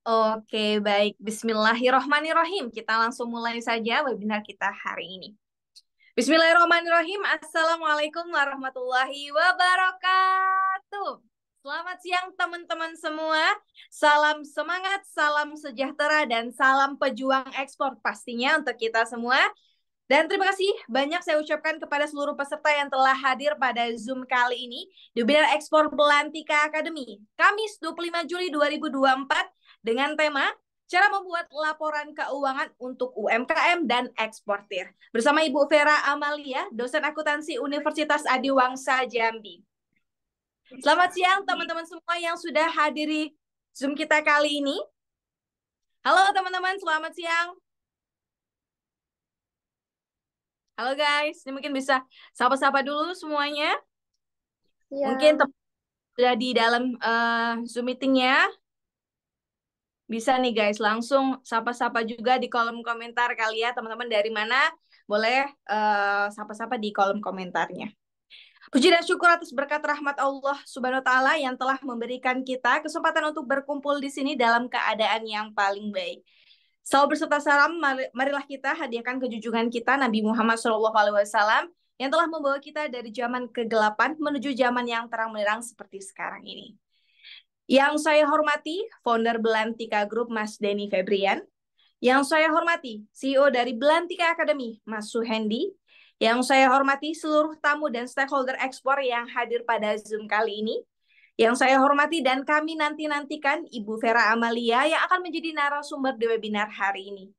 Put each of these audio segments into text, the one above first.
Oke, baik. Bismillahirrohmanirrohim. Kita langsung mulai saja webinar kita hari ini. Bismillahirrohmanirrohim. Assalamualaikum warahmatullahi wabarakatuh. Selamat siang teman-teman semua. Salam semangat, salam sejahtera, dan salam pejuang ekspor pastinya untuk kita semua. Dan terima kasih banyak saya ucapkan kepada seluruh peserta yang telah hadir pada Zoom kali ini di webinar Ekspor Belantika Academy, Kamis 25 Juli 2024 dengan tema Cara Membuat Laporan Keuangan untuk UMKM dan Eksportir. Bersama Ibu Vera Amalia, dosen akuntansi Universitas Adiwangsa Jambi. Selamat siang teman-teman semua yang sudah hadiri Zoom kita kali ini. Halo teman-teman, selamat siang. Halo guys, ini mungkin bisa sapa-sapa dulu semuanya. Ya. Mungkin sudah di dalam Zoom meetingnya. Bisa nih guys, langsung sapa-sapa juga di kolom komentar kali ya, teman-teman dari mana boleh sapa-sapa di kolom komentarnya. Puji dan syukur atas berkat rahmat Allah Subhanahu wa taala yang telah memberikan kita kesempatan untuk berkumpul di sini dalam keadaan yang paling baik. Selalu berserta salam, marilah kita hadiahkan kejunjungan kita Nabi Muhammad SAW yang telah membawa kita dari zaman kegelapan menuju zaman yang terang benderang seperti sekarang ini. Yang saya hormati, founder Belantika Group Mas Denny Febrian. Yang saya hormati, CEO dari Belantika Academy Mas Suhendi. Yang saya hormati seluruh tamu dan stakeholder ekspor yang hadir pada Zoom kali ini. Yang saya hormati dan kami nantikan Ibu Vera Amalia yang akan menjadi narasumber di webinar hari ini.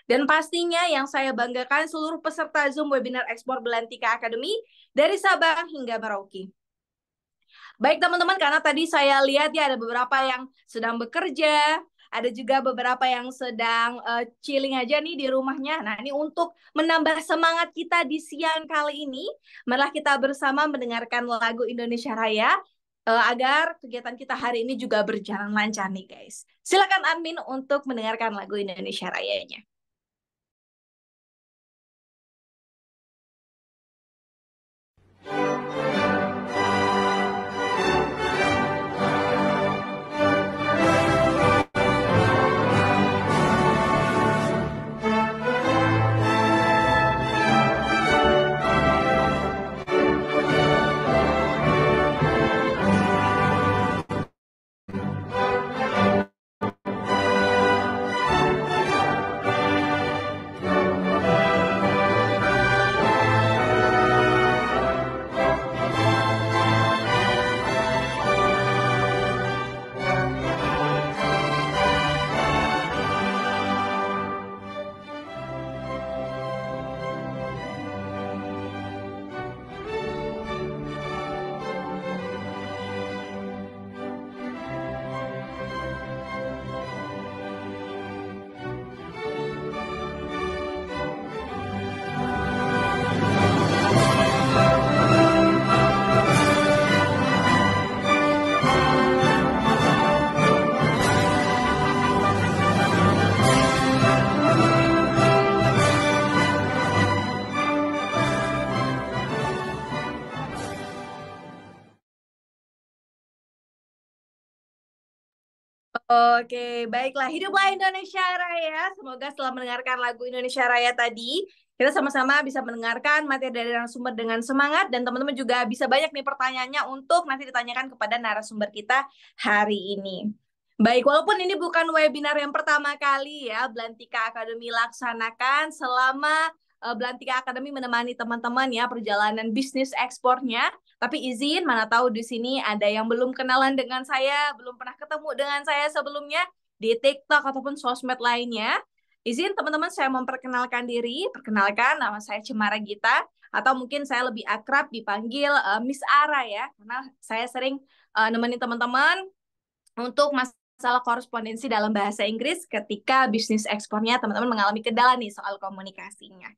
Dan pastinya yang saya banggakan seluruh peserta Zoom webinar Ekspor Belantika Academy dari Sabang hingga Merauke. Baik teman-teman, karena tadi saya lihat ya ada beberapa yang sedang bekerja, ada juga beberapa yang sedang chilling aja nih di rumahnya. Nah, ini untuk menambah semangat kita di siang kali ini, marilah kita bersama mendengarkan lagu Indonesia Raya agar kegiatan kita hari ini juga berjalan lancar nih guys. Silakan admin untuk mendengarkan lagu Indonesia Rayanya. Oke, baiklah. Hiduplah Indonesia Raya. Semoga setelah mendengarkan lagu Indonesia Raya tadi, kita sama-sama bisa mendengarkan materi dari narasumber dengan semangat, dan teman-teman juga bisa banyak nih pertanyaannya untuk nanti ditanyakan kepada narasumber kita hari ini. Baik, walaupun ini bukan webinar yang pertama kali ya Belantika Academy laksanakan, selama Belantika Academy menemani teman-teman ya perjalanan bisnis ekspornya. Tapi izin, mana tahu di sini ada yang belum kenalan dengan saya, belum pernah ketemu dengan saya sebelumnya di TikTok ataupun sosmed lainnya. Izin teman-teman saya memperkenalkan diri. Perkenalkan, nama saya Cemara Gita, atau mungkin saya lebih akrab dipanggil Miss Ara ya, karena saya sering nemenin teman-teman untuk masalah korespondensi dalam bahasa Inggris ketika bisnis ekspornya teman-teman mengalami kendala nih soal komunikasinya.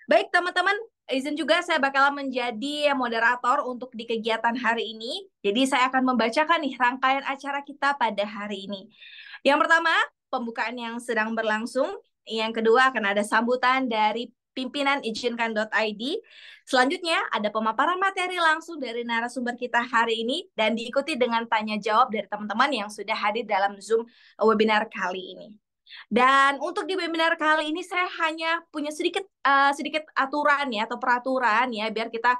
Baik teman-teman, izin juga saya bakalan menjadi moderator untuk di kegiatan hari ini. Jadi saya akan membacakan nih rangkaian acara kita pada hari ini. Yang pertama, pembukaan yang sedang berlangsung. Yang kedua akan ada sambutan dari pimpinan izinkan.id. Selanjutnya ada pemaparan materi langsung dari narasumber kita hari ini dan diikuti dengan tanya jawab dari teman-teman yang sudah hadir dalam Zoom webinar kali ini. Dan untuk di webinar kali ini saya hanya punya sedikit aturan ya atau peraturan ya biar kita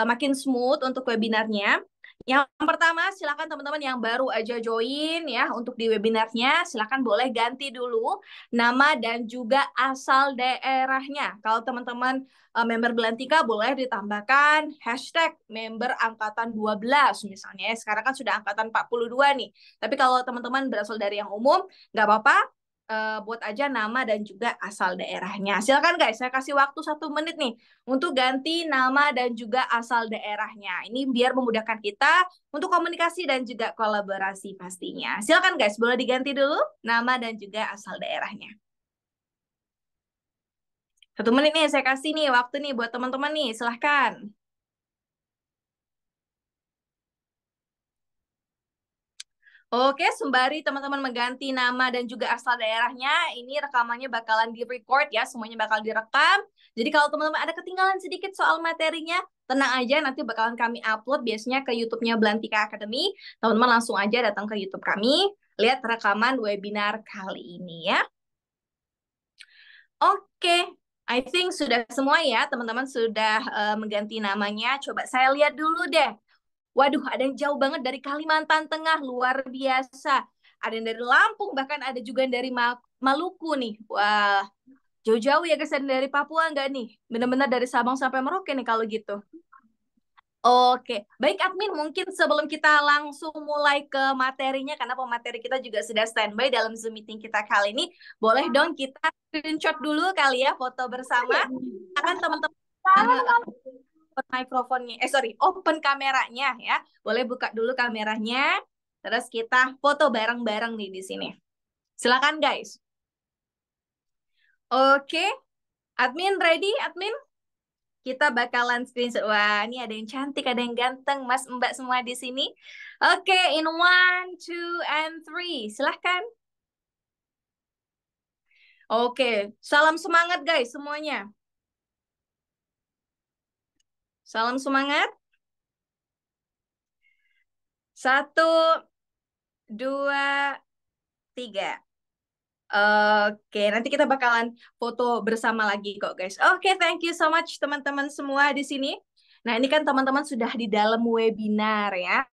makin smooth untuk webinarnya. Yang pertama, silakan teman-teman yang baru aja join ya untuk di webinarnya, silakan boleh ganti dulu nama dan juga asal daerahnya. Kalau teman-teman member Belantika boleh ditambahkan hashtag member angkatan 12 misalnya. Sekarang kan sudah angkatan 42 nih. Tapi kalau teman-teman berasal dari yang umum, nggak apa-apa, buat aja nama dan juga asal daerahnya. Silakan guys, saya kasih waktu 1 menit nih untuk ganti nama dan juga asal daerahnya. Ini biar memudahkan kita untuk komunikasi dan juga kolaborasi pastinya. Silakan guys, boleh diganti dulu nama dan juga asal daerahnya. 1 menit nih, saya kasih nih waktu nih buat teman-teman nih, silahkan. Oke, sembari teman-teman mengganti nama dan juga asal daerahnya, ini rekamannya bakalan di-record ya, semuanya bakal direkam. Jadi kalau teman-teman ada ketinggalan sedikit soal materinya, tenang aja, nanti bakalan kami upload biasanya ke YouTube-nya Belantika Academy. Teman-teman langsung aja datang ke YouTube kami, lihat rekaman webinar kali ini ya. Oke, I think sudah semua ya, teman-teman sudah mengganti namanya. Coba saya lihat dulu deh. Waduh, ada yang jauh banget dari Kalimantan Tengah, luar biasa. Ada yang dari Lampung, bahkan ada juga yang dari Maluku nih. Wah, jauh-jauh ya guys, ada dari Papua nggak nih? Benar-benar dari Sabang sampai Merauke nih kalau gitu. Oke, baik admin, mungkin sebelum kita langsung mulai ke materinya, karena pemateri kita juga sudah standby dalam Zoom meeting kita kali ini, boleh dong kita screenshot dulu kali ya, foto bersama. Akan teman-teman open mikrofonnya, open kameranya ya. Boleh buka dulu kameranya, terus kita foto bareng-bareng nih di sini. Silakan guys. Oke, admin ready, admin? Kita bakalan screenshot. Wah, ini ada yang cantik, ada yang ganteng, Mas Mbak semua di sini. Oke, in 1, 2, and 3. Silahkan. Oke, salam semangat guys semuanya. Salam semangat. 1, 2, 3. Oke, nanti kita bakalan foto bersama lagi kok, guys. Oke, thank you so much teman-teman semua di sini. Nah, ini kan teman-teman sudah di dalam webinar ya.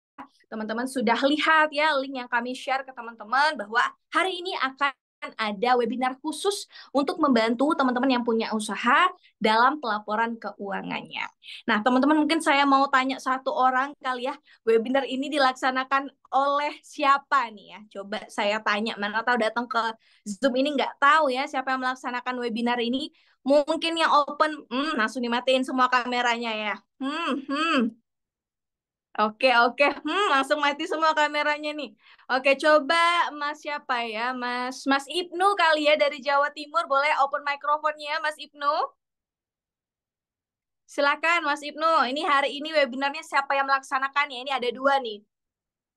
Teman-teman sudah lihat ya link yang kami share ke teman-teman bahwa hari ini akan ada webinar khusus untuk membantu teman-teman yang punya usaha dalam pelaporan keuangannya. Nah, teman-teman mungkin saya mau tanya satu orang kali ya, webinar ini dilaksanakan oleh siapa nih ya? Coba saya tanya, mana tahu datang ke Zoom ini nggak tahu ya siapa yang melaksanakan webinar ini. Mungkin yang open, langsung dimatiin semua kameranya ya. Oke, oke. Langsung mati semua kameranya nih. Oke, coba Mas siapa ya? Mas Ibnu kali ya dari Jawa Timur. Boleh open microphone-nya, Mas Ibnu? Silakan, Mas Ibnu. Ini hari ini webinarnya siapa yang melaksanakannya? Ini ada 2 nih.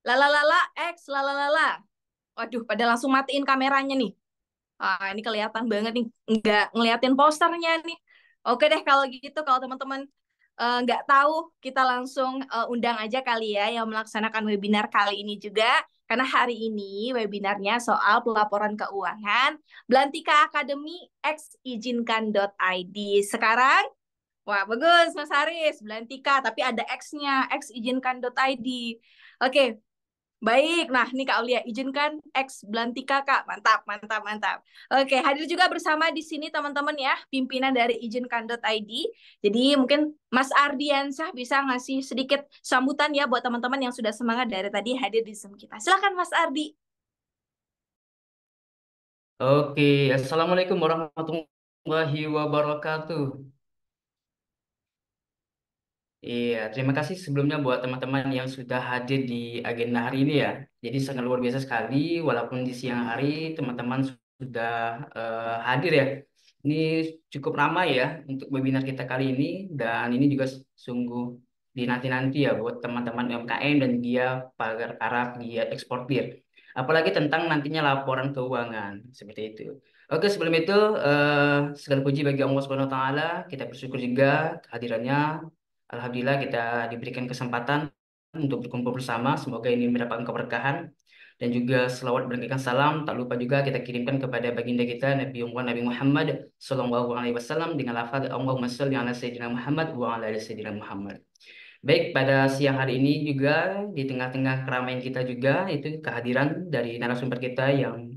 Lalalala X, lalalala. Waduh, pada langsung matiin kameranya nih. Ini kelihatan banget nih. Nggak ngeliatin posternya nih. Oke deh, kalau gitu, kalau teman-teman nggak tahu, kita langsung undang aja kali ya yang melaksanakan webinar kali ini juga. Karena hari ini webinarnya soal pelaporan keuangan Belantika Academy X izinkan.id. Sekarang, wah bagus Mas Haris, Belantika, tapi ada X-nya, X izinkan.id. Oke, baik, nah ini Kak Aulia, izinkan X Belantika Kak, mantap, mantap, mantap. Oke, hadir juga bersama di sini teman-teman ya, pimpinan dari izinkan.id. Jadi mungkin Mas Ardiansyah bisa ngasih sedikit sambutan ya buat teman-teman yang sudah semangat dari tadi hadir di Zoom kita. Silakan Mas Ardi. Oke, Assalamualaikum warahmatullahi wabarakatuh. Iya, terima kasih sebelumnya buat teman-teman yang sudah hadir di agenda hari ini ya. Jadi sangat luar biasa sekali, walaupun di siang hari teman-teman sudah hadir ya. Ini cukup ramai ya untuk webinar kita kali ini, dan ini juga sungguh dinanti-nanti ya buat teman-teman UMKM dan dia para pegiat eksportir. apalagi tentang nantinya laporan keuangan seperti itu. Oke, sebelum itu segala puji bagi Allah Subhanahu wa taala, kita bersyukur juga kehadirannya. Alhamdulillah kita diberikan kesempatan untuk berkumpul bersama. Semoga ini mendapatkan keberkahan dan juga selawat berikan salam. Tak lupa juga kita kirimkan kepada baginda kita Nabi Muhammad Sallallahu Alaihi Wasallam dengan lafaz Allahumma sholli ala Sayyidina Muhammad wa ala ali Sayyidina Muhammad. Baik, pada siang hari ini juga di tengah-tengah keramaian kita juga itu kehadiran dari narasumber kita yang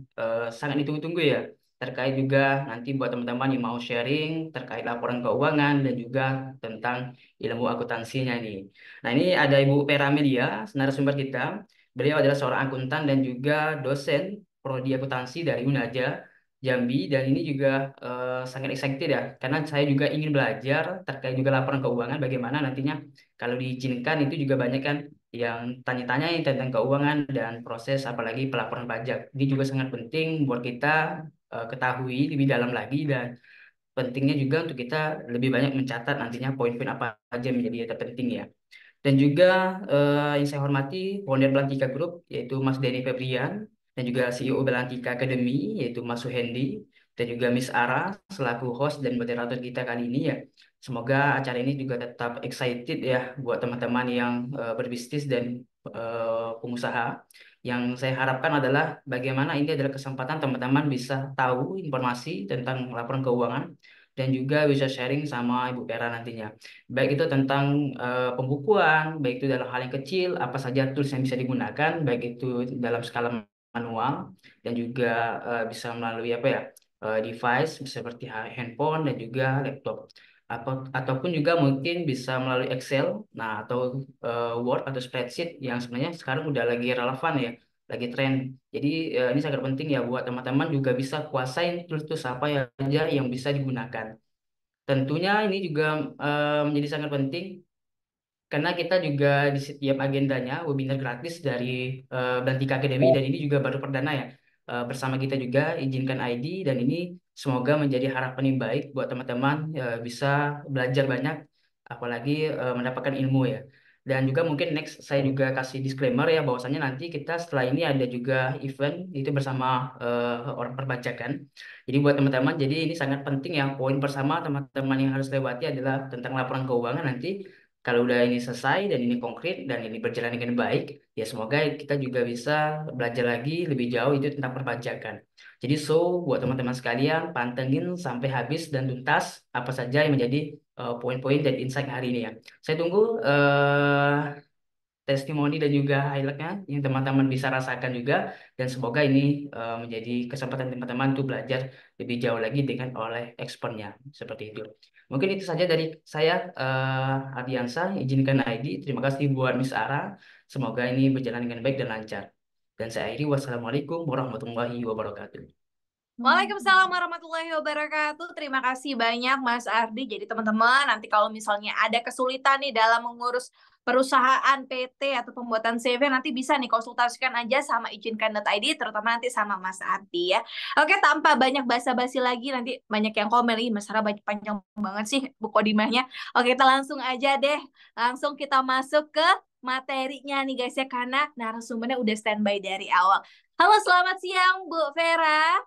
sangat ditunggu-tunggu ya. Terkait juga nanti buat teman-teman yang mau sharing terkait laporan keuangan dan juga tentang ilmu akuntansinya nih. Nah, ini ada Ibu Peramelia, narasumber kita. Beliau adalah seorang akuntan dan juga dosen prodi akuntansi dari Unaja Jambi, dan ini juga sangat excited ya karena saya juga ingin belajar terkait juga laporan keuangan bagaimana nantinya kalau diizinkan. Itu juga banyak kan yang tanya-tanya tentang keuangan dan proses apalagi pelaporan pajak. Ini juga sangat penting buat kita ketahui lebih dalam lagi, dan pentingnya juga untuk kita lebih banyak mencatat nantinya poin-poin apa aja yang menjadi terpenting ya. Dan juga yang saya hormati founder Belantika Group yaitu Mas Denny Febrian, dan juga CEO Belantika Academy yaitu Mas Suhendi, dan juga Miss Ara selaku host dan moderator kita kali ini ya. Semoga acara ini juga tetap excited ya buat teman-teman yang berbisnis dan pengusaha. Yang saya harapkan adalah bagaimana ini adalah kesempatan teman-teman bisa tahu informasi tentang laporan keuangan dan juga bisa sharing sama Ibu Vera nantinya. Baik itu tentang pembukuan, baik itu dalam hal yang kecil, apa saja tools yang bisa digunakan, baik itu dalam skala manual dan juga bisa melalui apa ya device seperti handphone dan juga laptop. Ataupun juga mungkin bisa melalui Excel, nah atau Word atau spreadsheet yang sebenarnya sekarang udah lagi relevan ya, lagi tren. Jadi ini sangat penting ya buat teman-teman juga bisa kuasain tools-tools apa aja yang bisa digunakan. Tentunya ini juga menjadi sangat penting karena kita juga di setiap agendanya webinar gratis dari Dantika Academy, dan ini juga baru perdana ya bersama kita juga izinkan ID, dan ini semoga menjadi harapan yang baik buat teman-teman bisa belajar banyak apalagi mendapatkan ilmu ya. Dan juga mungkin next saya juga kasih disclaimer ya bahwasanya nanti kita setelah ini ada juga event itu bersama orang perbajakan. Jadi buat teman-teman, jadi ini sangat penting ya, poin pertama teman-teman yang harus lewati adalah tentang laporan keuangan nanti. Kalau udah ini selesai dan ini konkret dan ini berjalan dengan baik, ya semoga kita juga bisa belajar lagi lebih jauh itu tentang perpajakan. Jadi buat teman-teman sekalian, pantengin sampai habis dan tuntas apa saja yang menjadi poin-poin dan insight hari ini ya. Saya tunggu testimoni dan juga highlightnya yang teman-teman bisa rasakan juga, dan semoga ini menjadi kesempatan teman-teman untuk belajar lebih jauh lagi dengan oleh expertnya seperti itu. Mungkin itu saja dari saya, Ardiansa, izinkan ID. Terima kasih buat Miss Ara, semoga ini berjalan dengan baik dan lancar, dan saya akhiri, wassalamualaikum warahmatullahi wabarakatuh. Waalaikumsalam warahmatullahi wabarakatuh. Terima kasih banyak Mas Ardi. Jadi teman-teman, nanti kalau misalnya ada kesulitan nih dalam mengurus perusahaan PT atau pembuatan CV, nanti bisa nih konsultasikan aja sama izinkan.id, terutama nanti sama Mas Ardi ya. Oke, tanpa banyak basa-basi lagi, nanti banyak yang komen nih, Mas Sarah banyak panjang banget sih buku dimahnya. Oke, kita langsung aja deh. Langsung kita masuk ke materinya nih guys ya, karena narasumbernya udah standby dari awal. Halo, selamat siang Bu Vera.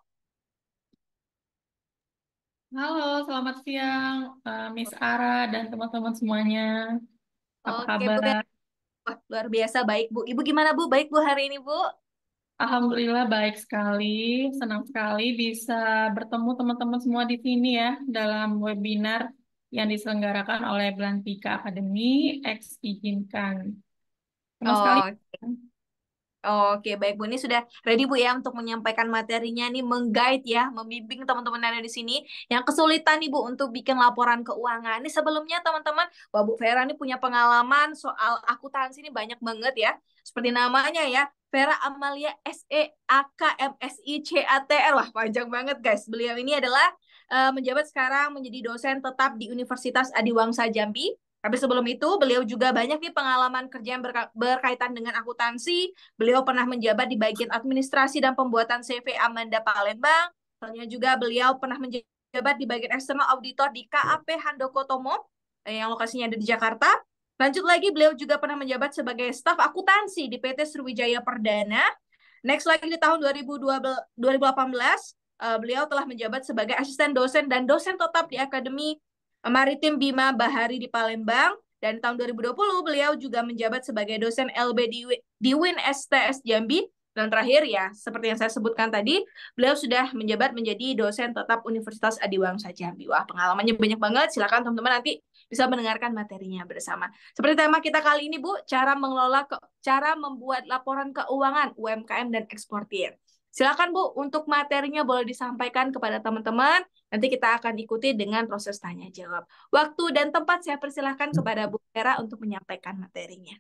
Halo, selamat siang Miss Ara dan teman-teman semuanya. Apa Oke, Bu Vera. kabar? Wah, luar biasa baik, Bu. Ibu gimana, Bu? Baik, Bu, hari ini, Bu? Alhamdulillah baik sekali. Senang sekali bisa bertemu teman-teman semua di sini ya dalam webinar yang diselenggarakan oleh Belantika Academy X Izinkan. Senang sekali. Oh, oke, baik, Bu. Ini sudah ready, Bu, ya, untuk menyampaikan materinya nih, meng-guide ya, membimbing teman-teman yang ada di sini yang kesulitan nih, Bu, untuk bikin laporan keuangan. Ini sebelumnya, teman-teman, wah, Bu Vera ini punya pengalaman soal akuntansi ini banyak banget ya. Seperti namanya ya, Vera Amalia SEAKMSICATR. Wah, panjang banget, guys. Beliau ini adalah menjabat sekarang menjadi dosen tetap di Universitas Adiwangsa Jambi. Tapi sebelum itu, beliau juga banyak nih pengalaman kerja yang berkaitan dengan akuntansi. Beliau pernah menjabat di bagian administrasi dan pembuatan CV Amanda Palembang. Selanjutnya juga beliau pernah menjabat di bagian eksternal auditor di KAP Handoko Tomo, yang lokasinya ada di Jakarta. Lanjut lagi, beliau juga pernah menjabat sebagai staf akuntansi di PT Sriwijaya Perdana. Next lagi di tahun 2018, beliau telah menjabat sebagai asisten dosen dan dosen tetap di Akademi Maritim Bima Bahari di Palembang. Dan tahun 2020 beliau juga menjabat sebagai dosen LB di UIN STS Jambi. Dan terakhir ya, seperti yang saya sebutkan tadi, beliau sudah menjabat menjadi dosen tetap Universitas Adiwangsa Jambi. Wah, pengalamannya banyak banget. Silakan teman-teman nanti bisa mendengarkan materinya bersama. Seperti tema kita kali ini, Bu, cara membuat laporan keuangan UMKM dan eksportir. Silakan Bu, untuk materinya boleh disampaikan kepada teman-teman. Nanti kita akan ikuti dengan proses tanya jawab. Waktu dan tempat saya persilahkan kepada Bu Vera untuk menyampaikan materinya.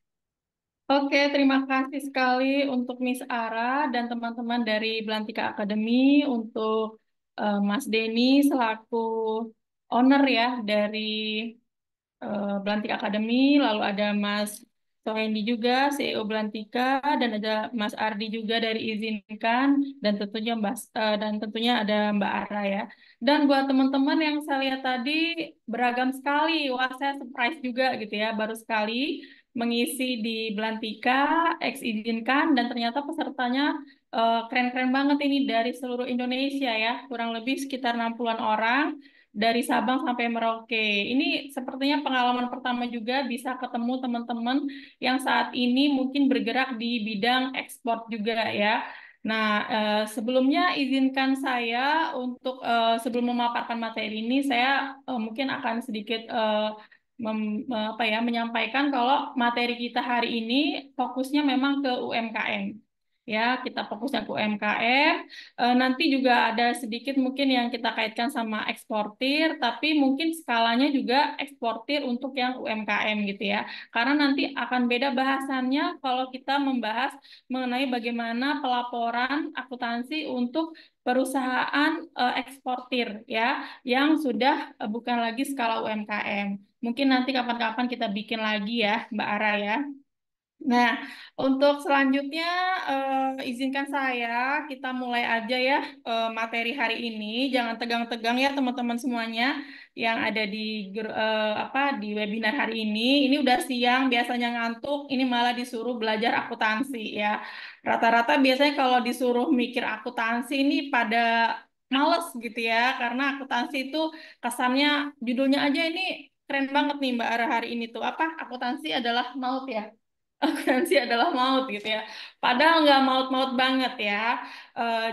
Oke, terima kasih sekali untuk Miss Ara dan teman-teman dari Belantika Academy, untuk Mas Denny selaku owner ya dari Belantika Academy, lalu ada Mas Sohendi juga, CEO Belantika, dan ada Mas Ardi juga dari Izinkan, dan tentunya ada Mbak Ara ya. Dan buat teman-teman yang saya lihat tadi beragam sekali, wah saya surprise juga gitu ya, baru sekali mengisi di Belantika, ex Izinkan, dan ternyata pesertanya keren-keren banget ini dari seluruh Indonesia ya, kurang lebih sekitar 60-an orang dari Sabang sampai Merauke. Ini sepertinya pengalaman pertama juga bisa ketemu teman-teman yang saat ini mungkin bergerak di bidang ekspor juga ya. Nah, sebelumnya izinkan saya untuk sebelum memaparkan materi ini, saya mungkin akan sedikit menyampaikan kalau materi kita hari ini fokusnya memang ke UMKM. Ya, kita fokusnya ke UMKM. Nanti juga ada sedikit mungkin yang kita kaitkan sama eksportir, tapi mungkin skalanya juga eksportir untuk yang UMKM gitu ya. Karena nanti akan beda bahasannya kalau kita membahas mengenai bagaimana pelaporan akuntansi untuk perusahaan eksportir ya, yang sudah bukan lagi skala UMKM. Mungkin nanti kapan-kapan kita bikin lagi ya, Mbak Ara ya. Nah, untuk selanjutnya izinkan saya kita mulai aja ya materi hari ini. Jangan tegang-tegang ya teman-teman semuanya yang ada di di webinar hari ini. Ini udah siang, biasanya ngantuk, ini malah disuruh belajar akuntansi ya. Rata-rata biasanya kalau disuruh mikir akuntansi ini pada males gitu ya, karena akuntansi itu kesannya judulnya aja ini keren banget nih Mbak Ara hari ini tuh apa? Akuntansi adalah maut ya. Asuransi adalah maut gitu ya. Padahal nggak maut-maut banget ya.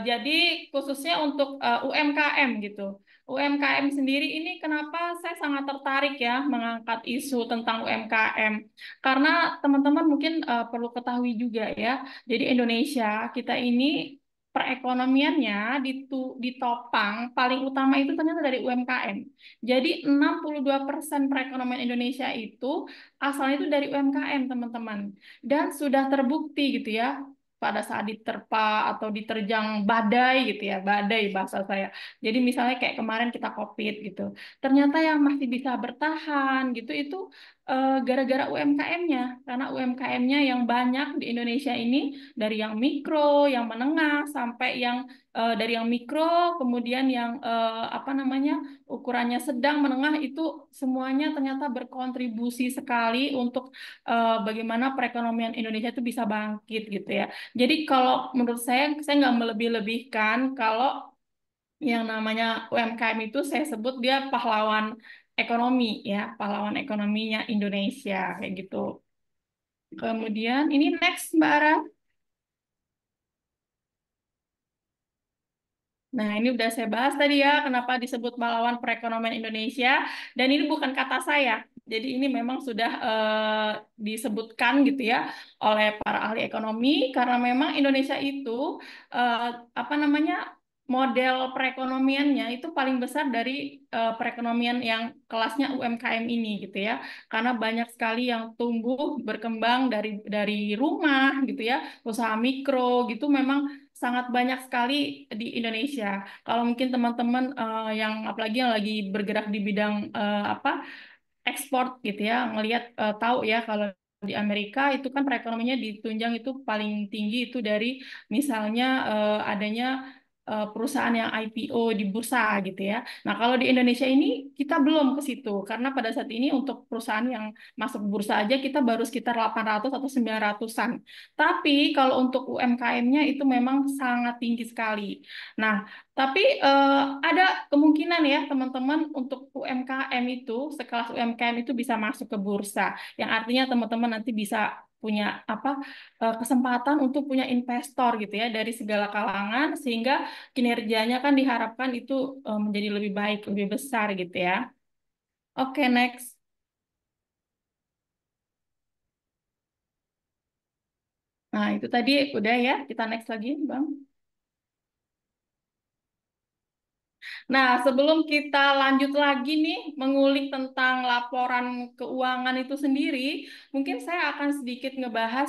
Jadi khususnya untuk UMKM gitu. UMKM sendiri ini kenapa saya sangat tertarik ya mengangkat isu tentang UMKM. Karena teman-teman mungkin perlu ketahui juga ya. Jadi Indonesia kita ini perekonomiannya ditopang paling utama itu ternyata dari UMKM. Jadi 62% perekonomian Indonesia itu asalnya itu dari UMKM, teman-teman. Dan sudah terbukti gitu ya, pada saat diterpa atau diterjang badai gitu ya, badai bahasa saya. Jadi misalnya kayak kemarin kita COVID gitu. Ternyata yang masih bisa bertahan gitu itu gara-gara UMKM-nya. Karena UMKM-nya yang banyak di Indonesia ini dari yang mikro, yang menengah sampai yang dari yang mikro, kemudian yang ukurannya sedang, menengah itu semuanya ternyata berkontribusi sekali untuk bagaimana perekonomian Indonesia itu bisa bangkit gitu ya. Jadi kalau menurut saya nggak melebih-lebihkan kalau yang namanya UMKM itu saya sebut dia pahlawan ekonomi ya, pahlawan ekonominya Indonesia kayak gitu. Kemudian ini next Mbak Ara. Nah, ini udah saya bahas tadi ya, kenapa disebut pahlawan perekonomian Indonesia. Dan ini bukan kata saya. Jadi ini memang sudah disebutkan gitu ya oleh para ahli ekonomi, karena memang Indonesia itu eh, model perekonomiannya itu paling besar dari perekonomian yang kelasnya UMKM ini gitu ya. Karena banyak sekali yang tumbuh berkembang dari rumah gitu ya, usaha mikro gitu memang sangat banyak sekali di Indonesia. Kalau mungkin teman-teman yang apalagi yang lagi bergerak di bidang ekspor gitu ya, ngelihat tahu ya kalau di Amerika itu kan perekonomiannya ditunjang itu paling tinggi itu dari misalnya adanya perusahaan yang IPO di bursa gitu ya. Nah, kalau di Indonesia ini kita belum ke situ karena pada saat ini untuk perusahaan yang masuk bursa aja kita baru sekitar 800 atau 900-an. Tapi kalau untuk UMKM-nya itu memang sangat tinggi sekali. Nah, tapi ada kemungkinan ya teman-teman untuk UMKM itu, sekelas UMKM itu bisa masuk ke bursa, yang artinya teman-teman nanti bisa punya apa kesempatan untuk punya investor gitu ya dari segala kalangan sehingga kinerjanya kan diharapkan itu menjadi lebih baik, lebih besar gitu ya. Oke, next. Nah, itu tadi udah ya, kita next lagi, Bang. Nah, sebelum kita lanjut lagi nih mengulik tentang laporan keuangan itu sendiri, mungkin saya akan sedikit ngebahas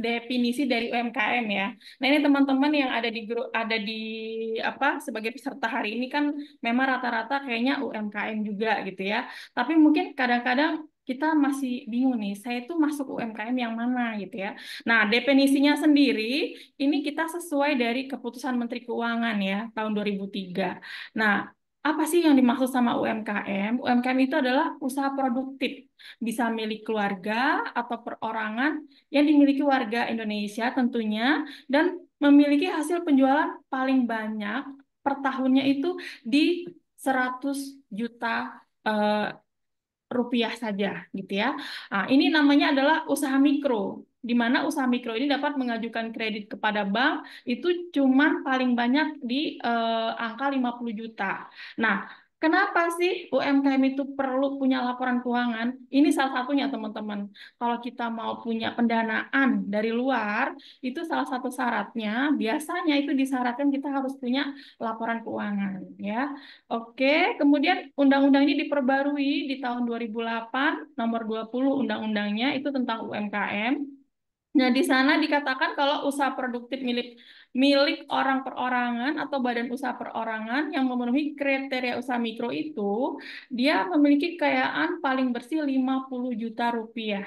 definisi dari UMKM ya. Nah, ini teman-teman yang ada di grup apa sebagai peserta hari ini kan memang rata-rata kayaknya UMKM juga gitu ya. Tapi mungkin kadang-kadang kita masih bingung nih, saya itu masuk UMKM yang mana gitu ya. Nah, definisinya sendiri ini kita sesuai dari keputusan Menteri Keuangan ya tahun 2003. Nah, apa sih yang dimaksud sama UMKM? UMKM itu adalah usaha produktif, bisa milik keluarga atau perorangan yang dimiliki warga Indonesia tentunya, dan memiliki hasil penjualan paling banyak per tahunnya itu di 100 juta eh, rupiah saja gitu ya. Nah, ini namanya adalah usaha mikro, di mana usaha mikro ini dapat mengajukan kredit kepada bank itu cuman paling banyak di angka 50 juta. Nah, kenapa sih UMKM itu perlu punya laporan keuangan? Ini salah satunya teman-teman. Kalau kita mau punya pendanaan dari luar, itu salah satu syaratnya, biasanya itu disyaratkan kita harus punya laporan keuangan ya. Oke, kemudian undang-undang ini diperbarui di tahun 2008, nomor 20 undang-undangnya itu tentang UMKM. Nah, di sana dikatakan kalau usaha produktif milik milik orang perorangan atau badan usaha perorangan yang memenuhi kriteria usaha mikro itu, dia memiliki kekayaan paling bersih 50 juta rupiah.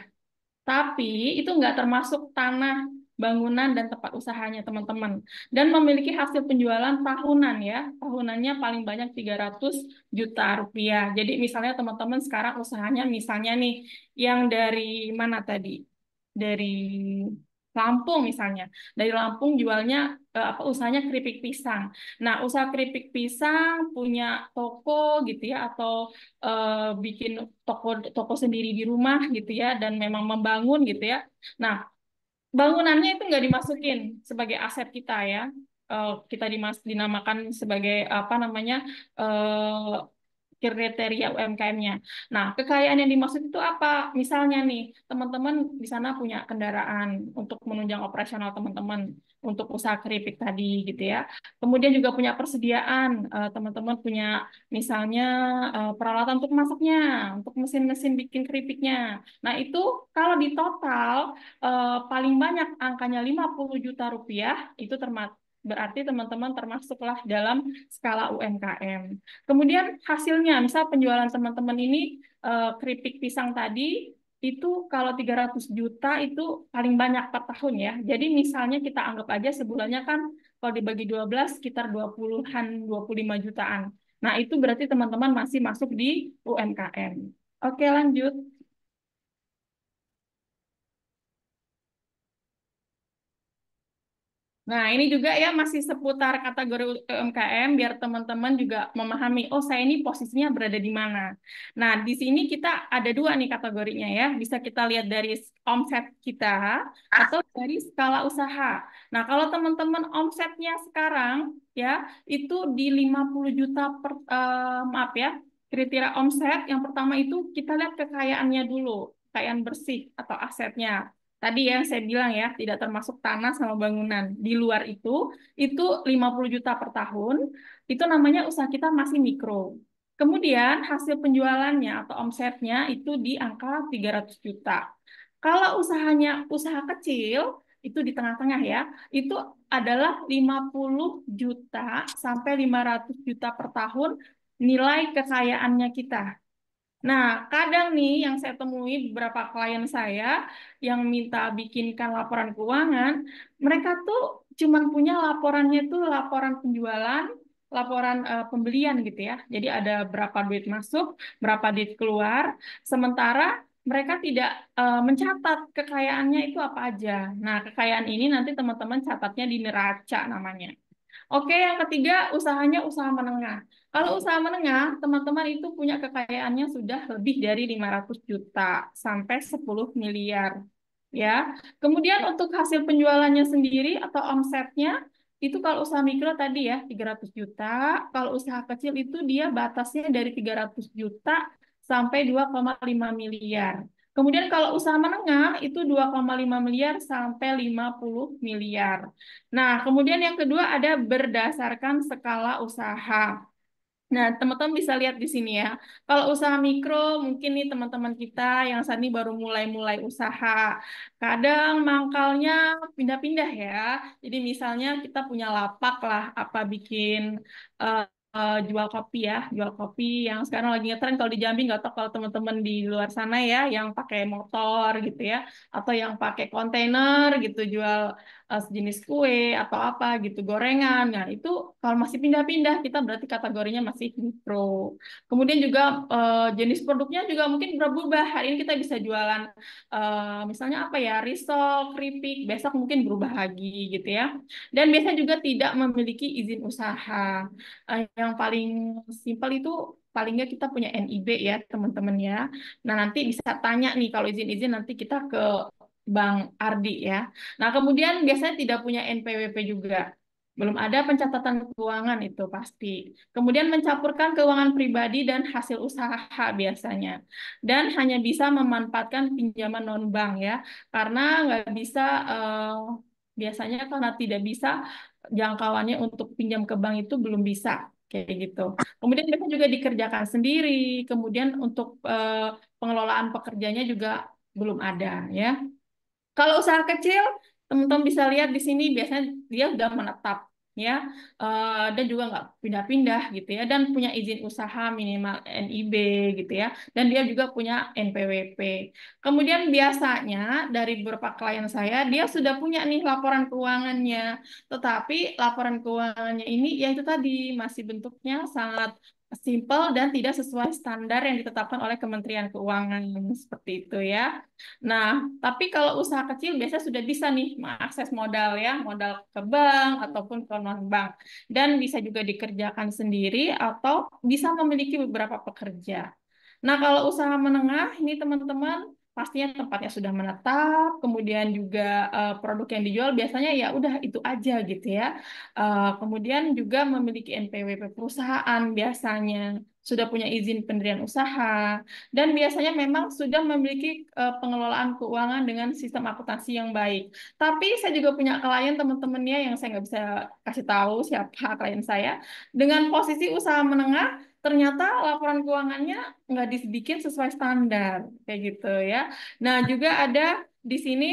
Tapi itu nggak termasuk tanah, bangunan, dan tempat usahanya teman-teman. Dan memiliki hasil penjualan tahunan ya. Tahunannya paling banyak 300 juta rupiah. Jadi misalnya teman-teman sekarang usahanya misalnya nih, yang dari mana tadi? Dari Lampung misalnya. Dari Lampung jualnya apa usahanya keripik pisang. Nah, usaha keripik pisang punya toko gitu ya atau bikin toko toko sendiri di rumah gitu ya dan memang membangun gitu ya. Nah, bangunannya itu nggak dimasukin sebagai aset kita ya. Kita dinamakan sebagai apa namanya kriteria UMKM-nya. Nah, kekayaan yang dimaksud itu apa? Misalnya nih, teman-teman di sana punya kendaraan untuk menunjang operasional teman-teman untuk usaha keripik tadi gitu ya. Kemudian juga punya persediaan, teman-teman punya misalnya peralatan untuk masaknya, untuk mesin-mesin bikin keripiknya. Nah, itu kalau di total paling banyak angkanya 50 juta rupiah, itu berarti teman-teman termasuklah dalam skala UMKM. Kemudian hasilnya, misal penjualan teman-teman ini keripik pisang tadi, itu kalau 300 juta itu paling banyak per tahun ya. Jadi misalnya kita anggap aja sebulannya kan kalau dibagi 12 sekitar 20-an, 25 jutaan. Nah, itu berarti teman-teman masih masuk di UMKM. Oke, lanjut. Nah, ini juga ya masih seputar kategori UMKM biar teman-teman juga memahami, oh saya ini posisinya berada di mana. Nah, di sini kita ada dua nih kategorinya ya. Bisa kita lihat dari omset kita atau dari skala usaha. Nah, kalau teman-teman omsetnya sekarang ya itu di 50 juta maaf ya, kriteria omset yang pertama itu kita lihat kekayaannya dulu, kekayaan bersih atau asetnya. Tadi yang saya bilang ya, tidak termasuk tanah sama bangunan. Di luar itu 50 juta per tahun, itu namanya usaha kita masih mikro. Kemudian hasil penjualannya atau omsetnya itu di angka 300 juta. Kalau usahanya usaha kecil, itu di tengah-tengah ya, itu adalah 50 juta sampai 500 juta per tahun nilai kekayaannya kita. Nah, kadang nih yang saya temui beberapa klien saya yang minta bikinkan laporan keuangan, mereka tuh cuman punya laporannya tuh laporan penjualan, laporan pembelian gitu ya. Jadi ada berapa duit masuk, berapa duit keluar, sementara mereka tidak mencatat kekayaannya itu apa aja. Nah, kekayaan ini nanti teman-teman catatnya di neraca namanya. Oke, yang ketiga usahanya usaha menengah. Kalau usaha menengah, teman-teman itu punya kekayaannya sudah lebih dari 500 juta sampai 10 miliar. Ya. Kemudian untuk hasil penjualannya sendiri atau omsetnya itu kalau usaha mikro tadi ya 300 juta, kalau usaha kecil itu dia batasnya dari 300 juta sampai 2,5 miliar. Kemudian kalau usaha menengah itu 2,5 miliar sampai 50 miliar. Nah, kemudian yang kedua ada berdasarkan skala usaha. Nah, teman-teman bisa lihat di sini ya. Kalau usaha mikro, mungkin nih teman-teman kita yang saat ini baru mulai-mulai usaha. Kadang mangkalnya pindah-pindah ya. Jadi misalnya kita punya lapak lah, apa bikin eh, jual kopi ya. Jual kopi yang sekarang lagi ngetren kalau di Jambi, nggak tahu kalau teman-teman di luar sana ya, yang pakai motor gitu ya. Atau yang pakai kontainer gitu, jual sejenis kue atau apa gitu, gorengan. Nah, itu kalau masih pindah-pindah, kita berarti kategorinya masih mikro. Kemudian juga jenis produknya juga mungkin berubah. Hari ini kita bisa jualan misalnya apa ya, risol, keripik, besok mungkin berubah lagi gitu ya. Dan biasanya juga tidak memiliki izin usaha. Yang paling simpel itu paling nggak kita punya NIB ya teman-teman ya. Nah nanti bisa tanya nih kalau izin-izin nanti kita ke Bang Ardi ya. Nah kemudian biasanya tidak punya NPWP juga. Belum ada pencatatan keuangan itu pasti. Kemudian mencampurkan keuangan pribadi dan hasil usaha biasanya. Dan hanya bisa memanfaatkan pinjaman non-bank ya. Karena nggak bisa, biasanya karena tidak bisa jangkauannya untuk pinjam ke bank itu belum bisa. Kayak gitu. Kemudian mereka juga dikerjakan sendiri. Kemudian untuk pengelolaan pekerjanya juga belum ada ya. Kalau usaha kecil, teman-teman bisa lihat di sini biasanya dia sudah menetap ya, dan juga nggak pindah-pindah gitu ya, dan punya izin usaha minimal NIB gitu ya, dan dia juga punya NPWP. Kemudian biasanya dari beberapa klien saya dia sudah punya nih laporan keuangannya, tetapi laporan keuangannya ini ya itu tadi masih bentuknya sangat simpel dan tidak sesuai standar yang ditetapkan oleh Kementerian Keuangan seperti itu ya. Nah, tapi kalau usaha kecil biasanya sudah bisa nih mengakses modal ya, modal ke bank ataupun ke non-bank. Dan bisa juga dikerjakan sendiri atau bisa memiliki beberapa pekerja. Nah, kalau usaha menengah ini teman-teman pastinya tempatnya sudah menetap, kemudian juga produk yang dijual biasanya ya udah itu aja gitu ya. Kemudian juga memiliki NPWP perusahaan biasanya, sudah punya izin pendirian usaha, dan biasanya memang sudah memiliki pengelolaan keuangan dengan sistem akuntansi yang baik. Tapi saya juga punya klien teman-temannya yang saya nggak bisa kasih tahu siapa klien saya, dengan posisi usaha menengah, ternyata laporan keuangannya nggak dibikin sesuai standar, kayak gitu ya. Nah, juga ada di sini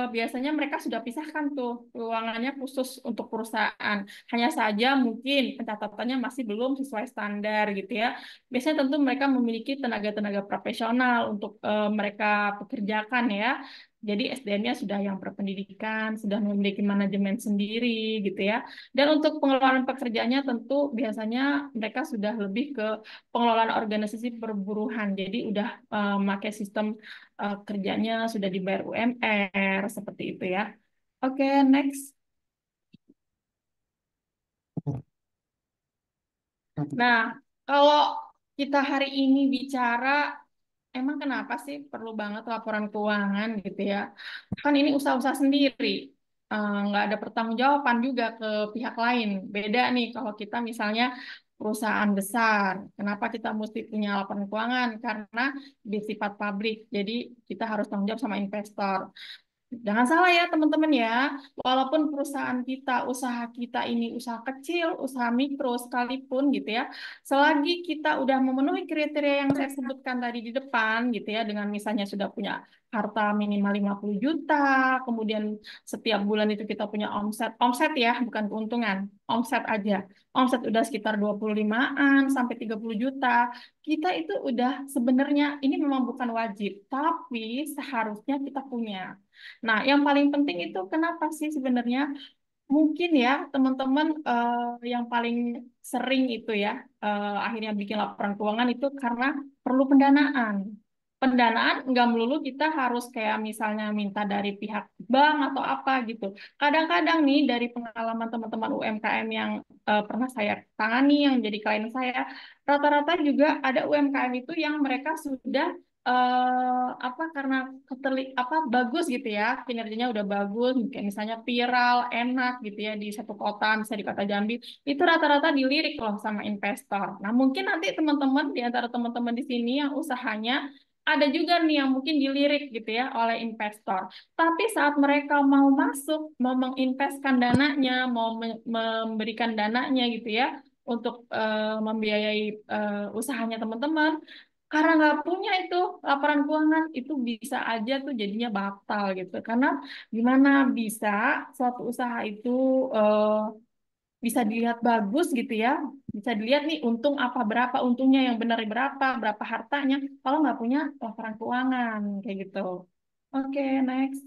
biasanya mereka sudah pisahkan tuh keuangannya khusus untuk perusahaan. Hanya saja mungkin pencatatannya masih belum sesuai standar gitu ya. Biasanya tentu mereka memiliki tenaga-tenaga profesional untuk mereka pekerjakan ya. Jadi SDM-nya sudah yang berpendidikan, sudah memiliki manajemen sendiri gitu ya. Dan untuk pengelolaan pekerjaannya tentu biasanya mereka sudah lebih ke pengelolaan organisasi perburuhan. Jadi udah memakai sistem kerjanya sudah dibayar UMR seperti itu ya. Oke, next. Nah, kalau kita hari ini bicara, emang kenapa sih perlu banget laporan keuangan gitu ya? Kan ini usaha-usaha sendiri, nggak ada pertanggungjawaban juga ke pihak lain. Beda nih kalau kita misalnya perusahaan besar. Kenapa kita mesti punya laporan keuangan? Karena bersifat publik, jadi kita harus tanggung jawab sama investor. Jangan salah ya teman-teman ya, walaupun perusahaan kita, usaha kita ini usaha kecil, usaha mikro sekalipun gitu ya, selagi kita udah memenuhi kriteria yang saya sebutkan tadi di depan gitu ya, dengan misalnya sudah punya harta minimal 50 juta, kemudian setiap bulan itu kita punya omset ya, bukan keuntungan, omset aja. Omset udah sekitar 25-an sampai 30 juta. Kita itu udah sebenarnya ini memang bukan wajib, tapi seharusnya kita punya. Nah, yang paling penting itu kenapa sih sebenarnya? Mungkin ya teman-teman yang paling sering itu ya akhirnya bikin laporan keuangan itu karena perlu pendanaan. Pendanaan nggak melulu kita harus kayak misalnya minta dari pihak bank atau apa gitu. Kadang-kadang nih dari pengalaman teman-teman UMKM yang pernah saya tangani yang jadi klien saya, rata-rata juga ada UMKM itu yang mereka sudah apa karena apa bagus gitu ya kinerjanya udah bagus kayak misalnya viral enak gitu ya di satu kota misalnya di kota Jambi itu rata-rata dilirik loh sama investor. Nah mungkin nanti teman-teman di antara teman-teman di sini yang usahanya ada juga nih yang mungkin dilirik gitu ya oleh investor. Tapi saat mereka mau masuk, mau menginvestkan dananya, mau memberikan dananya gitu ya untuk membiayai usahanya teman-teman, karena nggak punya itu laporan keuangan itu bisa aja tuh jadinya batal gitu. Karena gimana bisa suatu usaha itu eh, bisa dilihat bagus gitu ya, bisa dilihat nih untung apa berapa untungnya yang benar berapa hartanya kalau nggak punya laporan keuangan kayak gitu. Oke, next.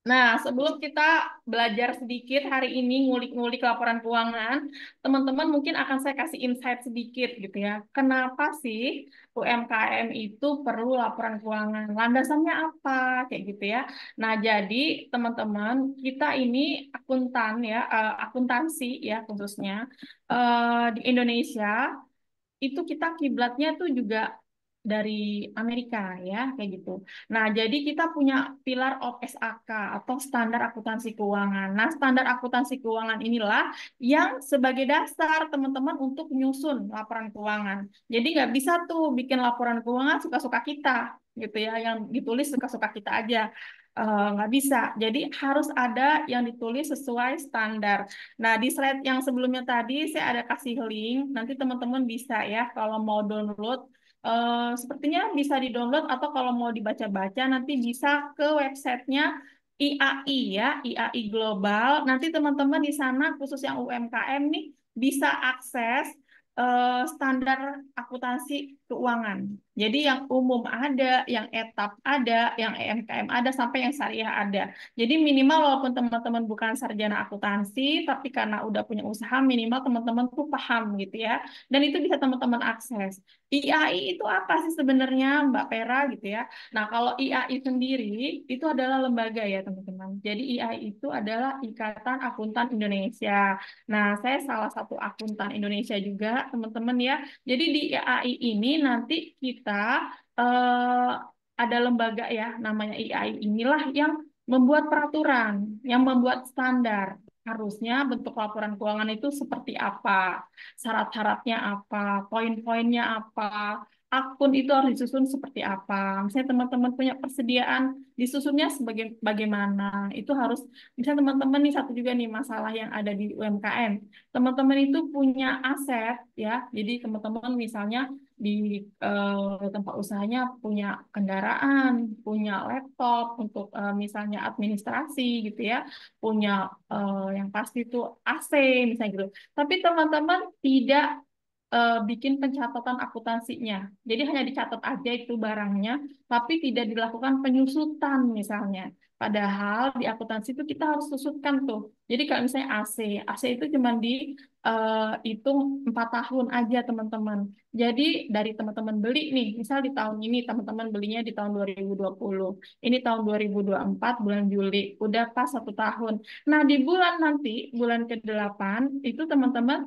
Nah, sebelum kita belajar sedikit hari ini ngulik-ngulik laporan keuangan, teman-teman mungkin akan saya kasih insight sedikit gitu ya. Kenapa sih UMKM itu perlu laporan keuangan? Landasannya apa? Kayak gitu ya. Nah, jadi teman-teman, kita ini akuntan ya, akuntansi ya khususnya di Indonesia itu kita kiblatnya tuh juga dari Amerika ya kayak gitu. Nah, jadi kita punya pilar of SAK atau standar akuntansi keuangan. Nah, standar akuntansi keuangan inilah yang sebagai dasar teman-teman untuk menyusun laporan keuangan. Jadi nggak bisa tuh bikin laporan keuangan suka-suka kita gitu ya, yang ditulis suka-suka kita aja. Nggak bisa. Jadi harus ada yang ditulis sesuai standar. Nah, di slide yang sebelumnya tadi saya ada kasih link. Nanti teman-teman bisa ya kalau mau download. Sepertinya bisa di-download atau kalau mau dibaca-baca nanti bisa ke websitenya IAI ya, IAI Global. Nanti teman-teman di sana khusus yang UMKM nih bisa akses standar akuntansi keuangan. Jadi yang umum ada, yang etap ada, yang EMKM ada, sampai yang syariah ada. Jadi minimal walaupun teman-teman bukan sarjana akuntansi, tapi karena udah punya usaha, minimal teman-teman tuh paham gitu ya. Dan itu bisa teman-teman akses. IAI itu apa sih sebenarnya Mbak Pera gitu ya? Nah kalau IAI sendiri itu adalah lembaga ya teman-teman. Jadi IAI itu adalah Ikatan Akuntan Indonesia. Nah saya salah satu akuntan Indonesia juga teman-teman ya. Jadi di IAI ini nanti kita eh, ada lembaga ya namanya IAI inilah yang membuat peraturan, yang membuat standar. Harusnya bentuk laporan keuangan itu seperti apa, syarat-syaratnya apa, poin-poinnya apa, akun itu harus disusun seperti apa. Misalnya teman-teman punya persediaan, disusunnya sebagai bagaimana. Itu harus, misalnya teman-teman nih satu juga nih masalah yang ada di UMKM. Teman-teman itu punya aset ya, jadi teman-teman misalnya di tempat usahanya punya kendaraan, punya laptop untuk misalnya administrasi gitu ya, punya yang pasti itu AC misalnya gitu. Tapi teman-teman tidak bikin pencatatan akuntansinya. Jadi hanya dicatat aja itu barangnya, tapi tidak dilakukan penyusutan misalnya. Padahal di akuntansi itu kita harus susutkan tuh. Jadi kalau misalnya AC, AC itu cuma hitung 4 tahun aja teman-teman. Jadi dari teman-teman beli nih, misal di tahun ini teman-teman belinya di tahun 2020. Ini tahun 2024 bulan Juli, udah pas 1 tahun. Nah di bulan nanti, bulan ke-8, itu teman-teman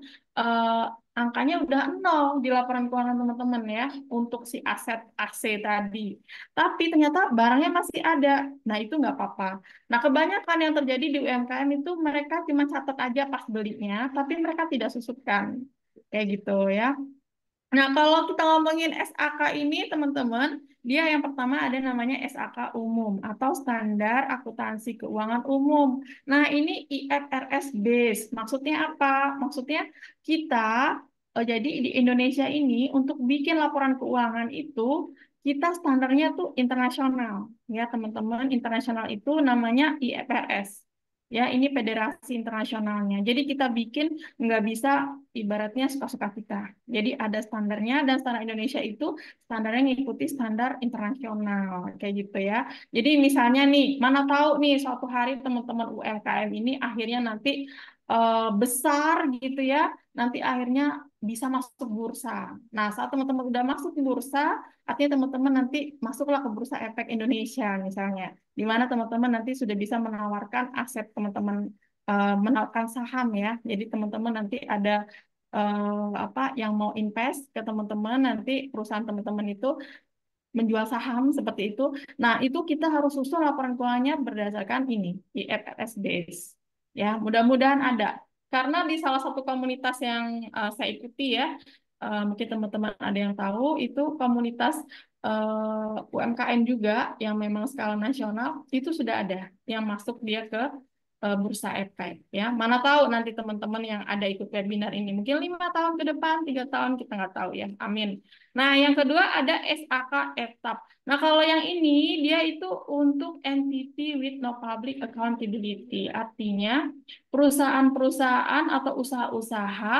angkanya udah nol di laporan keuangan teman-teman ya untuk si aset AC tadi. Tapi ternyata barangnya masih ada. Nah, itu nggak apa-apa. Nah, kebanyakan yang terjadi di UMKM itu mereka cuma catat aja pas belinya, tapi mereka tidak susutkan. Kayak gitu ya. Nah, kalau kita ngomongin SAK ini, teman-teman, dia yang pertama ada namanya SAK umum atau standar akuntansi keuangan umum. Nah, ini IFRS base. Maksudnya apa? Maksudnya kita jadi di Indonesia ini untuk bikin laporan keuangan itu kita standarnya tuh internasional ya teman-teman. Internasional itu namanya IFRS. Ya, ini federasi internasionalnya. Jadi kita bikin nggak bisa ibaratnya suka-suka kita. Jadi ada standarnya dan standar Indonesia itu standarnya ngikuti standar internasional kayak gitu ya. Jadi misalnya nih, mana tahu nih suatu hari teman-teman UMKM ini akhirnya nanti besar gitu ya, nanti akhirnya bisa masuk bursa. Nah, saat teman-teman udah masuk bursa, artinya teman-teman nanti masuklah ke Bursa Efek Indonesia misalnya, di mana teman-teman nanti sudah bisa menawarkan aset teman-teman, menawarkan saham ya. Jadi teman-teman nanti ada apa yang mau invest ke teman-teman, nanti perusahaan teman-teman itu menjual saham seperti itu. Nah, itu kita harus susun laporan keuangannya berdasarkan ini, IFRS base. Ya, mudah-mudahan ada. Karena di salah satu komunitas yang saya ikuti ya, mungkin teman-teman ada yang tahu, itu komunitas UMKM juga yang memang skala nasional, itu sudah ada yang masuk dia ke Bursa Efek. Ya, mana tahu nanti teman-teman yang ada ikut webinar ini, mungkin 5 tahun ke depan, 3 tahun, kita nggak tahu ya. Amin. Nah, yang kedua ada SAK etap. Nah, kalau yang ini dia itu untuk entity with no public accountability. Artinya perusahaan-perusahaan atau usaha-usaha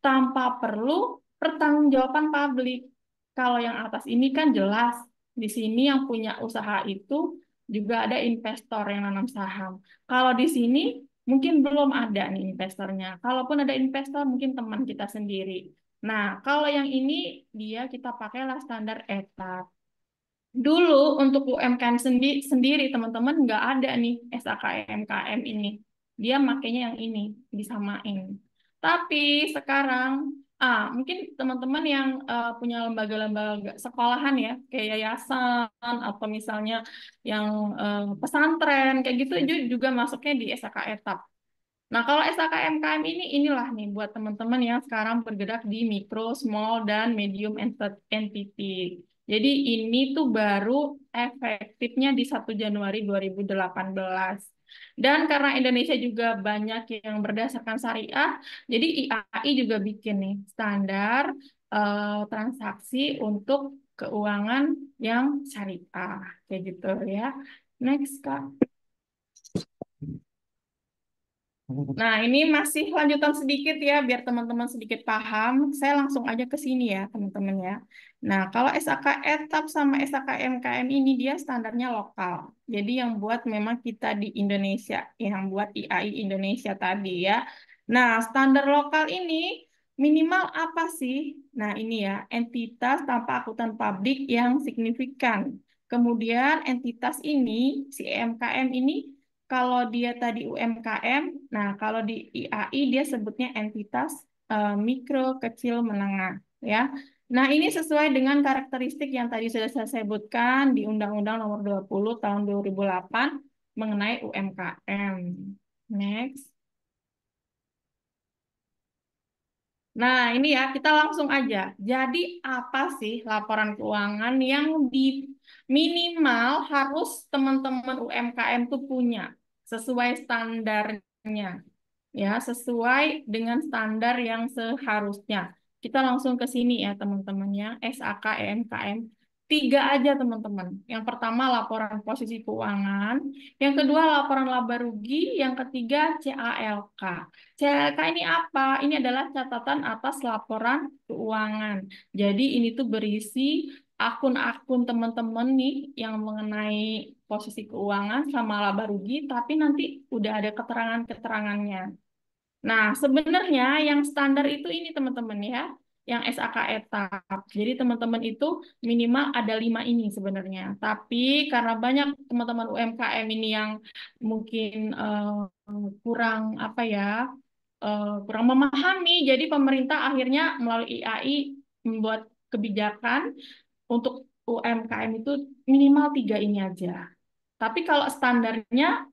tanpa perlu pertanggungjawaban publik. Kalau yang atas ini kan jelas di sini yang punya usaha itu juga ada investor yang nanam saham. Kalau di sini mungkin belum ada nih investornya. Kalaupun ada investor mungkin teman kita sendiri. Nah, kalau yang ini dia kita pakailah standar ETA. Dulu untuk UMKM sendiri teman-teman nggak ada nih SAKMKM ini. Dia makainya yang ini, disamain. Tapi sekarang, mungkin teman-teman yang punya lembaga-lembaga sekolahan ya, kayak yayasan atau misalnya yang pesantren, kayak gitu juga masuknya di SAK ETAP. Nah, kalau SKMKM ini, inilah nih buat teman-teman yang sekarang bergerak di mikro, small, dan medium entity. Jadi ini tuh baru efektifnya di 1 Januari 2018. Dan karena Indonesia juga banyak yang berdasarkan syariah, jadi IAI juga bikin nih standar transaksi untuk keuangan yang syariah. Kayak gitu ya. Next, Kak. Nah, ini masih lanjutan sedikit ya, biar teman-teman sedikit paham. Saya langsung aja ke sini ya, teman-teman ya. Nah, kalau SAK etap sama SAK MKM ini dia standarnya lokal. Jadi yang buat memang kita di Indonesia, yang buat IAI Indonesia tadi ya. Nah, standar lokal ini minimal apa sih? Nah, ini ya, entitas tanpa akuntan publik yang signifikan. Kemudian entitas ini, si MKM ini, kalau dia tadi UMKM, nah kalau di IAI dia sebutnya entitas mikro, kecil, menengah, ya. Nah, ini sesuai dengan karakteristik yang tadi sudah saya sebutkan di Undang-Undang Nomor 20 Tahun 2008 mengenai UMKM. Next. Nah, ini ya, kita langsung aja. Jadi, apa sih laporan keuangan yang di minimal harus teman-teman UMKM tuh punya sesuai standarnya? Ya, sesuai dengan standar yang seharusnya. Kita langsung ke sini ya, teman-teman ya. SAK, EMKM. 3 aja, teman-teman. Yang pertama, laporan posisi keuangan. Yang kedua, laporan laba rugi. Yang ketiga, CALK. CALK ini apa? Ini adalah catatan atas laporan keuangan. Jadi, ini tuh berisi akun-akun teman-teman nih yang mengenai posisi keuangan sama laba rugi, tapi nanti udah ada keterangan-keterangannya. Nah, sebenarnya yang standar itu ini teman-teman ya, yang SAK etap. Jadi teman-teman itu minimal ada 5 ini sebenarnya. Tapi karena banyak teman-teman UMKM ini yang mungkin kurang apa ya, kurang memahami, jadi pemerintah akhirnya melalui IAI membuat kebijakan untuk UMKM itu minimal 3 ini aja. Tapi kalau standarnya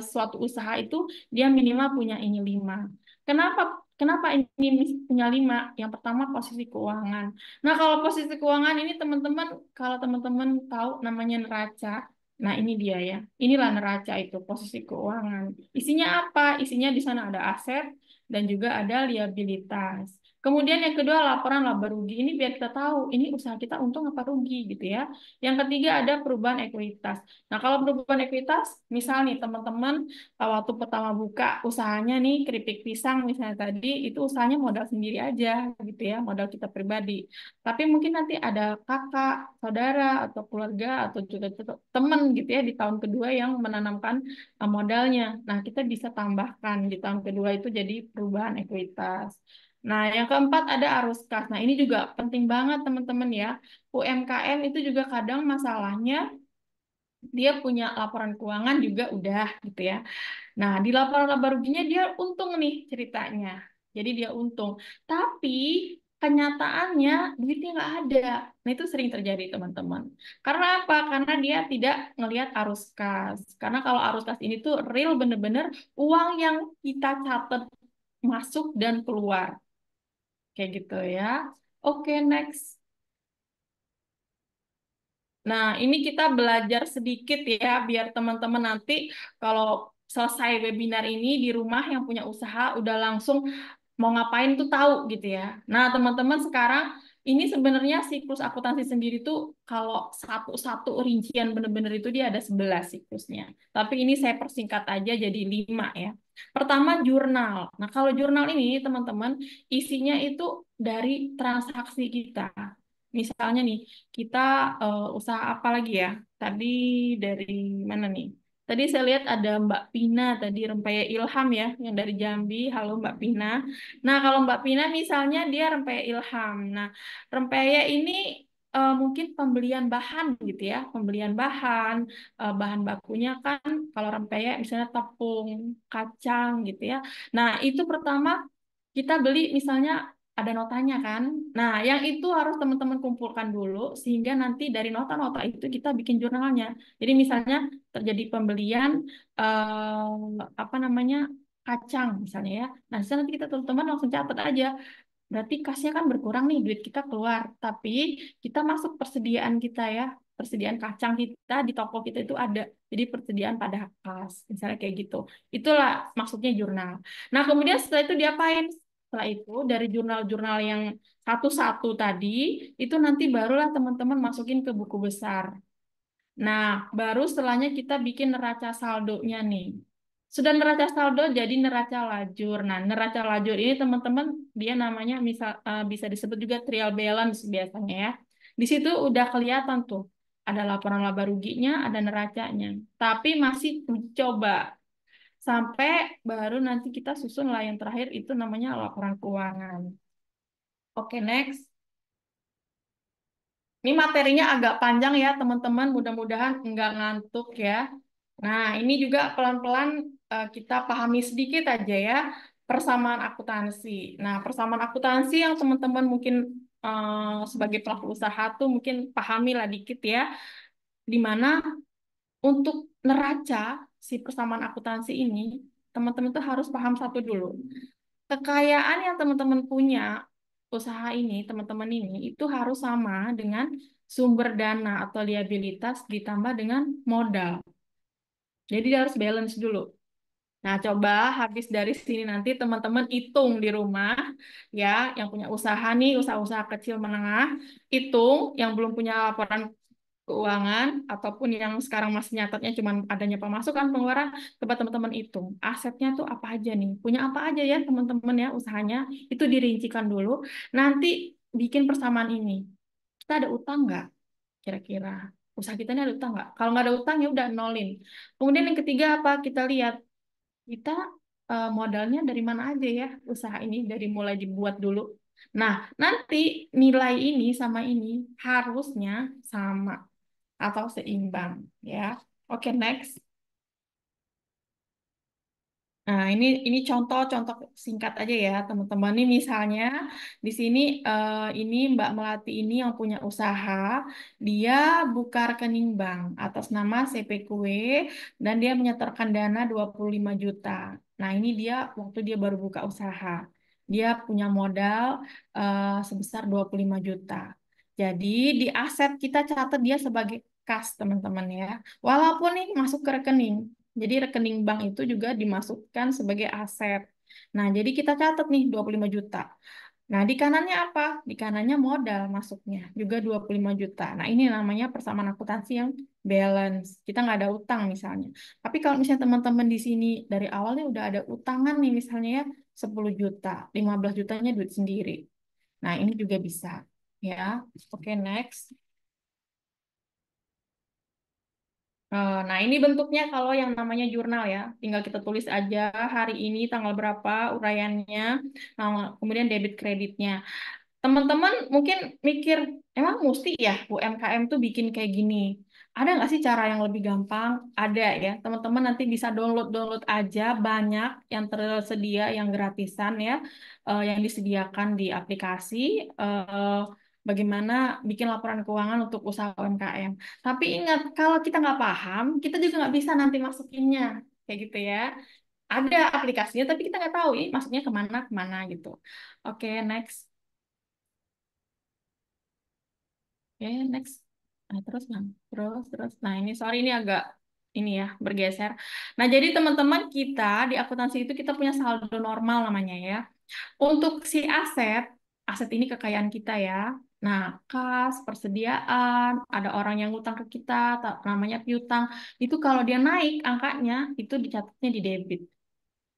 suatu usaha itu dia minimal punya ini 5. Kenapa kenapa ini punya 5? Yang pertama posisi keuangan. Nah, kalau posisi keuangan ini teman-teman, kalau teman-teman tahu namanya neraca. Nah, ini dia ya. Inilah neraca itu posisi keuangan. Isinya apa? Isinya di sana ada aset dan juga ada liabilitas. Kemudian yang kedua laporan laba rugi. Ini biar kita tahu ini usaha kita untung apa rugi gitu ya. Yang ketiga ada perubahan ekuitas. Nah, kalau perubahan ekuitas, misal nih teman-teman waktu pertama buka usahanya nih keripik pisang misalnya tadi, itu usahanya modal sendiri aja gitu ya, modal kita pribadi. Tapi mungkin nanti ada kakak, saudara, atau keluarga, atau juga teman gitu ya di tahun kedua yang menanamkan modalnya. Nah, kita bisa tambahkan di tahun kedua itu jadi perubahan ekuitas. Nah, yang keempat ada arus kas. Nah, ini juga penting banget teman-teman ya. UMKM itu juga kadang masalahnya dia punya laporan keuangan juga udah gitu ya. Nah, di laporan laba ruginya dia untung nih ceritanya. Jadi dia untung. Tapi kenyataannya duitnya nggak ada. Nah, itu sering terjadi teman-teman. Karena apa? Karena dia tidak ngelihat arus kas. Karena kalau arus kas ini tuh real bener-bener uang yang kita catat masuk dan keluar. Kayak gitu ya. Oke, next. Nah, ini kita belajar sedikit ya, biar teman-teman nanti kalau selesai webinar ini di rumah yang punya usaha udah langsung mau ngapain tuh tahu gitu ya. Nah, teman-teman sekarang ini sebenarnya siklus akuntansi sendiri tuh kalau satu-satu rincian bener-bener itu dia ada 11 siklusnya. Tapi ini saya persingkat aja jadi 5 ya. Pertama, jurnal. Nah, kalau jurnal ini teman-teman isinya itu dari transaksi kita. Misalnya nih, kita usaha apa lagi ya? Tadi dari mana nih? Tadi saya lihat ada Mbak Pina tadi Rempeyek Ilham ya, yang dari Jambi. Halo Mbak Pina. Nah, kalau Mbak Pina misalnya dia Rempeyek Ilham. Nah, Rempeyek ini mungkin pembelian bahan gitu ya, pembelian bahan, bahan bakunya kan kalau Rempeyek misalnya tepung, kacang gitu ya. Nah, itu pertama kita beli misalnya ada notanya kan. Nah, yang itu harus teman-teman kumpulkan dulu sehingga nanti dari nota-nota itu kita bikin jurnalnya. Jadi misalnya terjadi pembelian apa namanya kacang misalnya ya. Nah, di sana nanti kita teman-teman langsung catat aja. Berarti kasnya kan berkurang nih, duit kita keluar. Tapi kita masuk persediaan kita ya. Persediaan kacang kita di toko kita itu ada. Jadi persediaan pada kas. Misalnya kayak gitu. Itulah maksudnya jurnal. Nah, kemudian setelah itu diapain? Setelah itu dari jurnal-jurnal yang satu-satu tadi, itu nanti barulah teman-teman masukin ke buku besar. Nah, baru setelahnya kita bikin neraca saldonya nih. Sudah neraca saldo jadi neraca lajur. Nah, neraca lajur ini teman-teman dia namanya bisa disebut juga trial balance biasanya ya. Di situ udah kelihatan tuh ada laporan laba ruginya, ada neracanya. Tapi masih uji coba sampai baru nanti kita susun lah yang terakhir itu namanya laporan keuangan. Oke, next. Ini materinya agak panjang ya, teman-teman. Mudah-mudahan nggak ngantuk ya. Nah, ini juga pelan-pelan kita pahami sedikit aja ya, persamaan akuntansi. Nah, persamaan akuntansi yang teman-teman mungkin sebagai pelaku usaha tuh mungkin pahami lah dikit ya, di mana untuk neraca si persamaan akuntansi ini, teman-teman tuh harus paham satu dulu. Kekayaan yang teman-teman punya, usaha ini, teman-teman ini, itu harus sama dengan sumber dana atau liabilitas ditambah dengan modal. Jadi dia harus balance dulu. Nah, coba habis dari sini nanti teman-teman hitung di rumah, ya, yang punya usaha nih, usaha-usaha kecil menengah, hitung yang belum punya laporan keuangan ataupun yang sekarang masih nyatetnya cuma adanya pemasukan pengeluaran, coba teman-teman hitung asetnya tuh apa aja nih, punya apa aja ya teman-teman ya usahanya, itu dirincikan dulu, nanti bikin persamaan ini. Kita ada utang nggak kira-kira? Usaha kita ini ada utang nggak? Kalau nggak ada utang ya udah nolin. Kemudian yang ketiga apa? Kita lihat kita modalnya dari mana aja ya usaha ini dari mulai dibuat dulu. Nah, nanti nilai ini sama ini harusnya sama atau seimbang ya. Oke, next. Nah, ini contoh-contoh singkat aja ya, teman-teman. Ini misalnya di sini ini Mbak Melati ini yang punya usaha, dia buka rekening bank atas nama CP Kue dan dia menyetorkan dana 25 juta. Nah, ini dia waktu dia baru buka usaha. Dia punya modal sebesar 25 juta. Jadi di aset kita catat dia sebagai kas, teman-teman ya. Walaupun ini masuk ke rekening. Jadi rekening bank itu juga dimasukkan sebagai aset. Nah, jadi kita catat nih 25 juta. Nah, di kanannya apa? Di kanannya modal masuknya, juga 25 juta. Nah, ini namanya persamaan akuntansi yang balance. Kita nggak ada utang misalnya. Tapi kalau misalnya teman-teman di sini dari awalnya udah ada utangan nih misalnya ya 10 juta, 15 jutanya duit sendiri. Nah, ini juga bisa. Ya, oke, next. Nah, ini bentuknya kalau yang namanya jurnal ya. Tinggal kita tulis aja hari ini tanggal berapa uraiannya, nah, kemudian debit kreditnya. Teman-teman mungkin mikir, emang mesti ya UMKM tuh bikin kayak gini? Ada nggak sih cara yang lebih gampang? Ada ya. Teman-teman nanti bisa download-download aja banyak yang tersedia, yang gratisan ya, yang disediakan di aplikasi. Bagaimana bikin laporan keuangan untuk usaha UMKM. Tapi ingat, kalau kita nggak paham, kita juga nggak bisa nanti masukinnya. Kayak gitu ya. Ada aplikasinya, tapi kita nggak tahu ini masuknya kemana gitu. Oke, next. Oke, next. Nah, terus, nah, terus. Nah, ini sorry ini agak ini ya bergeser. Nah, jadi teman-teman kita di akuntansi itu kita punya saldo normal namanya ya. Untuk si aset, aset ini kekayaan kita ya. Nah, kas, persediaan, ada orang yang ngutang ke kita, namanya piutang. Itu kalau dia naik angkanya, itu dicatatnya di debit.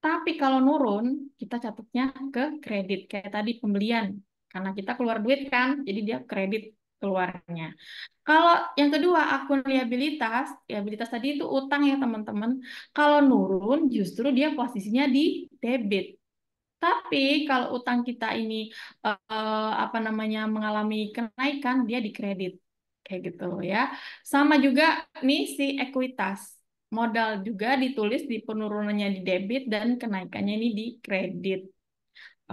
Tapi kalau nurun, kita catatnya ke kredit. Kayak tadi pembelian. Karena kita keluar duit kan, jadi dia kredit keluarnya. Kalau yang kedua, akun liabilitas, liabilitas tadi itu utang ya teman-teman. Kalau nurun, justru dia posisinya di debit. Tapi kalau utang kita ini apa namanya mengalami kenaikan, dia di kredit. Kayak gitu ya. Sama juga nih si ekuitas. Modal juga ditulis di penurunannya di debit dan kenaikannya ini di kredit.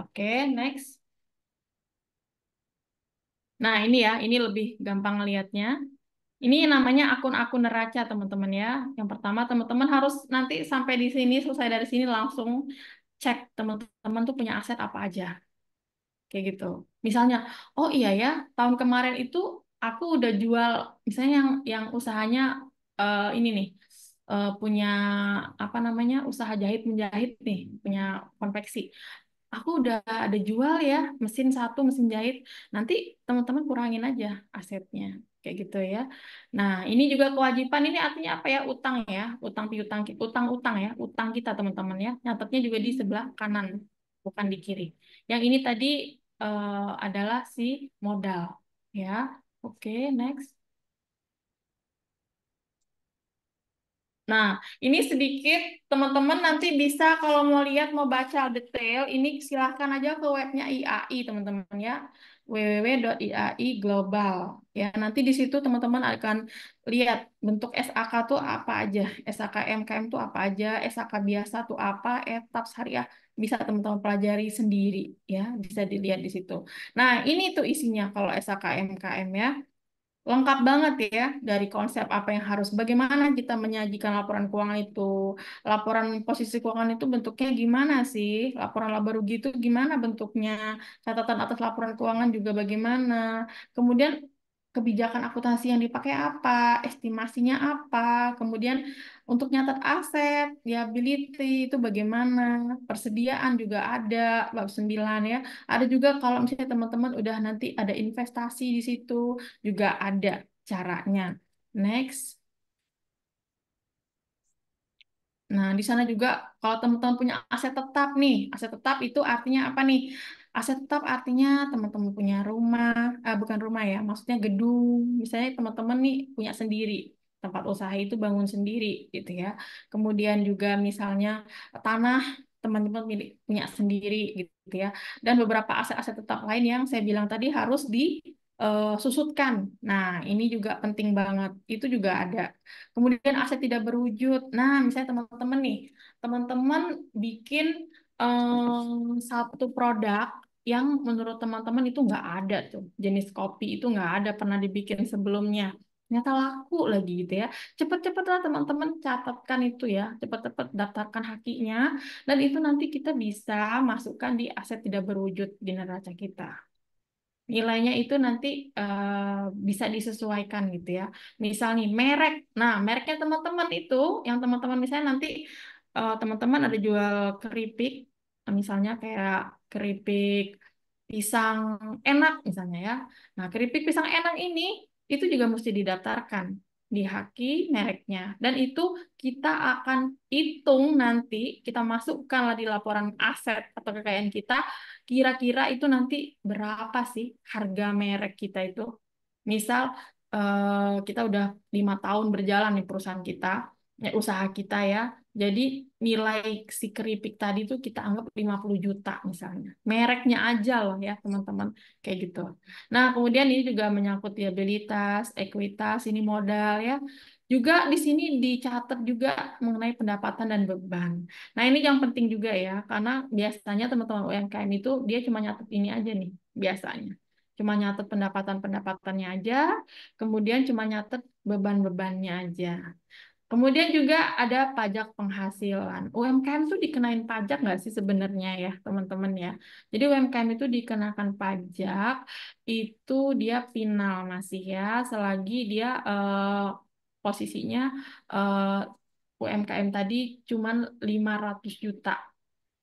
Oke, next. Nah, ini ya, ini lebih gampang ngelihatnya. Ini namanya akun-akun neraca, teman-teman ya. Yang pertama, teman-teman harus nanti sampai di sini, selesai dari sini langsung cek teman-teman tuh punya aset apa aja. Kayak gitu. Misalnya, oh iya ya, tahun kemarin itu aku udah jual, misalnya yang usahanya ini nih, punya apa namanya, usaha jahit menjahit nih, punya konveksi. Aku udah ada jual ya, mesin satu, mesin jahit. Nanti teman-teman kurangin aja asetnya. Kayak gitu ya. Nah, ini juga kewajiban, ini artinya apa ya? Utang ya, utang piutang, utang-utang ya, utang kita teman-teman ya. Nyatetnya juga di sebelah kanan, bukan di kiri. Yang ini tadi adalah si modal. Ya, oke, next. Nah, ini sedikit teman-teman nanti bisa kalau mau lihat mau baca detail ini silahkan aja ke webnya IAI teman-teman ya www.iai global ya nanti di situ teman-teman akan lihat bentuk SAK tuh apa aja SAK MKM tuh apa aja SAK biasa tuh apa etap syariah bisa teman-teman pelajari sendiri ya bisa dilihat di situ. Nah, ini tuh isinya kalau SAK MKM ya. Lengkap banget ya dari konsep apa yang harus bagaimana kita menyajikan laporan keuangan itu. Laporan posisi keuangan itu bentuknya gimana sih? Laporan laba rugi itu gimana bentuknya? Catatan atas laporan keuangan juga bagaimana? Kemudian kebijakan akuntansi yang dipakai apa? Estimasinya apa? Kemudian untuk nyatat aset, liability itu bagaimana? Persediaan juga ada bab 9 ya. Ada juga kalau misalnya teman-teman udah nanti ada investasi di situ juga ada caranya. Next. Nah, di sana juga kalau teman-teman punya aset tetap nih, aset tetap itu artinya apa nih? Aset tetap artinya teman-teman punya rumah, bukan rumah ya, maksudnya gedung. Misalnya teman-teman nih punya sendiri, tempat usaha itu bangun sendiri gitu ya. Kemudian juga misalnya tanah teman-teman milik punya sendiri gitu ya. Dan beberapa aset-aset tetap lain yang saya bilang tadi harus disusutkan. Nah, ini juga penting banget. Itu juga ada. Kemudian aset tidak berwujud. Nah, misalnya teman-teman nih, teman-teman bikin satu produk yang menurut teman-teman itu nggak ada tuh. Jenis kopi itu nggak ada pernah dibikin sebelumnya. Ternyata laku lagi gitu ya. Cepet-cepetlah teman-teman catatkan itu ya. Cepet-cepet daftarkan hakinya. Dan itu nanti kita bisa masukkan di aset tidak berwujud di neraca kita. Nilainya itu nanti bisa disesuaikan gitu ya. Misal nih merek. Nah, mereknya teman-teman itu yang teman-teman misalnya nanti teman-teman ada jual keripik misalnya kayak keripik pisang enak misalnya ya. Nah, keripik pisang enak ini itu juga mesti didaftarkan di Haki mereknya. Dan itu kita akan hitung nanti, kita masukkanlah di laporan aset atau kekayaan kita, kira-kira itu nanti berapa sih harga merek kita itu. Misal kita udah 5 tahun berjalan nih perusahaan kita, ya, usaha kita ya. Jadi nilai si keripik tadi tuh kita anggap 50 juta misalnya. Mereknya aja loh ya teman-teman. Kayak gitu. Nah kemudian ini juga menyangkut liabilitas, ekuitas, ini modal ya. Juga di sini dicatat juga mengenai pendapatan dan beban. Nah ini yang penting juga ya. Karena biasanya teman-teman UMKM itu dia cuma nyatet ini aja nih biasanya. Cuma nyatet pendapatan-pendapatannya aja, kemudian cuma nyatet beban-bebannya aja. Kemudian juga ada pajak penghasilan. UMKM itu dikenain pajak nggak sih sebenarnya ya teman-teman ya. Jadi UMKM itu dikenakan pajak, itu dia final masih ya, selagi dia posisinya UMKM tadi cuman 500 juta.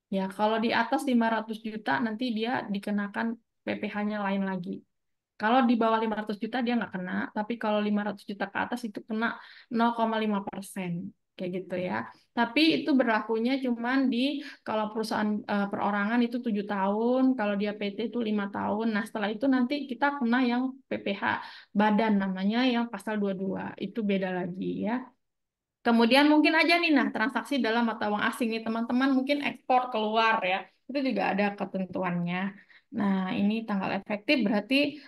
Ya, kalau di atas 500 juta nanti dia dikenakan PPh-nya lain lagi. Kalau di bawah 500 juta dia nggak kena, tapi kalau 500 juta ke atas itu kena 0,5%. Kayak gitu ya. Tapi itu berlakunya cuman di kalau perusahaan perorangan itu 7 tahun, kalau dia PT itu 5 tahun. Nah, setelah itu nanti kita kena yang PPh badan namanya yang pasal 22. Itu beda lagi ya. Kemudian mungkin aja nih, nah transaksi dalam mata uang asing nih teman-teman mungkin ekspor keluar ya, itu juga ada ketentuannya. Nah ini tanggal efektif berarti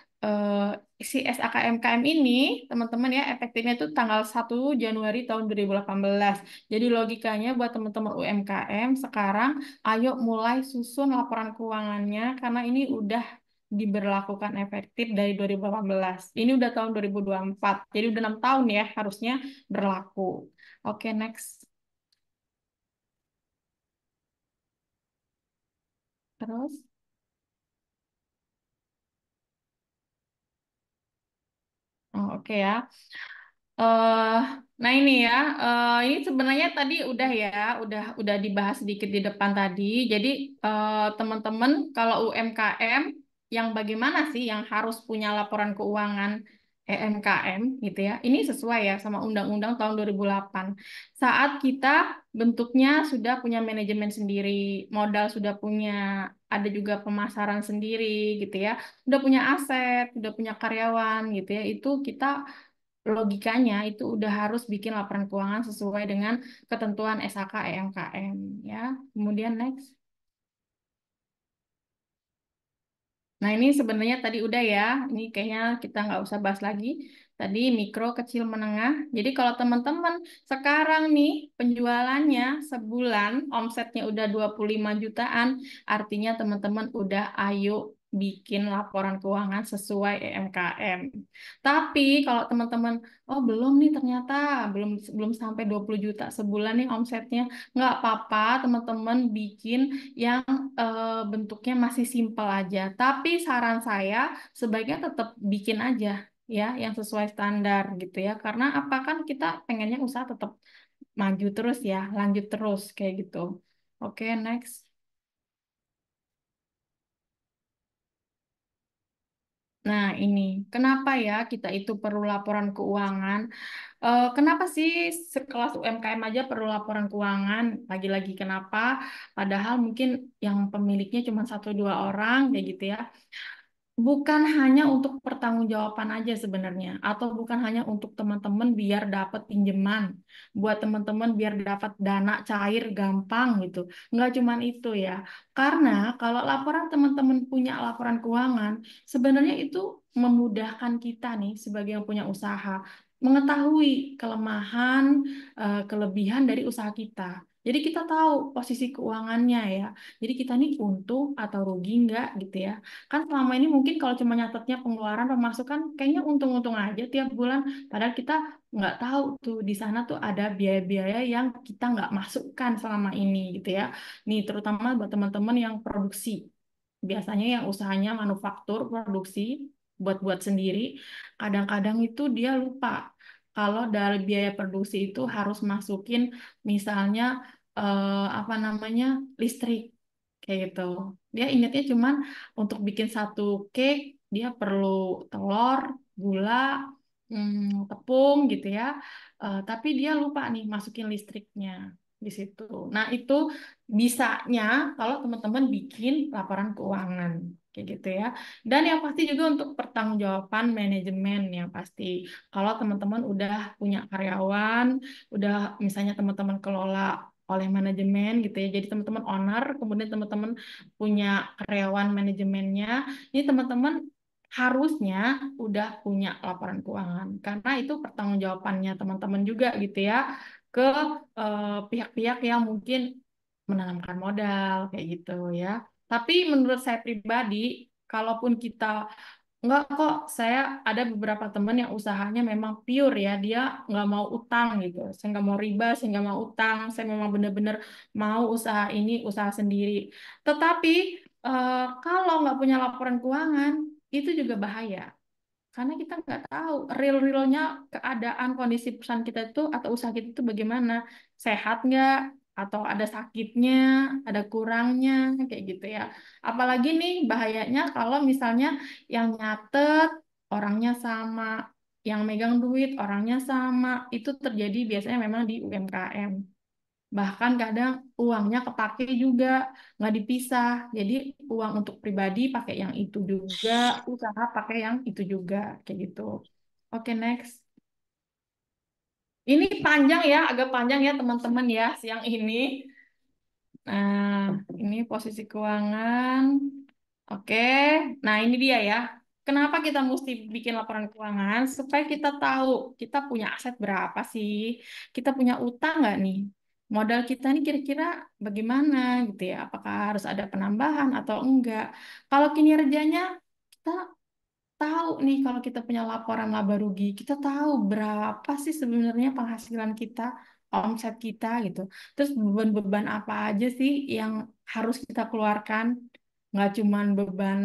si SAKMKM ini teman-teman ya efektifnya itu tanggal 1 Januari tahun 2018. Jadi logikanya buat teman-teman UMKM sekarang ayo mulai susun laporan keuangannya karena ini udah diberlakukan efektif dari 2018. Ini udah tahun 2024, jadi udah 6 tahun ya harusnya berlaku. Oke, next. Terus, oh, oke ya. eh nah ini ya, ini sebenarnya tadi udah ya, udah dibahas sedikit di depan tadi. Jadi teman-teman kalau UMKM yang bagaimana sih yang harus punya laporan keuangan EMKM gitu ya. Ini sesuai ya sama Undang-Undang tahun 2008. Saat kita bentuknya sudah punya manajemen sendiri, modal sudah punya, ada juga pemasaran sendiri gitu ya. Udah punya aset, udah punya karyawan gitu ya. Itu kita logikanya itu udah harus bikin laporan keuangan sesuai dengan ketentuan SHK EMKM ya. Kemudian next. Nah ini sebenarnya tadi udah ya. Ini kayaknya kita nggak usah bahas lagi. Tadi mikro, kecil, menengah. Jadi kalau teman-teman sekarang nih penjualannya sebulan omsetnya udah 25 jutaan, artinya teman-teman udah ayo bikin laporan keuangan sesuai EMKM. Tapi kalau teman-teman, oh belum nih ternyata, belum belum sampai 20 juta sebulan nih omsetnya, nggak apa-apa teman-teman bikin yang bentuknya masih simpel aja. Tapi saran saya sebaiknya tetap bikin aja ya yang sesuai standar gitu ya. Karena apa kan kita pengennya usaha tetap maju terus ya, lanjut terus kayak gitu. Oke, next. Nah, ini kenapa ya kita itu perlu laporan keuangan? Kenapa sih sekelas UMKM aja perlu laporan keuangan? Lagi-lagi kenapa? Padahal mungkin yang pemiliknya cuma 1 2 orang kayak gitu ya. Bukan hanya untuk pertanggungjawaban aja sebenarnya, atau bukan hanya untuk teman-teman biar dapat pinjaman, buat teman-teman biar dapat dana cair gampang gitu. Nggak cuman itu ya. Karena kalau laporan teman-teman punya laporan keuangan, sebenarnya itu memudahkan kita nih sebagai yang punya usaha mengetahui kelemahan, kelebihan dari usaha kita. Jadi kita tahu posisi keuangannya ya. Jadi kita nih untung atau rugi nggak gitu ya. Kan selama ini mungkin kalau cuma nyatetnya pengeluaran pemasukan kayaknya untung-untung aja tiap bulan. Padahal kita nggak tahu tuh di sana tuh ada biaya-biaya yang kita nggak masukkan selama ini gitu ya. Nih terutama buat teman-teman yang produksi. Biasanya yang usahanya manufaktur, produksi, buat-buat sendiri. Kadang-kadang itu dia lupa kalau dari biaya produksi itu harus masukin misalnya apa namanya listrik. kayak gitu. Dia ingatnya cuman untuk bikin satu cake dia perlu telur, gula, tepung gitu ya. Tapi dia lupa nih masukin listriknya di situ. Nah, itu bisanya kalau teman-teman bikin laporan keuangan kayak gitu ya. Dan yang pasti juga untuk pertanggungjawaban manajemen yang pasti. Kalau teman-teman udah punya karyawan, udah misalnya teman-teman kelola oleh manajemen gitu ya. Jadi teman-teman owner, kemudian teman-teman punya karyawan manajemennya. Ini teman-teman harusnya udah punya laporan keuangan karena itu pertanggungjawabannya teman-teman juga gitu ya ke pihak-pihak yang mungkin menanamkan modal kayak gitu ya. Tapi menurut saya pribadi, kalaupun kita enggak kok, saya ada beberapa teman yang usahanya memang pure ya, dia nggak mau utang gitu. Saya nggak mau riba, saya nggak mau utang, saya memang benar-benar mau usaha ini, usaha sendiri. Tetapi kalau nggak punya laporan keuangan, itu juga bahaya. Karena kita nggak tahu real-realnya keadaan kondisi perusahaan kita itu atau usaha kita itu bagaimana. Sehat nggak? Atau ada sakitnya, ada kurangnya, kayak gitu ya. Apalagi nih bahayanya kalau misalnya yang nyatet orangnya sama, yang megang duit orangnya sama, itu terjadi biasanya memang di UMKM. Bahkan kadang uangnya kepake juga, nggak dipisah. Jadi uang untuk pribadi pakai yang itu juga, usaha pakai yang itu juga, kayak gitu. Oke, next. Ini panjang ya, agak panjang ya teman-teman ya siang ini. Nah, ini posisi keuangan. Oke, nah ini dia ya. Kenapa kita mesti bikin laporan keuangan? Supaya kita tahu kita punya aset berapa sih, kita punya utang nggak nih, modal kita ini kira-kira bagaimana gitu ya, apakah harus ada penambahan atau enggak. Kalau kinerjanya kita tahu nih, kalau kita punya laporan laba rugi, kita tahu berapa sih sebenarnya penghasilan kita, omset kita gitu. Terus beban-beban apa aja sih yang harus kita keluarkan? Nggak cuman beban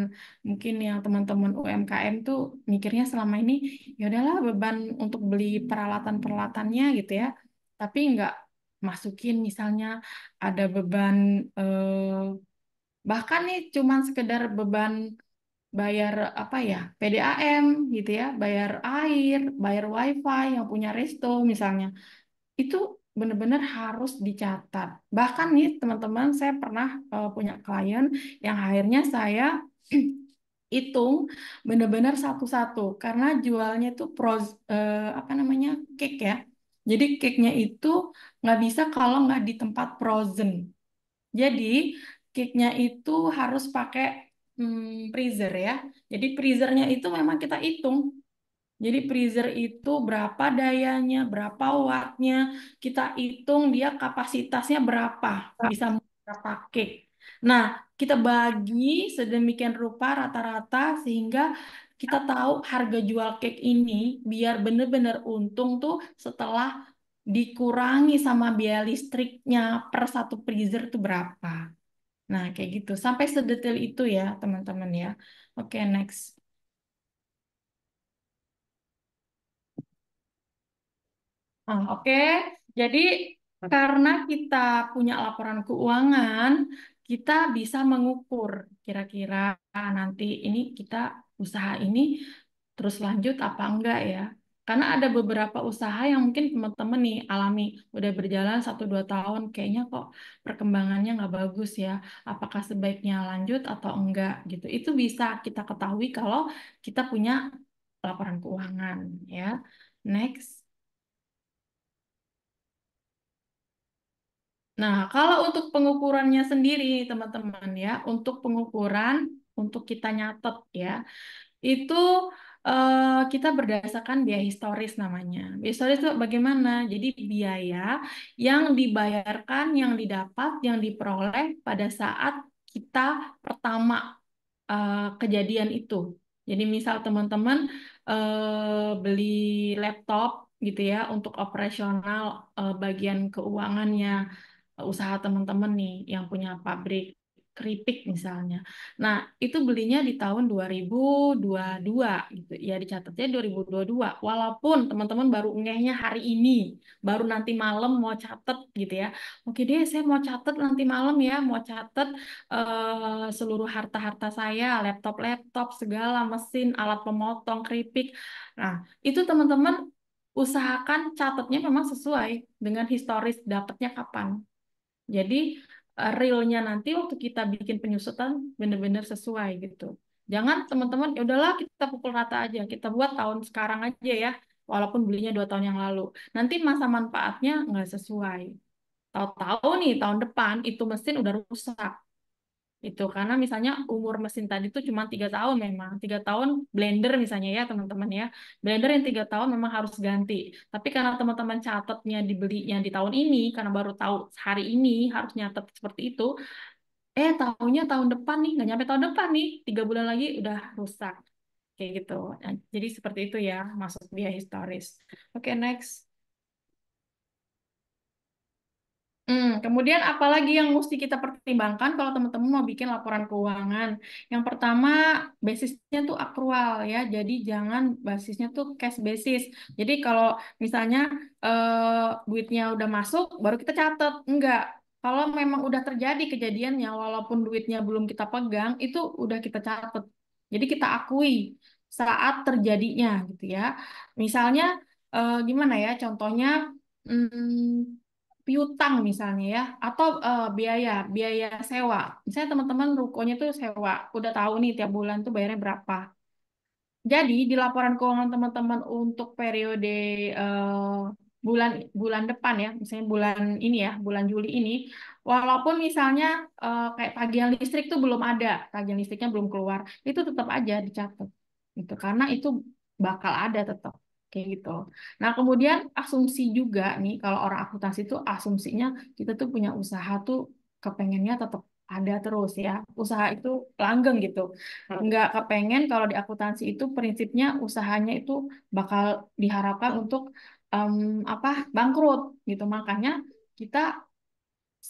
mungkin yang teman-teman UMKM tuh mikirnya selama ini, ya udahlah beban untuk beli peralatan-peralatannya gitu ya. Tapi nggak masukin misalnya ada beban bahkan nih cuman sekedar beban bayar apa ya, PDAM gitu ya, bayar air, bayar wifi yang punya resto misalnya, itu benar-benar harus dicatat. Bahkan nih teman-teman, saya pernah punya klien yang akhirnya saya hitung benar-benar satu-satu karena jualnya itu apa namanya, cake ya. Jadi cake-nya itu nggak bisa kalau nggak di tempat frozen. Jadi cake-nya itu harus pakai freezer ya. Jadi freezernya itu memang kita hitung. Jadi freezer itu berapa dayanya, berapa wattnya, kita hitung dia kapasitasnya berapa, bisa berapa cake. Nah, kita bagi sedemikian rupa rata-rata sehingga kita tahu harga jual cake ini biar benar-benar untung tuh setelah dikurangi sama biaya listriknya per satu freezer itu berapa. Nah, kayak gitu. Sampai sedetail itu ya, teman-teman ya. Oke, next. Oke. Jadi, karena kita punya laporan keuangan, kita bisa mengukur kira-kira nanti ini kita usaha ini terus lanjut apa enggak ya. Karena ada beberapa usaha yang mungkin teman-teman nih alami udah berjalan 1-2 tahun, kayaknya kok perkembangannya nggak bagus ya. Apakah sebaiknya lanjut atau enggak gitu. Itu bisa kita ketahui kalau kita punya laporan keuangan ya. Next. Nah, kalau untuk pengukurannya sendiri, teman-teman ya, untuk pengukuran, untuk kita nyatet ya, itu kita berdasarkan biaya historis namanya. Biaya historis itu bagaimana? Jadi biaya yang dibayarkan, yang didapat, yang diperoleh pada saat kita pertama kejadian itu. Jadi misal teman-teman beli laptop gitu ya untuk operasional bagian keuangannya usaha teman-teman nih yang punya pabrik. keripik misalnya. Nah, itu belinya di tahun 2022 gitu. Ya dicatatnya 2022. Walaupun teman-teman baru ngehnya hari ini, baru nanti malam mau catet gitu ya. Oke deh, saya mau catet nanti malam ya, mau catet seluruh harta-harta saya, laptop-laptop, segala mesin, alat pemotong, keripik. Nah, itu teman-teman usahakan catatnya memang sesuai dengan historis dapatnya kapan. Jadi realnya nanti waktu kita bikin penyusutan benar-benar sesuai gitu. Jangan teman-teman ya udahlah kita pukul rata aja, kita buat tahun sekarang aja ya, walaupun belinya 2 tahun yang lalu. Nanti masa manfaatnya nggak sesuai. Tahu-tahu nih tahun depan itu mesin udah rusak. Itu karena misalnya umur mesin tadi itu cuma 3 tahun memang 3 tahun blender misalnya ya teman-teman ya blender yang 3 tahun memang harus ganti tapi karena teman-teman catatnya dibelinya di tahun ini karena baru tahu hari ini harus nyatet seperti itu tahunnya tahun depan nih nggak nyampe tahun depan nih 3 bulan lagi udah rusak kayak gitu. Nah, jadi seperti itu ya masuk dia historis. Oke, next. Kemudian apalagi yang mesti kita pertimbangkan kalau teman-teman mau bikin laporan keuangan. Yang pertama, basisnya tuh akrual ya. Jadi jangan basisnya tuh cash basis. Jadi kalau misalnya duitnya udah masuk, baru kita catat. Enggak. Kalau memang udah terjadi kejadiannya, walaupun duitnya belum kita pegang, itu udah kita catat. Jadi kita akui saat terjadinya gitu ya. Misalnya gimana ya? Contohnya. hmm, piutang misalnya ya atau biaya biaya sewa misalnya teman-teman rukonya tuh sewa udah tahu nih tiap bulan tuh bayarnya berapa jadi di laporan keuangan teman-teman untuk periode bulan bulan depan ya misalnya bulan ini ya bulan Juli ini walaupun misalnya kayak tagihan listrik tuh belum ada tagihan listriknya belum keluar itu tetap aja dicatat gitu karena itu bakal ada tetap kayak gitu. Nah, kemudian asumsi juga nih kalau orang akuntansi itu asumsinya kita tuh punya usaha tuh kepengennya tetap ada terus ya. Usaha itu langgeng gitu. Nggak kepengen kalau di akuntansi itu prinsipnya usahanya itu bakal diharapkan untuk em, apa bangkrut gitu. Makanya kita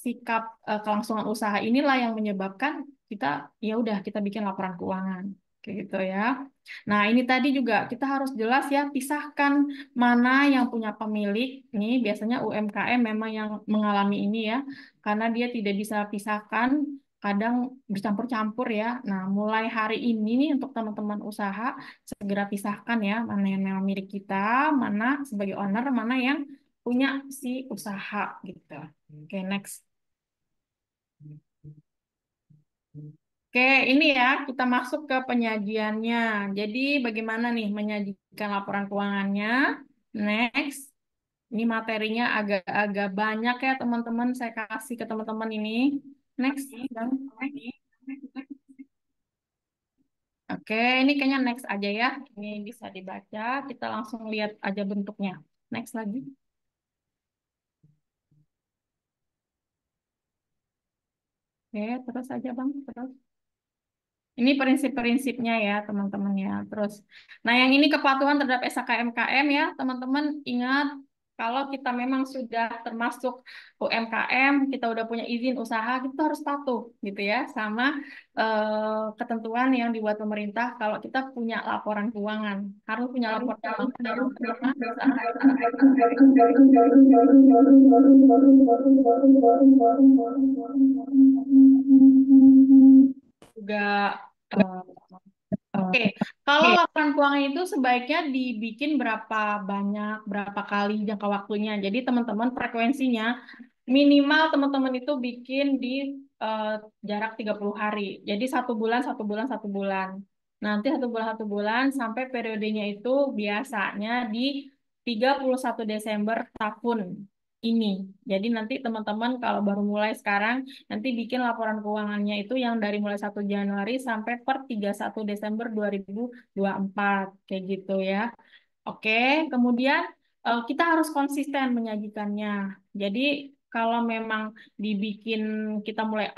sikap kelangsungan usaha inilah yang menyebabkan kita ya udah kita bikin laporan keuangan kayak gitu ya. Nah, ini tadi juga kita harus jelas ya pisahkan mana yang punya pemilik. Nih biasanya UMKM memang yang mengalami ini ya karena dia tidak bisa pisahkan kadang bercampur-campur ya. Nah, mulai hari ini nih untuk teman-teman usaha segera pisahkan ya mana yang memang milik kita, mana sebagai owner, mana yang punya si usaha gitu. Oke, next. Oke, ini ya kita masuk ke penyajiannya. Jadi bagaimana nih menyajikan laporan keuangannya? Next. Ini materinya agak-agak banyak ya teman-teman. Saya kasih ke teman-teman ini. Next. Dan Oke, ini kayaknya next aja ya. Ini bisa dibaca. Kita langsung lihat aja bentuknya. Next lagi. Oke, terus aja Bang. Terus. Ini prinsip-prinsipnya ya, teman-teman ya. Terus, nah yang ini kepatuhan terhadap SKMKM ya, teman-teman ingat kalau kita memang sudah termasuk UMKM, kita udah punya izin usaha, kita harus patuh gitu ya, sama ketentuan yang dibuat pemerintah. Kalau kita punya laporan keuangan, harus punya laporan keuangan yang menerima usaha juga. Oke, kalau laporan keuangan itu sebaiknya dibikin berapa banyak, berapa kali jangka waktunya. Jadi teman-teman frekuensinya minimal teman-teman itu bikin di eh, jarak 30 hari. Jadi 1 bulan, 1 bulan, 1 bulan. Nanti 1 bulan, 1 bulan sampai periodenya itu biasanya di 31 Desember tahun ini. Jadi nanti teman-teman kalau baru mulai sekarang nanti bikin laporan keuangannya itu yang dari mulai 1 Januari sampai per 31 Desember 2024 kayak gitu ya. Oke, kemudian kita harus konsisten menyajikannya. Jadi Kalau memang dibikin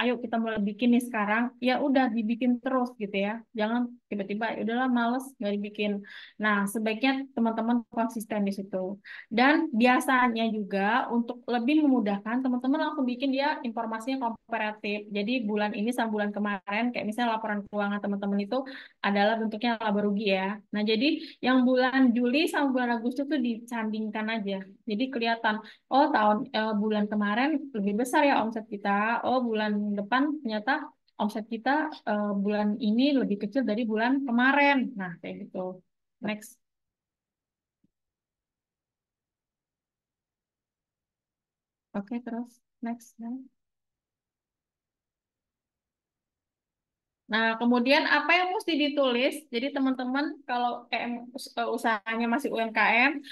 ayo kita mulai bikin nih sekarang, ya udah dibikin terus gitu ya. Jangan tiba-tiba ya udahlah males nggak dibikin. Nah, sebaiknya teman-teman konsisten di situ. Dan biasanya juga untuk lebih memudahkan teman-teman langsung bikin dia informasinya komparatif. Jadi bulan ini sama bulan kemarin kayak misalnya laporan keuangan teman-teman itu adalah bentuknya laba rugi ya. Nah, jadi yang bulan Juli sama bulan Agustus tuh disandingkan aja. Jadi kelihatan, oh bulan kemarin lebih besar ya omset kita. Oh bulan depan ternyata omset kita bulan ini lebih kecil dari bulan kemarin. Nah, kayak gitu. Next. Oke, terus next. Nah, kemudian apa yang mesti ditulis? Jadi teman-teman kalau usahanya masih UMKM,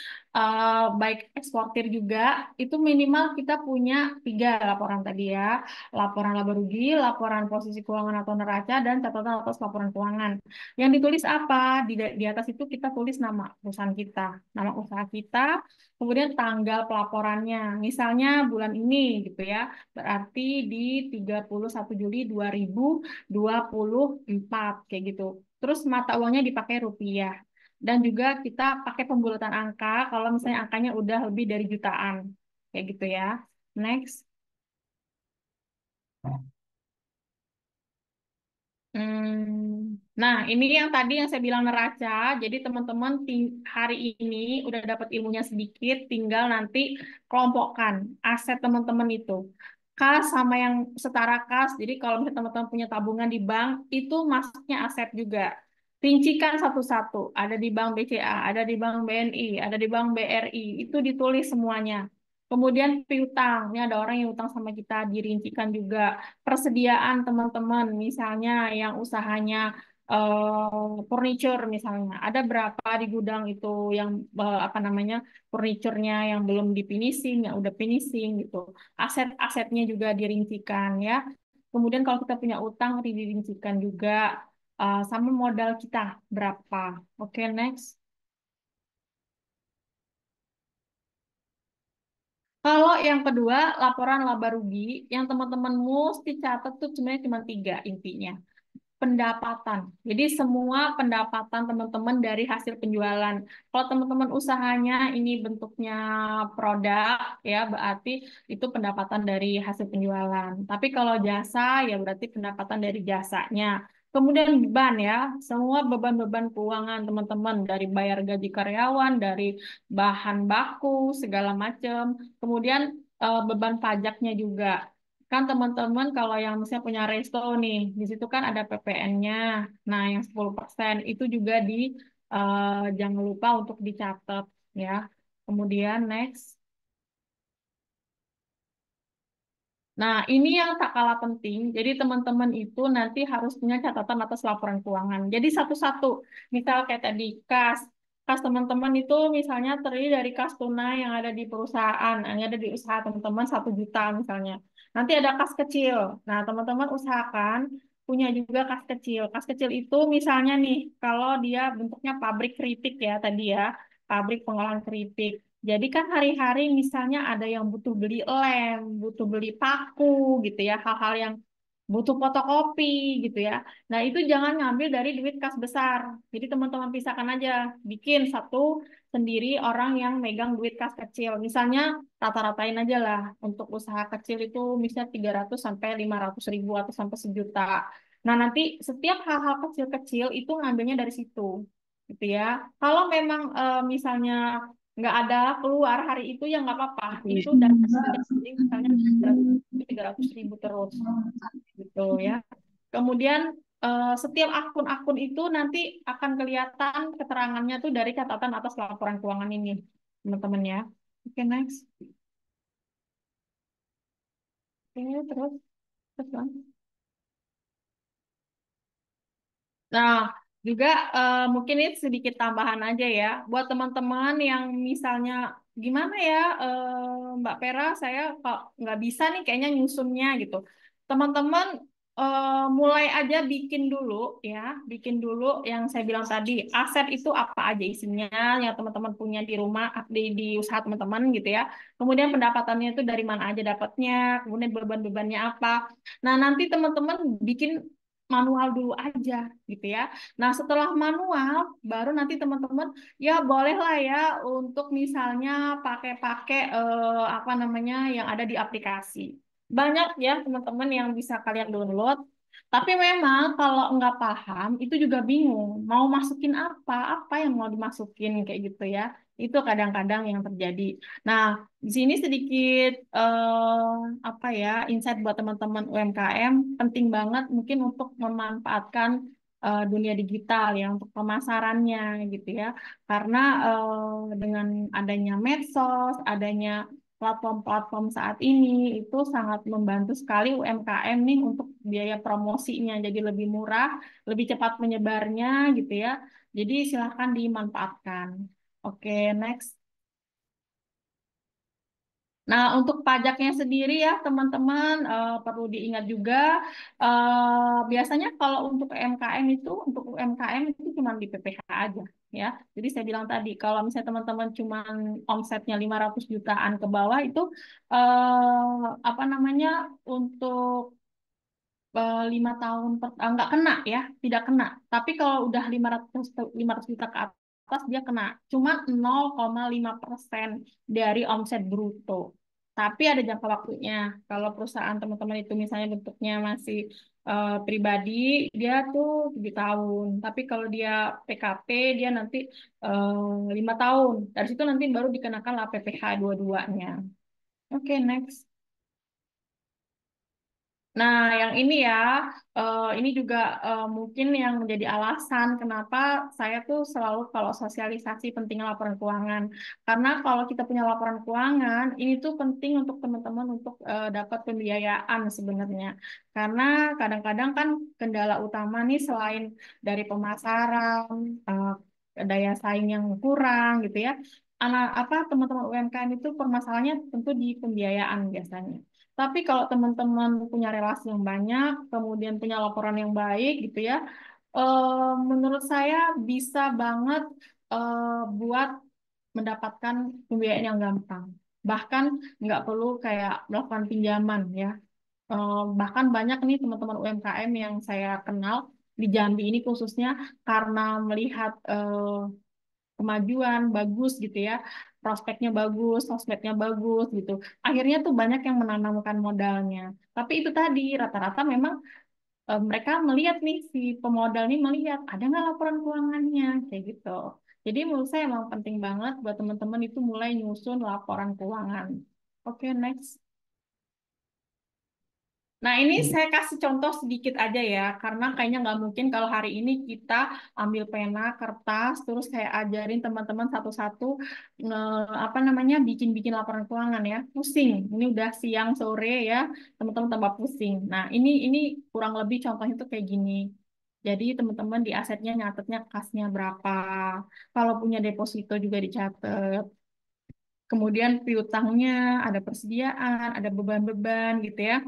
baik eksportir juga, itu minimal kita punya 3 laporan tadi ya. Laporan laba rugi, laporan posisi keuangan atau neraca, dan catatan atas laporan keuangan. Yang ditulis apa? Di atas itu kita tulis nama perusahaan kita, nama usaha kita, kemudian tanggal pelaporannya. Misalnya bulan ini gitu ya, berarti di 31 Juli 2024 kayak gitu. Terus mata uangnya dipakai rupiah. Dan juga kita pakai pembulatan angka kalau misalnya angkanya udah lebih dari jutaan. Kayak gitu ya. Next. Nah, ini yang tadi yang saya bilang neraca. Jadi teman-teman hari ini udah dapat ilmunya sedikit, tinggal nanti kelompokkan aset teman-teman itu. Kas sama yang setara kas. Jadi kalau misalnya teman-teman punya tabungan di bank, itu masuknya aset juga. Rincikan satu-satu. Ada di bank BCA, ada di bank BNI, ada di bank BRI. Itu ditulis semuanya. Kemudian piutang, ini ada orang yang utang sama kita, dirincikan juga persediaan teman-teman, misalnya yang usahanya furniture misalnya, ada berapa di gudang itu yang apa namanya furniturnya yang belum difinishing, yang udah finishing gitu. Aset-asetnya juga dirincikan ya. Kemudian kalau kita punya utang dirincikan juga sama modal kita berapa. Oke, next. Kalau yang kedua, laporan laba rugi, yang teman-teman mesti catat tuh sebenarnya cuma 3 intinya. Pendapatan. Jadi semua pendapatan teman-teman dari hasil penjualan. Kalau teman-teman usahanya ini bentuknya produk, ya berarti itu pendapatan dari hasil penjualan. Tapi kalau jasa, ya berarti pendapatan dari jasanya. Kemudian beban ya, semua beban-beban keuangan teman-teman dari bayar gaji karyawan, dari bahan baku, segala macam. Kemudian beban pajaknya juga. Kan teman-teman kalau yang misalnya punya resto nih, di situ kan ada PPN-nya. Nah, yang 10% itu juga jangan lupa untuk dicatat ya. Kemudian next. Nah, ini yang tak kalah penting. Jadi teman-teman itu nanti harus punya catatan atas laporan keuangan. Jadi satu-satu, misal kayak tadi kas teman-teman itu misalnya terdiri dari kas tunai yang ada di perusahaan, yang ada di usaha teman-teman 1 juta misalnya. Nanti ada kas kecil. Nah, teman-teman usahakan punya juga kas kecil. Kas kecil itu misalnya nih, kalau dia bentuknya pabrik keripik ya tadi ya, pabrik pengolahan keripik. Jadi kan hari-hari misalnya ada yang butuh beli lem, butuh beli paku gitu ya, hal-hal yang butuh fotokopi gitu ya. Nah itu jangan ngambil dari duit kas besar. Jadi teman-teman pisahkan aja, bikin satu sendiri orang yang megang duit kas kecil. Misalnya rata-ratain aja lah untuk usaha kecil itu misalnya 300 sampai 500 ribu atau sampai 1 juta. Nah nanti setiap hal-hal kecil-kecil itu ngambilnya dari situ gitu ya. Kalau memang misalnya nggak ada keluar hari itu ya nggak apa-apa itu dan misalnya 300 ribu terus gitu ya. Kemudian setiap akun-akun itu nanti akan kelihatan keterangannya tuh dari catatan atas laporan keuangan ini teman-teman ya. Oke, next. Oke, terus Bang. Nah, juga mungkin ini sedikit tambahan aja ya, buat teman-teman yang misalnya gimana ya, Mbak Pera, saya kok nggak bisa nih kayaknya nyusunnya gitu. Teman-teman mulai aja bikin dulu ya, bikin dulu yang saya bilang tadi, aset itu apa aja isinya yang teman-teman punya di rumah, di usaha teman-teman gitu ya. Kemudian pendapatannya itu dari mana aja dapatnya, kemudian beban-bebannya apa. Nah, nanti teman-teman bikin manual dulu aja gitu ya. Nah, setelah manual, baru nanti teman-teman ya bolehlah ya untuk misalnya pakai-pakai apa namanya yang ada di aplikasi. Banyak ya teman-teman yang bisa kalian download. Tapi memang kalau nggak paham, itu juga bingung. Mau masukin apa yang mau dimasukin kayak gitu ya. Itu kadang-kadang yang terjadi. Nah, di sini sedikit apa ya, insight buat teman-teman UMKM, penting banget mungkin untuk memanfaatkan dunia digital ya untuk pemasarannya gitu ya. Karena dengan adanya medsos, adanya platform-platform saat ini itu sangat membantu sekali UMKM nih untuk biaya promosinya jadi lebih murah, lebih cepat menyebarnya gitu ya. Jadi silahkan dimanfaatkan. Oke, next. Nah, untuk pajaknya sendiri ya teman-teman perlu diingat juga biasanya kalau untuk UMKM itu untuk UMKM itu cuma di PPH aja ya. Jadi saya bilang tadi kalau misalnya teman-teman cuma omsetnya 500 jutaan ke bawah itu apa namanya untuk 5 tahun nggak kena ya, tidak kena. Tapi kalau udah 500 juta ke atas dia kena. Cuma 0,5% dari omset bruto. Tapi ada jangka waktunya. Kalau perusahaan teman-teman itu misalnya bentuknya masih pribadi, dia tuh 7 tahun. Tapi kalau dia PKP, dia nanti 5 tahun. Dari situ nanti baru dikenakan lah PPh dua-duanya. Oke, next. Nah, yang ini ya, ini juga mungkin yang menjadi alasan kenapa saya tuh selalu kalau sosialisasi pentingnya laporan keuangan. Karena kalau kita punya laporan keuangan, ini tuh penting untuk teman-teman untuk dapat pembiayaan sebenarnya. Karena kadang-kadang kan kendala utama nih selain dari pemasaran, daya saing yang kurang gitu ya. Anak apa teman-teman UMKM itu permasalahannya tentu di pembiayaan biasanya. Tapi kalau teman-teman punya relasi yang banyak, kemudian punya laporan yang baik gitu ya, menurut saya bisa banget buat mendapatkan pembiayaan yang gampang. Bahkan nggak perlu kayak melakukan pinjaman ya. Bahkan banyak nih teman-teman UMKM yang saya kenal di Jambi ini khususnya karena melihat kemajuan bagus gitu ya, prospeknya bagus, sosmednya bagus gitu. Akhirnya tuh banyak yang menanamkan modalnya. Tapi itu tadi rata-rata memang mereka melihat nih si pemodal nih melihat ada nggak laporan keuangannya kayak gitu. Jadi menurut saya emang penting banget buat teman-teman itu mulai nyusun laporan keuangan. Oke, next. Nah, ini saya kasih contoh sedikit aja ya, karena kayaknya nggak mungkin kalau hari ini kita ambil pena, kertas, terus kayak ajarin teman-teman satu-satu apa namanya bikin-bikin laporan keuangan ya, pusing. Ini udah siang sore ya, teman-teman tambah pusing. Nah, ini kurang lebih contohnya tuh kayak gini. Jadi teman-teman di asetnya nyatetnya kasnya berapa, kalau punya deposito juga dicatat. Kemudian piutangnya, ada persediaan, ada beban-beban gitu ya.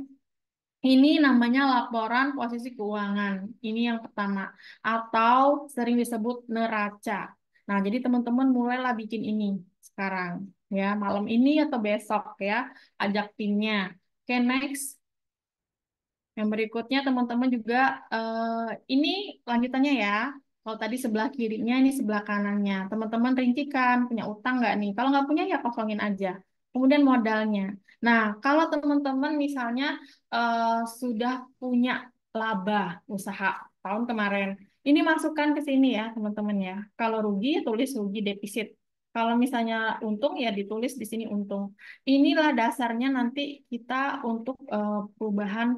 Ini namanya laporan posisi keuangan. Ini yang pertama. Atau sering disebut neraca. Nah, jadi teman-teman mulailah bikin ini sekarang. Ya, malam ini atau besok ya. Ajak timnya. Oke, next. Yang berikutnya teman-teman juga ini lanjutannya ya. Kalau tadi sebelah kirinya, ini sebelah kanannya. Teman-teman rincikan, punya utang nggak nih? Kalau nggak punya ya kosongin aja. Kemudian modalnya. Nah, kalau teman-teman misalnya sudah punya laba usaha tahun kemarin, ini masukkan ke sini ya teman-teman ya. Kalau rugi, ya tulis rugi defisit. Kalau misalnya untung, ya ditulis di sini untung. Inilah dasarnya nanti kita untuk perubahan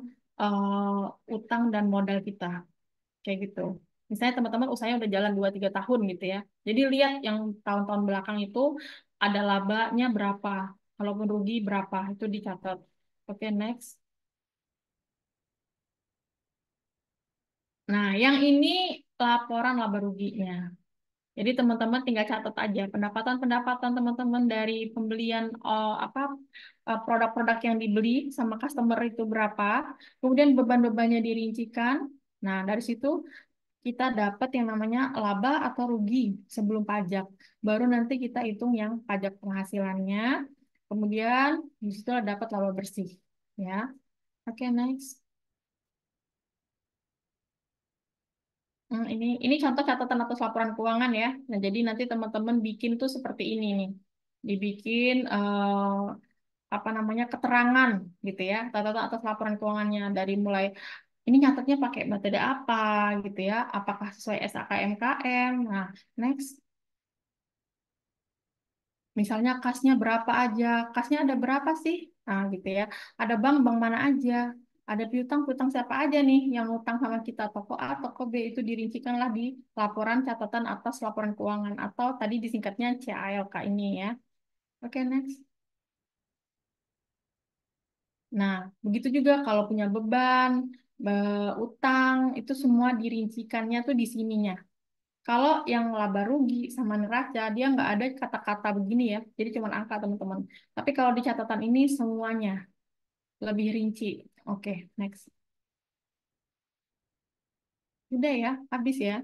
utang dan modal kita kayak gitu. Misalnya teman-teman usahanya udah jalan 2-3 tahun gitu ya. Jadi lihat yang tahun-tahun belakang itu ada labanya berapa, kalaupun rugi berapa itu dicatat. Oke, next. Nah, yang ini laporan laba ruginya. Jadi teman-teman tinggal catat aja pendapatan-pendapatan teman-teman dari pembelian produk-produk yang dibeli sama customer itu berapa, kemudian beban-bebannya dirincikan. Nah, dari situ kita dapat yang namanya laba atau rugi sebelum pajak. Baru nanti kita hitung yang pajak penghasilannya. Kemudian di situ dapat laba bersih, ya. Oke, next. Ini contoh catatan atas laporan keuangan ya. Nah, jadi nanti teman-teman bikin tuh seperti ini nih. Dibikin apa namanya keterangan gitu ya, catatan atas laporan keuangannya dari mulai ini nyatetnya pakai metode apa gitu ya, apakah sesuai SAKMKM. Nah, next. Misalnya kasnya berapa aja, kasnya ada berapa sih? Nah, gitu ya. Ada bank mana aja, ada piutang siapa aja nih yang utang sama kita, toko A, toko B, itu dirincikanlah di laporan catatan atas laporan keuangan atau tadi disingkatnya CALK ini ya. Oke, next. Nah, begitu juga kalau punya beban, utang, itu semua dirincikannya tuh di sininya. Kalau yang laba rugi sama neraca, dia nggak ada kata-kata begini ya. Jadi cuma angka, teman-teman. Tapi kalau di catatan ini semuanya lebih rinci. Oke, next. Udah ya, habis ya.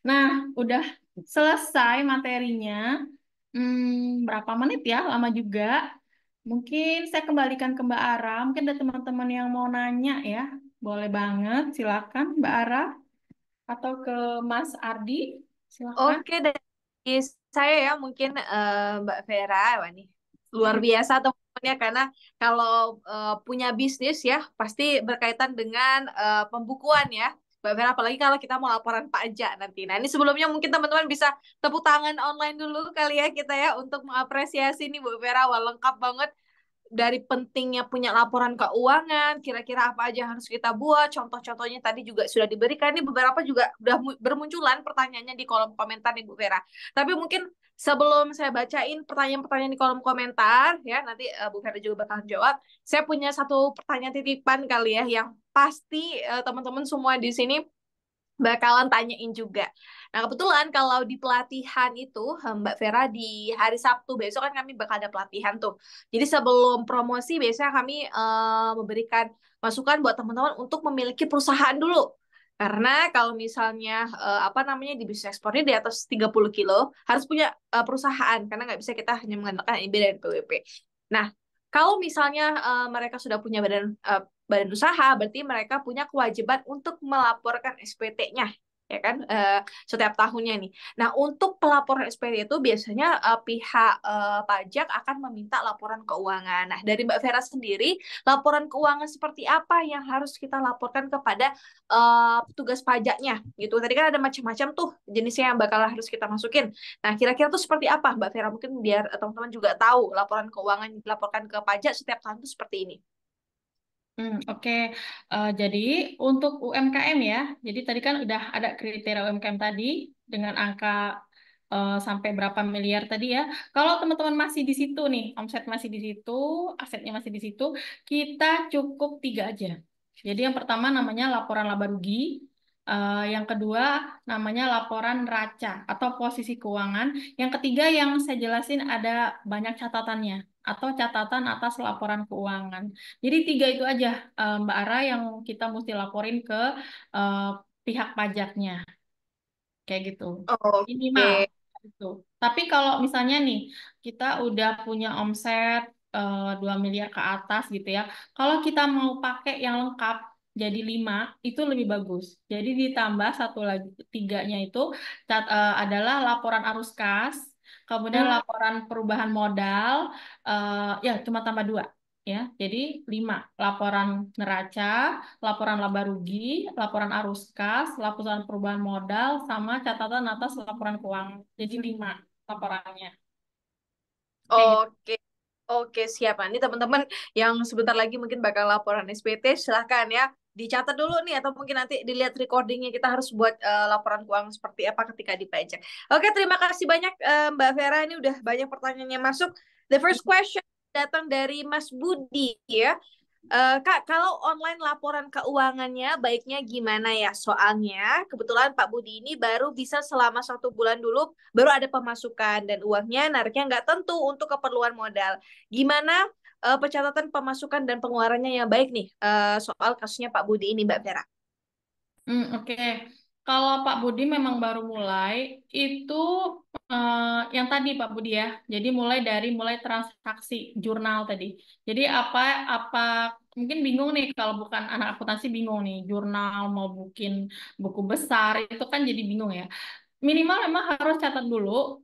Nah, udah selesai materinya. Berapa menit ya? Lama juga. Mungkin saya kembalikan ke Mbak Ara. Mungkin ada teman-teman yang mau nanya ya. Boleh banget, silakan Mbak Ara. Atau ke Mas Ardi, silakan. Oke, dari saya ya mungkin Mbak Vera, wah nih luar biasa teman-temannya karena kalau punya bisnis ya pasti berkaitan dengan pembukuan ya. Mbak Vera, apalagi kalau kita mau laporan pajak nanti. Nah, ini sebelumnya mungkin teman-teman bisa tepuk tangan online dulu kali ya kita ya untuk mengapresiasi nih Bu Vera, wah lengkap banget dari pentingnya punya laporan keuangan, kira-kira apa aja yang harus kita buat, contoh-contohnya tadi juga sudah diberikan, ini beberapa juga udah bermunculan pertanyaannya di kolom komentar nih Bu Vera. Tapi mungkin sebelum saya bacain pertanyaan-pertanyaan di kolom komentar, ya nanti Bu Vera juga bakal jawab, saya punya satu pertanyaan titipan kali ya, yang pasti teman-teman semua di sini bakalan tanyain juga. Nah, kebetulan kalau di pelatihan itu, Mbak Vera di hari Sabtu besok kan kami bakal ada pelatihan tuh. Jadi sebelum promosi biasanya kami memberikan masukan buat teman-teman untuk memiliki perusahaan dulu. Karena kalau misalnya apa namanya di bisnis ekspornya di atas 30 kilo harus punya perusahaan karena nggak bisa kita hanya mengandalkan IB dan PWP. Nah, kalau misalnya mereka sudah punya badan usaha, berarti mereka punya kewajiban untuk melaporkan SPT-nya, ya kan, setiap tahunnya nih. Nah, untuk pelaporan SPT itu biasanya pihak pajak akan meminta laporan keuangan. Nah, dari Mbak Vera sendiri, laporan keuangan seperti apa yang harus kita laporkan kepada petugas pajaknya, gitu. Tadi kan ada macam-macam tuh jenisnya yang bakal harus kita masukin. Nah, kira-kira tuh seperti apa, Mbak Vera? Mungkin biar teman-teman juga tahu laporan keuangan yang dilaporkan ke pajak setiap tahun itu seperti ini. Oke. Jadi untuk UMKM ya, jadi tadi kan udah ada kriteria UMKM tadi dengan angka sampai berapa miliar tadi ya. Kalau teman-teman masih di situ nih, omset masih di situ, asetnya masih di situ, kita cukup 3 aja. Jadi yang pertama namanya laporan laba rugi, yang kedua namanya laporan neraca atau posisi keuangan, yang ketiga yang saya jelasin ada banyak catatannya atau catatan atas laporan keuangan. Jadi 3 itu aja Mbak Ara yang kita mesti laporin ke eh, pihak pajaknya, kayak gitu. Oke. Minimal itu. Tapi kalau misalnya nih kita udah punya omset 2 miliar ke atas gitu ya. Kalau kita mau pakai yang lengkap jadi 5 itu lebih bagus. Jadi ditambah satu lagi tiganya itu adalah laporan arus kas, kemudian Hmm. laporan perubahan modal, ya cuma tambah 2 ya. Jadi 5 laporan neraca, laporan laba rugi, laporan arus kas, laporan perubahan modal, sama catatan atas laporan keuangan. Jadi 5 laporannya. Kayak gitu. Oke, oke siap. Nah, ini teman-teman yang sebentar lagi mungkin bakal laporan SPT, silahkan ya dicatat dulu nih atau mungkin nanti dilihat recordingnya kita harus buat laporan keuangan seperti apa ketika dipajak. Oke, terima kasih banyak Mbak Vera. Ini udah banyak pertanyaannya masuk. The first question datang dari Mas Budi ya. Kak, kalau online laporan keuangannya baiknya gimana ya? Soalnya kebetulan Pak Budi ini baru bisa selama 1 bulan dulu, baru ada pemasukan dan uangnya nariknya nggak tentu untuk keperluan modal. Gimana pencatatan pemasukan dan pengeluarannya yang baik nih soal kasusnya Pak Budi ini, Mbak Vera? Oke. Kalau Pak Budi memang baru mulai, itu yang tadi Pak Budi ya. Jadi mulai transaksi jurnal tadi. Jadi apa mungkin bingung nih kalau bukan anak akuntansi bingung nih jurnal mau bikin buku besar itu kan jadi bingung ya. Minimal memang harus catat dulu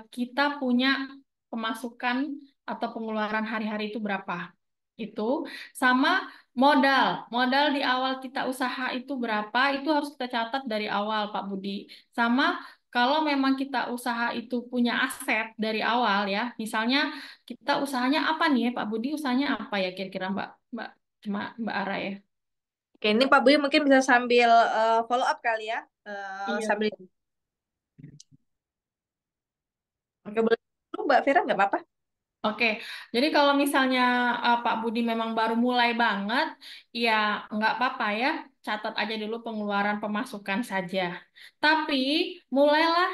kita punya pemasukan atau pengeluaran hari-hari itu berapa. Itu sama modal di awal kita usaha itu berapa, itu harus kita catat dari awal Pak Budi. Sama kalau memang kita usaha itu punya aset dari awal ya, misalnya kita usahanya apa nih ya Pak Budi, usahanya apa ya kira-kira Mbak Mbak Ara ya? Oke, ini Pak Budi mungkin bisa sambil follow up kali ya. Iya. Sambil Oke, boleh dulu Mbak Vera nggak apa-apa? Oke, jadi kalau misalnya Pak Budi memang baru mulai banget, ya nggak apa-apa ya, catat aja dulu pengeluaran pemasukan saja. Tapi mulailah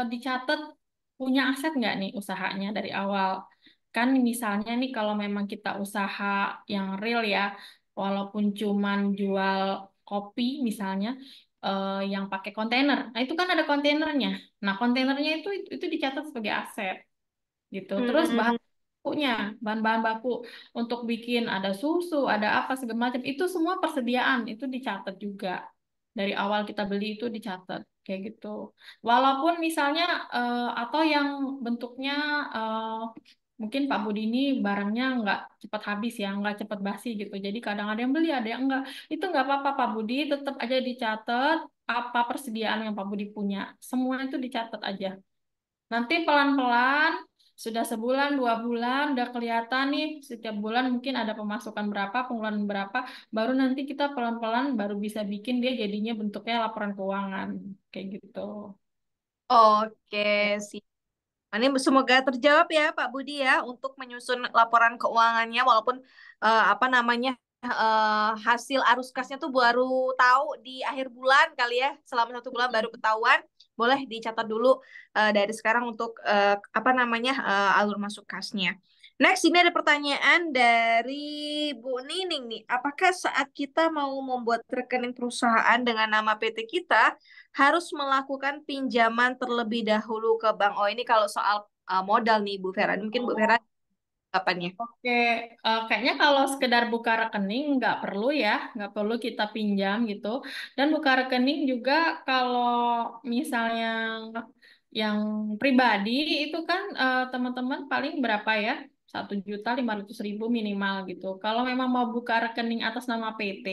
dicatat punya aset nggak nih usahanya dari awal. Kan misalnya nih kalau memang kita usaha yang real ya, walaupun cuman jual kopi misalnya, yang pakai kontainer. Nah itu kan ada kontainernya. Nah kontainernya itu dicatat sebagai aset gitu. Terus Hmm. bahan-bahan baku untuk bikin ada susu, ada apa segala macam itu semua persediaan itu dicatat juga. Dari awal kita beli itu dicatat kayak gitu. Walaupun misalnya atau yang bentuknya mungkin Pak Budi ini barangnya nggak cepat habis ya, nggak cepat basi gitu. Jadi kadang ada yang beli, ada yang enggak. Itu nggak apa-apa Pak Budi, tetap aja dicatat apa persediaan yang Pak Budi punya. Semua itu dicatat aja. Nanti pelan-pelan, sudah sebulan, 2 bulan, udah kelihatan nih, setiap bulan mungkin ada pemasukan berapa, pengeluaran berapa, baru nanti kita pelan-pelan baru bisa bikin dia jadinya bentuknya laporan keuangan. Kayak gitu. Oke, sih. Ini semoga terjawab ya Pak Budi ya untuk menyusun laporan keuangannya walaupun apa namanya hasil arus kasnya tuh baru tahu di akhir bulan kali ya selama 1 bulan baru ketahuan boleh dicatat dulu dari sekarang untuk apa namanya alur masuk kasnya. Next ini ada pertanyaan dari Bu Nining nih. Apakah saat kita mau membuat rekening perusahaan dengan nama PT kita harus melakukan pinjaman terlebih dahulu ke bank. Oh, ini kalau soal modal nih, Bu Vera. Mungkin Bu Vera kapannya? Oke, kayaknya kalau sekedar buka rekening nggak perlu ya, nggak perlu kita pinjam gitu. Dan buka rekening juga kalau misalnya yang pribadi itu kan teman-teman paling berapa ya? 1.500.000 minimal gitu. Kalau memang mau buka rekening atas nama PT,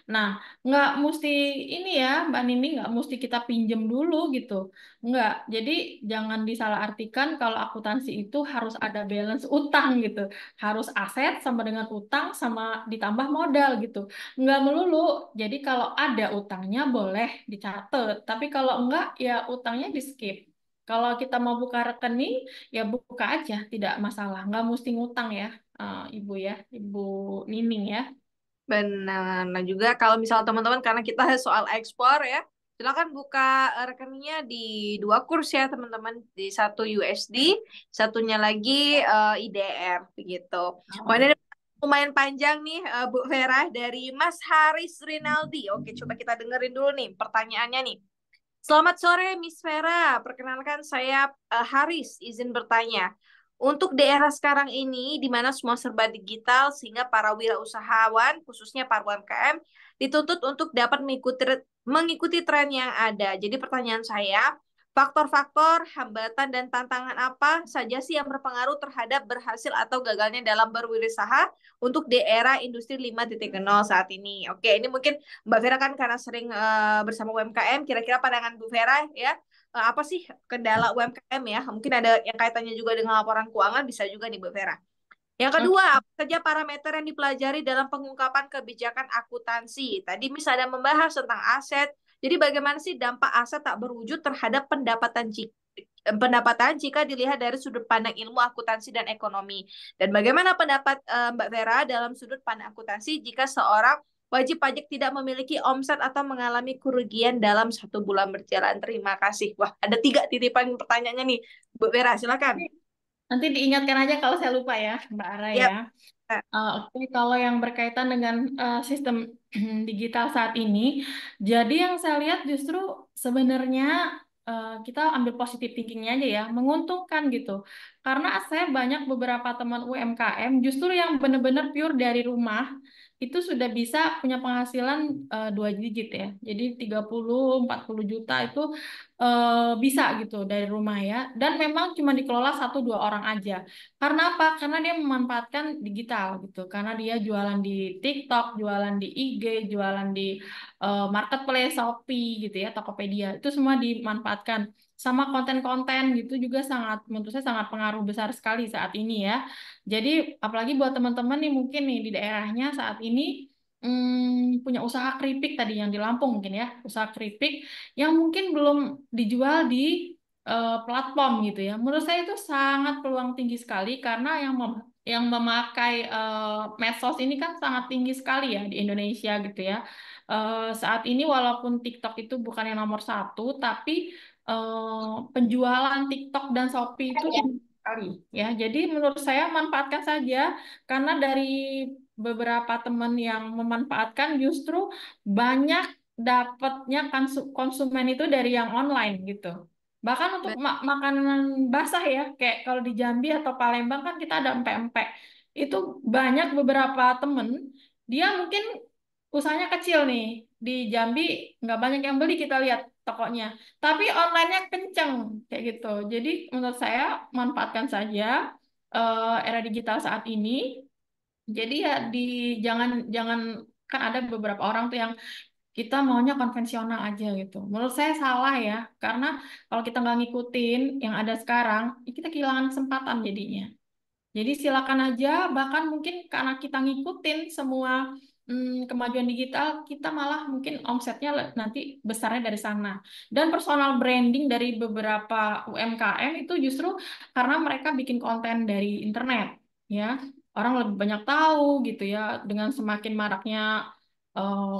nah nggak mesti ini ya, Mbak Nini nggak mesti kita pinjam dulu gitu. Nggak. Jadi jangan disalahartikan kalau akuntansi itu harus ada balance utang gitu. Harus aset sama dengan utang sama ditambah modal gitu. Nggak melulu. Jadi kalau ada utangnya boleh dicatat. Tapi kalau enggak ya utangnya di skip. Kalau kita mau buka rekening ya buka aja, tidak masalah. Nggak mesti ngutang ya, Ibu ya, Ibu Nining ya. Benar. Nah juga kalau misal teman-teman karena kita soal ekspor ya, silakan buka rekeningnya di 2 kurs ya teman-teman. Di satu USD, satunya lagi IDR begitu. Wah, ini Oh. ada lumayan panjang nih Bu Vera dari Mas Haris Rinaldi. Oke, coba kita dengerin dulu nih pertanyaannya nih. Selamat sore, Miss Vera. Perkenalkan saya Haris, izin bertanya. Untuk di era sekarang ini, di mana semua serba digital, sehingga para wirausahawan, khususnya para UMKM, dituntut untuk dapat mengikuti tren yang ada. Jadi pertanyaan saya, faktor-faktor, hambatan, dan tantangan apa saja sih yang berpengaruh terhadap berhasil atau gagalnya dalam berwirausaha untuk di era industri 5.0 saat ini? Oke, ini mungkin Mbak Vera kan karena sering bersama UMKM, kira-kira pandangan Bu Vera ya, apa sih kendala UMKM ya? Mungkin ada yang kaitannya juga dengan laporan keuangan, bisa juga nih Bu Vera. Yang kedua, apa saja parameter yang dipelajari dalam pengungkapan kebijakan akuntansi? Tadi misalnya membahas tentang aset, jadi bagaimana sih dampak aset tak berwujud terhadap pendapatan pendapatan jika dilihat dari sudut pandang ilmu akuntansi dan ekonomi. Dan bagaimana pendapat Mbak Vera dalam sudut pandang akuntansi jika seorang wajib pajak tidak memiliki omset atau mengalami kerugian dalam 1 bulan berjalan? Terima kasih. Wah, ada 3 titipan pertanyaannya nih, Bu Vera, silakan. Nanti diingatkan aja kalau saya lupa ya, Mbak Ara Yap. ya. Oke, kalau yang berkaitan dengan sistem digital saat ini, jadi yang saya lihat justru sebenarnya kita ambil positif thinkingnya aja ya, menguntungkan gitu. Karena saya banyak beberapa teman UMKM justru yang benar-benar pure dari rumah itu sudah bisa punya penghasilan 2 digit ya. Jadi 30-40 juta itu bisa gitu dari rumah ya. Dan memang cuma dikelola 1-2 orang aja. Karena apa? Karena dia memanfaatkan digital gitu. Karena dia jualan di TikTok, jualan di IG, jualan di marketplace, Shopee gitu ya, Tokopedia. Itu semua dimanfaatkan. Sama konten-konten gitu juga sangat, menurut saya sangat pengaruh besar sekali saat ini ya. Jadi apalagi buat teman-teman nih mungkin nih di daerahnya saat ini punya usaha keripik tadi yang di Lampung mungkin ya, usaha keripik yang mungkin belum dijual di platform gitu ya. Menurut saya itu sangat peluang tinggi sekali karena yang memakai medsos ini kan sangat tinggi sekali ya di Indonesia gitu ya. Saat ini walaupun TikTok itu bukan yang nomor satu, tapi penjualan TikTok dan Shopee itu tinggi sekali ya. Jadi menurut saya manfaatkan saja karena dari beberapa teman yang memanfaatkan justru banyak dapatnya konsumen itu dari yang online gitu. Bahkan untuk makanan basah ya, kayak kalau di Jambi atau Palembang kan kita ada empek-empek. Itu banyak beberapa temen, dia mungkin usahanya kecil nih. Di Jambi nggak banyak yang beli kita lihat tokonya. Tapi online-nya kenceng kayak gitu. Jadi menurut saya manfaatkan saja era digital saat ini. Jadi ya jangan jangan kan ada beberapa orang tuh yang kita maunya konvensional aja gitu. Menurut saya salah ya, karena kalau kita nggak ngikutin yang ada sekarang, ya kita kehilangan kesempatan jadinya. Jadi silakan aja, bahkan mungkin karena kita ngikutin semua kemajuan digital, kita malah mungkin omsetnya nanti besarnya dari sana. Dan personal branding dari beberapa UMKM itu justru karena mereka bikin konten dari internet, ya. Orang lebih banyak tahu gitu ya, dengan semakin maraknya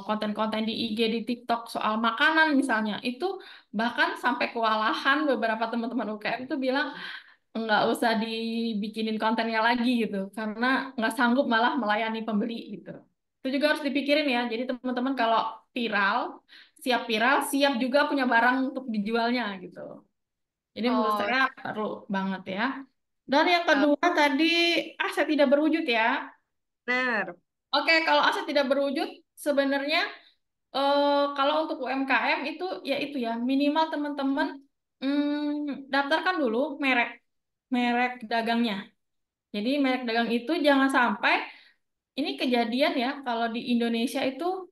konten-konten di IG, di TikTok soal makanan misalnya, itu bahkan sampai kewalahan beberapa teman-teman UKM itu bilang, nggak usah dibikinin kontennya lagi gitu karena nggak sanggup malah melayani pembeli gitu. Itu juga harus dipikirin ya. Jadi teman-teman kalau viral, siap juga punya barang untuk dijualnya gitu. Jadi menurut Oh, saya perlu banget ya. Dan yang eh, kedua tadi aset tidak berwujud ya. benar. Oke, kalau aset tidak berwujud sebenarnya kalau untuk UMKM itu ya itu ya minimal teman-teman daftarkan dulu merek merek dagangnya. Jadi merek dagang itu jangan sampai ini kejadian ya kalau di Indonesia itu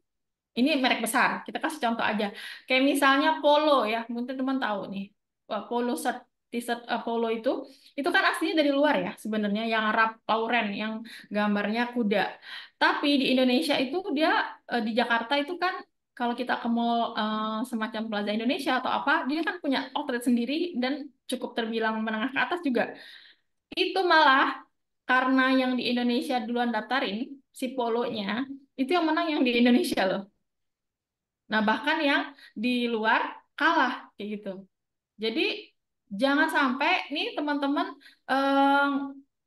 ini merek besar. Kita kasih contoh aja. Kayak misalnya Polo ya, mungkin teman tahu nih. Wah, Polo shirt, t-shirt Polo itu kan aslinya dari luar ya sebenarnya yang Ralph Lauren yang gambarnya kuda. Tapi di Indonesia itu dia di Jakarta itu kan kalau kita ke mall semacam Plaza Indonesia atau apa, dia kan punya outlet sendiri dan cukup terbilang menengah ke atas juga. Itu malah karena yang di Indonesia duluan daftarin si polonya, itu yang menang yang di Indonesia loh. Nah, bahkan yang di luar kalah kayak gitu. Jadi jangan sampai nih teman-teman eh,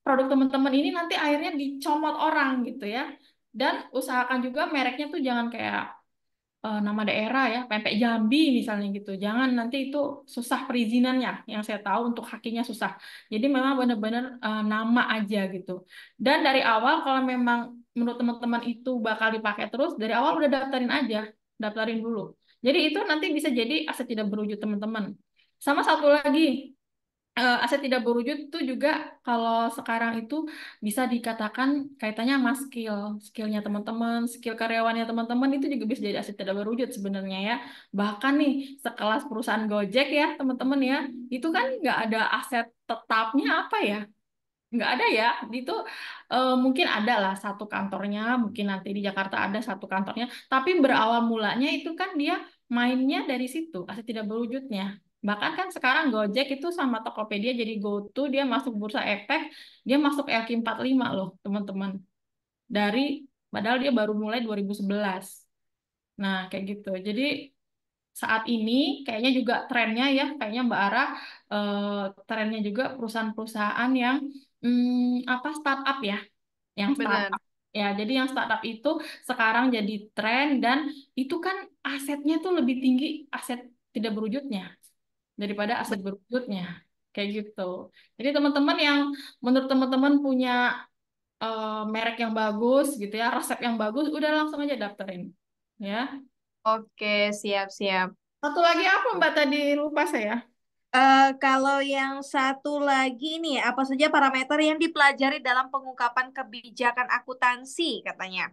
produk teman-teman ini nanti akhirnya dicomot orang gitu ya. Dan usahakan juga mereknya tuh jangan kayak nama daerah ya, pempek Jambi misalnya gitu. Jangan nanti itu susah perizinannya. Yang saya tahu untuk hakinya susah. Jadi memang benar-benar nama aja gitu. Dan dari awal kalau memang menurut teman-teman itu bakal dipakai terus, dari awal udah daftarin aja, daftarin dulu. Jadi itu nanti bisa jadi aset tidak berwujud teman-teman. Sama satu lagi, aset tidak berwujud itu juga kalau sekarang itu bisa dikatakan kaitannya sama skillnya teman-teman, skill karyawannya teman-teman itu juga bisa jadi aset tidak berwujud sebenarnya ya. Bahkan nih sekelas perusahaan Gojek ya teman-teman ya, itu kan nggak ada aset tetapnya apa ya, nggak ada ya. Itu mungkin ada lah satu kantornya, mungkin nanti di Jakarta ada satu kantornya, tapi berawal mulanya itu kan dia mainnya dari situ, aset tidak berwujudnya. Bahkan kan sekarang Gojek itu sama Tokopedia jadi GoTo, dia masuk Bursa Efek, dia masuk LQ45 loh, teman-teman. Dari padahal dia baru mulai 2011. Nah, kayak gitu. Jadi saat ini kayaknya juga trennya ya, kayaknya Mbak Ara trennya juga perusahaan-perusahaan yang apa startup ya, yang Benar. startup. Ya, jadi yang startup itu sekarang jadi tren dan itu kan asetnya tuh lebih tinggi aset tidak berwujudnya daripada aset berwujudnya. Kayak gitu. Jadi teman-teman yang menurut teman-teman punya merek yang bagus gitu ya, resep yang bagus, udah langsung aja daftarin. Ya. Oke, siap-siap. Satu lagi apa Mbak tadi lupa saya? Kalau yang satu lagi nih, apa saja parameter yang dipelajari dalam pengungkapan kebijakan akuntansi katanya?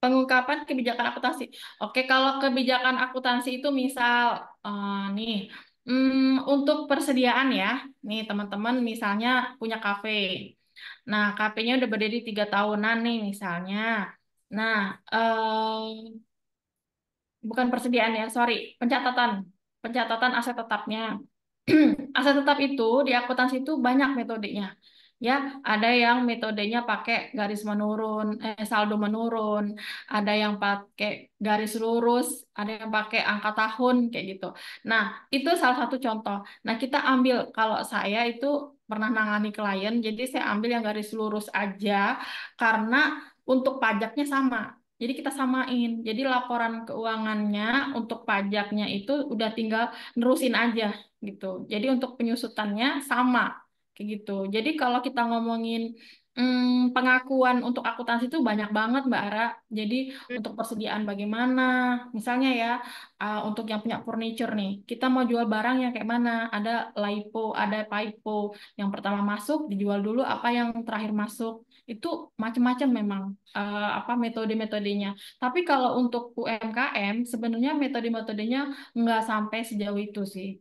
Pengungkapan kebijakan akuntansi. Oke, kalau kebijakan akuntansi itu misal nih untuk persediaan ya, nih teman-teman misalnya punya kafe. Nah, kafenya udah berdiri 3 tahunan nih misalnya. Nah, bukan persediaan ya, sorry, pencatatan aset tetapnya. Aset tetap itu di akuntansi itu banyak metodenya. Ya, ada yang metodenya pakai garis menurun, saldo menurun, ada yang pakai garis lurus, ada yang pakai angka tahun kayak gitu. Nah, itu salah satu contoh. Nah, kita ambil kalau saya itu pernah nangani klien, jadi saya ambil yang garis lurus aja karena untuk pajaknya sama. Jadi kita samain. Jadi laporan keuangannya untuk pajaknya itu udah tinggal nerusin aja gitu. Jadi untuk penyusutannya sama kayak gitu. Jadi kalau kita ngomongin pengakuan untuk akuntansi itu banyak banget Mbak Ara. Jadi untuk persediaan bagaimana, misalnya ya untuk yang punya furniture nih, kita mau jual barang yang kayak mana? Ada LIFO, ada FIFO. Yang pertama masuk dijual dulu, apa yang terakhir masuk. Itu macam-macam memang apa metode-metodenya. Tapi kalau untuk UMKM sebenarnya metode-metodenya nggak sampai sejauh itu sih.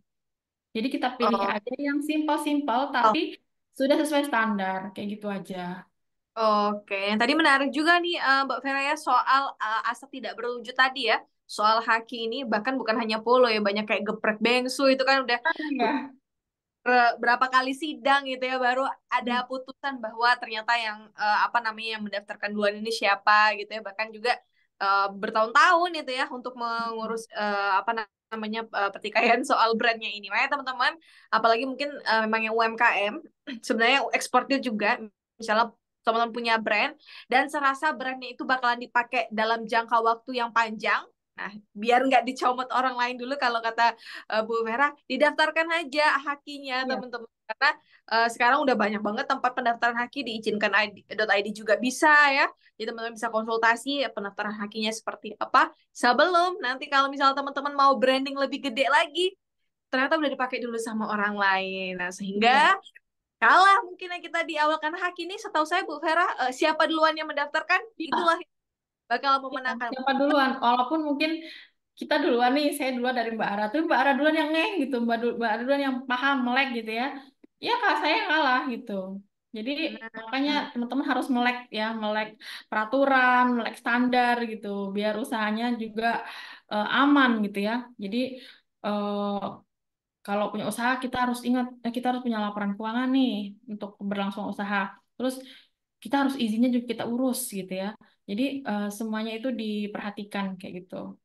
Jadi kita pilih Oh, aja yang simpel-simpel oh, tapi sudah sesuai standar kayak gitu aja. oke. Yang tadi menarik juga nih Mbak Vera ya soal aset tidak berwujud tadi ya. Soal haki ini bahkan bukan hanya polo ya, banyak kayak geprek bengsu itu kan udah Ya. berapa kali sidang gitu ya baru ada putusan bahwa ternyata yang apa namanya yang mendaftarkan duluan ini siapa gitu ya bahkan juga bertahun-tahun itu ya untuk mengurus apa namanya pertikaian soal brandnya ini. Makanya teman-teman apalagi mungkin memang yang UMKM sebenarnya eksportir juga misalnya teman-teman punya brand dan serasa brandnya itu bakalan dipakai dalam jangka waktu yang panjang. Nah, biar nggak dicomot orang lain dulu kalau kata Bu Vera, didaftarkan aja hakinya Iya. teman-teman. Karena sekarang udah banyak banget tempat pendaftaran haki diizinkan .id juga bisa ya. Jadi teman-teman bisa konsultasi pendaftaran hakinya seperti apa. Sebelum nanti kalau misalnya teman-teman mau branding lebih gede lagi, ternyata udah dipakai dulu sama orang lain. Nah, sehingga Iya. kalah mungkin yang kita di awal karena haki ini setahu saya Bu Vera siapa duluan yang mendaftarkan Iya. itulah yang bakal Iya. memenangkan. Siapa duluan? Walaupun mungkin kita duluan nih, saya duluan dari Mbak Ara tuh Mbak Ara duluan yang ngeh gitu, Mbak Ara duluan yang paham melek gitu ya. Ya kak saya yang kalah gitu. Jadi makanya Nah, teman-teman harus melek ya, melek peraturan, melek standar gitu, biar usahanya juga aman gitu ya. Jadi eh, kalau punya usaha kita harus ingat, kita harus punya laporan keuangan nih untuk berlangsung usaha. Terus kita harus izinnya juga kita urus gitu ya. Jadi semuanya itu diperhatikan kayak gitu.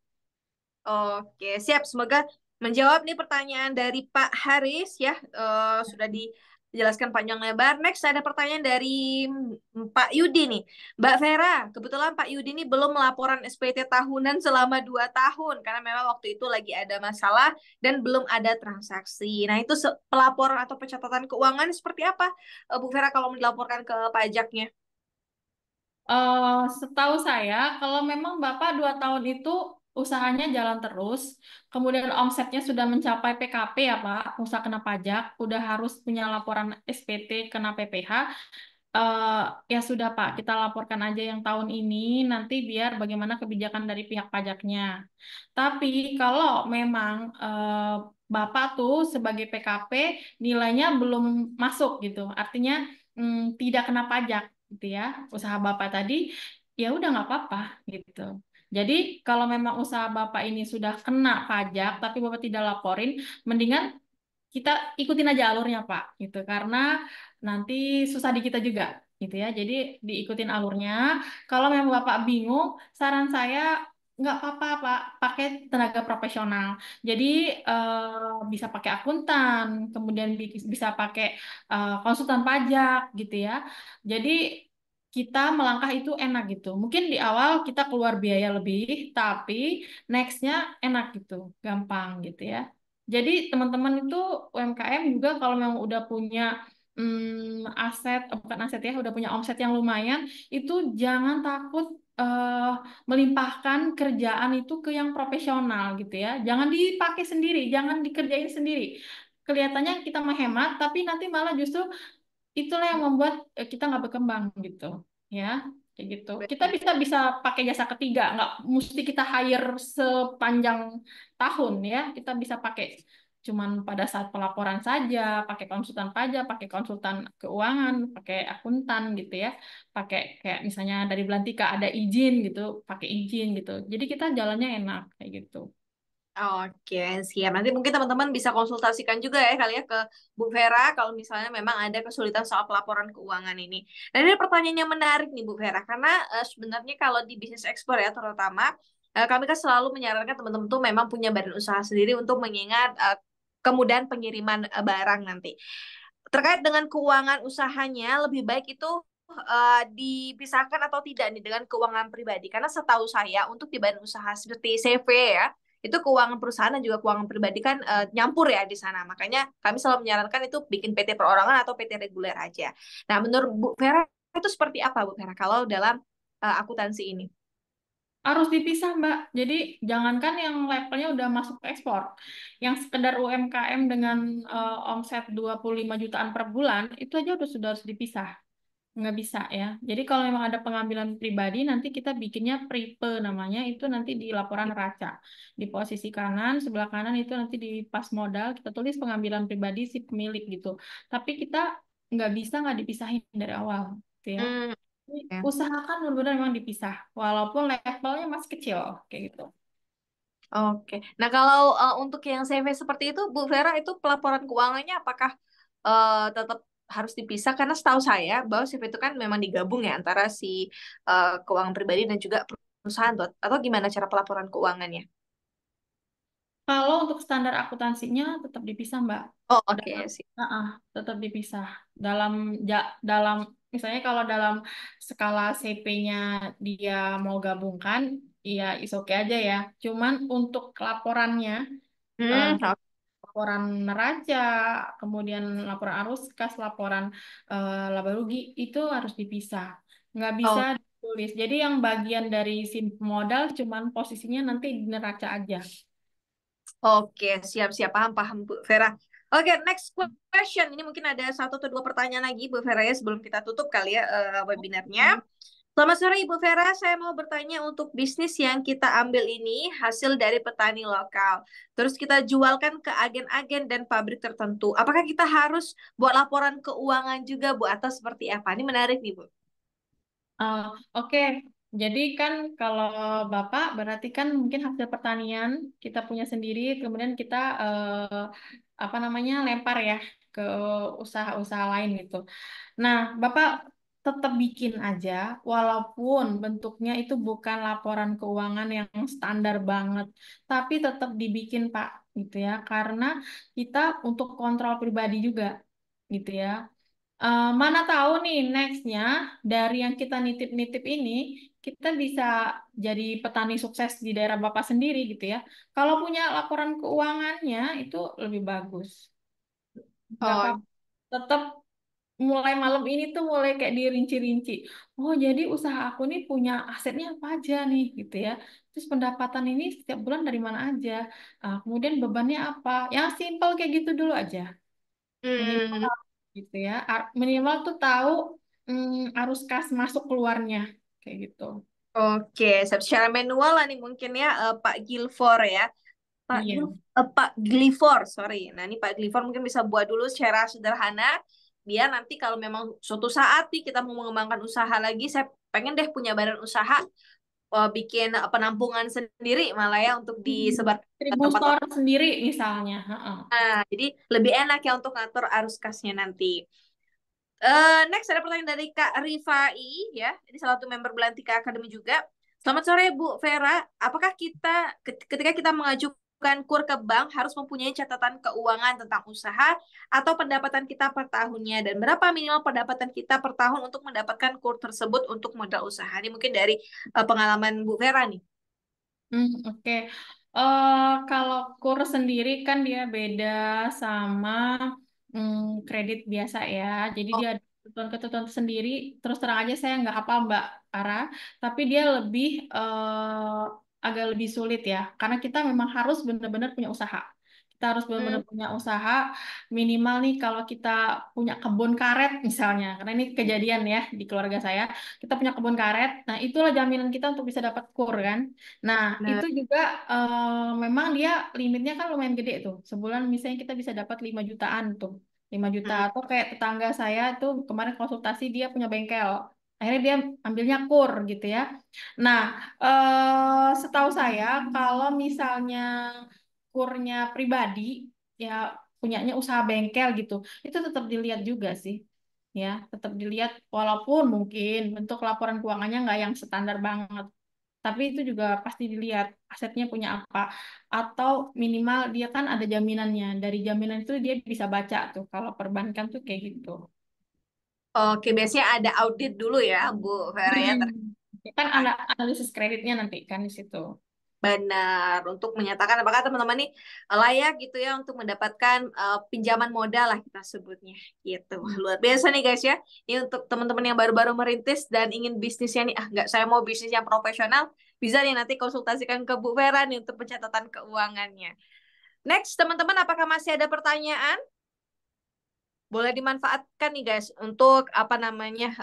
oke, siap. Semoga menjawab nih pertanyaan dari Pak Haris ya. Sudah dijelaskan panjang lebar. Next ada pertanyaan dari Pak Yudi nih. Mbak Vera, kebetulan Pak Yudi ini belum melaporan SPT tahunan selama 2 tahun karena memang waktu itu lagi ada masalah dan belum ada transaksi. Nah itu pelaporan atau pencatatan keuangan seperti apa Bu Vera kalau mau dilaporkan ke pajaknya? Setahu saya, kalau memang Bapak 2 tahun itu usahanya jalan terus, kemudian omsetnya sudah mencapai PKP ya Pak, usaha kena pajak, udah harus punya laporan SPT kena PPh, eh, ya sudah Pak, kita laporkan aja yang tahun ini, nanti biar bagaimana kebijakan dari pihak pajaknya. Tapi kalau memang Bapak tuh sebagai PKP nilainya belum masuk gitu, artinya tidak kena pajak gitu ya, usaha Bapak tadi, ya udah nggak apa-apa gitu. Jadi kalau memang usaha Bapak ini sudah kena pajak, tapi Bapak tidak laporin, mendingan kita ikutin aja alurnya Pak, gitu. Karena nanti susah di kita juga, gitu ya. Jadi diikutin alurnya. Kalau memang Bapak bingung, saran saya nggak apa-apa Pak, pakai tenaga profesional. Jadi bisa pakai akuntan, kemudian bisa pakai konsultan pajak, gitu ya. Jadi kita melangkah itu enak gitu. Mungkin di awal kita keluar biaya lebih, tapi nextnya enak gitu, gampang gitu ya. Jadi teman-teman itu UMKM juga kalau memang udah punya aset, bukan aset ya, udah punya omset yang lumayan, itu jangan takut melimpahkan kerjaan itu ke yang profesional gitu ya. Jangan dipakai sendiri, jangan dikerjain sendiri. Kelihatannya kita menghemat, tapi nanti malah justru itulah yang membuat kita nggak berkembang gitu ya, kayak gitu. Kita bisa bisa pakai jasa ketiga, nggak mesti kita hire sepanjang tahun ya. Kita bisa pakai cuman pada saat pelaporan saja, pakai konsultan pajak, pakai konsultan keuangan, pakai akuntan gitu ya, pakai kayak misalnya dari Belantika ada izin gitu, pakai izin gitu, jadi kita jalannya enak kayak gitu. Oke, siap. Nanti mungkin teman-teman bisa konsultasikan juga ya kali ya ke Bu Vera kalau misalnya memang ada kesulitan soal pelaporan keuangan ini. Dan ini pertanyaan yang menarik nih Bu Vera, karena sebenarnya kalau di bisnis ekspor ya terutama, kami kan selalu menyarankan teman-teman tuh memang punya badan usaha sendiri untuk mengingat kemudahan pengiriman barang nanti. Terkait dengan keuangan usahanya, lebih baik itu dipisahkan atau tidak nih dengan keuangan pribadi. Karena setahu saya untuk di badan usaha seperti CV ya, itu keuangan perusahaan dan juga keuangan pribadi kan nyampur ya di sana. Makanya kami selalu menyarankan itu bikin PT perorangan atau PT reguler aja. Nah, menurut Bu Vera itu seperti apa Bu Vera kalau dalam akuntansi ini? Harus dipisah, Mbak. Jadi jangankan yang levelnya udah masuk ke ekspor, yang sekedar UMKM dengan omset 25 jutaan per bulan, itu aja sudah harus dipisah. Nggak bisa ya. Jadi kalau memang ada pengambilan pribadi, nanti kita bikinnya PRIPE namanya, itu nanti di laporan neraca. Di posisi kanan, sebelah kanan itu nanti di pas modal, kita tulis pengambilan pribadi si pemilik gitu. Tapi kita nggak dipisahin dari awal, gitu ya. Hmm, Jadi, ya. usahakan benar-benar memang dipisah, walaupun levelnya masih kecil, kayak gitu. Oke. Nah, kalau untuk yang CV seperti itu, Bu Vera, itu pelaporan keuangannya apakah tetap harus dipisah? Karena setahu saya bahwa CV itu kan memang digabung ya antara si keuangan pribadi dan juga perusahaan tuh. Atau gimana cara pelaporan keuangannya? Kalau untuk standar akuntansinya tetap dipisah, Mbak. Oh, oke Dalam, sih. tetap dipisah. Dalam dalam misalnya kalau dalam skala CP-nya dia mau gabungkan, ya is oke aja ya. Cuman untuk laporannya, Oke. laporan neraca, kemudian laporan arus kas, laporan laba rugi itu harus dipisah. Nggak bisa Oh, ditulis. Jadi yang bagian dari si modal cuman posisinya nanti di neraca aja. oke, siap-siap, paham-paham Bu Vera. Oke, next question. Ini mungkin ada satu atau dua pertanyaan lagi Bu Vera ya sebelum kita tutup kali ya webinarnya. Selamat sore Ibu Vera, saya mau bertanya untuk bisnis yang kita ambil ini hasil dari petani lokal. Terus kita jualkan ke agen-agen dan pabrik tertentu. Apakah kita harus buat laporan keuangan juga Bu atau seperti apa? Ini menarik nih Bu. Uh, oke, jadi kan kalau Bapak berarti kan mungkin hasil pertanian kita punya sendiri, kemudian kita apa namanya lempar ya ke usaha-usaha lain gitu. Nah, Bapak tetap bikin aja, walaupun bentuknya itu bukan laporan keuangan yang standar banget, tapi tetap dibikin Pak, gitu ya, karena kita untuk kontrol pribadi juga, gitu ya. Mana tahu nih nextnya dari yang kita nitip-nitip ini kita bisa jadi petani sukses di daerah Bapak sendiri gitu ya. Kalau punya laporan keuangannya itu lebih bagus. Nggak Oh, apa-apa. Tetap mulai malam ini tuh mulai kayak dirinci-rinci. Oh jadi usaha aku nih punya asetnya apa aja nih gitu ya. Terus pendapatan ini setiap bulan dari mana aja. Kemudian bebannya apa. Yang simpel kayak gitu dulu aja. Minimal hmm, gitu ya. Minimal tuh tahu arus kas masuk keluarnya kayak gitu. oke. Secara manual lah nih mungkin ya Pak Gilfor ya. Iya. Pak Glifor, sorry. Nah, ini Pak Glifor mungkin bisa buat dulu secara sederhana, biar nanti kalau memang suatu saat nih kita mau mengembangkan usaha lagi, saya pengen deh punya badan usaha. bikin penampungan sendiri malah ya untuk disebar ke tempat Distributor sendiri misalnya. Heeh. Nah, jadi lebih enak ya untuk ngatur arus kasnya nanti. Next ada pertanyaan dari Kak Rifai ya. Ini salah satu member Belantika Academy juga. Selamat sore Bu Vera. Apakah ketika kita mengajukan KUR ke bank harus mempunyai catatan keuangan tentang usaha atau pendapatan kita per tahunnya dan berapa minimal pendapatan kita per tahun untuk mendapatkan KUR tersebut untuk modal usaha? Ini mungkin dari pengalaman Bu Vera nih. Oke. Kalau KUR sendiri kan dia beda sama kredit biasa ya. Jadi Oh, dia ada ketentuan-ketentuan sendiri. Terus terang aja saya nggak apa Mbak Ara, tapi dia lebih agak lebih sulit ya. Karena kita memang harus benar-benar punya usaha. Kita harus benar-benar hmm, punya usaha minimal nih kalau kita punya kebun karet misalnya. Karena ini kejadian ya di keluarga saya. Kita punya kebun karet. Nah, itulah jaminan kita untuk bisa dapat KUR kan. Nah, benar. itu juga memang dia limitnya kan lumayan gede tuh. Sebulan misalnya kita bisa dapat 5 jutaan tuh. 5 juta Hmm. atau kayak tetangga saya tuh kemarin konsultasi dia punya bengkel. Akhirnya dia ambilnya KUR gitu ya. Nah, setahu saya kalau misalnya KURnya pribadi ya punyanya usaha bengkel gitu, itu tetap dilihat juga sih. Ya, tetap dilihat walaupun mungkin bentuk laporan keuangannya nggak yang standar banget. Tapi itu juga pasti dilihat asetnya punya apa. Atau minimal dia kan ada jaminannya. Dari jaminan itu dia bisa baca tuh. Kalau perbankan tuh kayak gitu. Oke, biasanya ada audit dulu ya, Bu Vera ya. Ya kan ada analisis kreditnya nanti kan di situ. Benar, untuk menyatakan apakah teman-teman ini layak gitu ya untuk mendapatkan pinjaman modal lah kita sebutnya gitu. Luar biasa nih guys ya. Ini untuk teman-teman yang baru-baru merintis dan ingin bisnisnya nih, nggak saya mau bisnis yang profesional, bisa nih nanti konsultasikan ke Bu Vera nih untuk pencatatan keuangannya. Next, teman-teman apakah masih ada pertanyaan? Boleh dimanfaatkan nih guys untuk apa namanya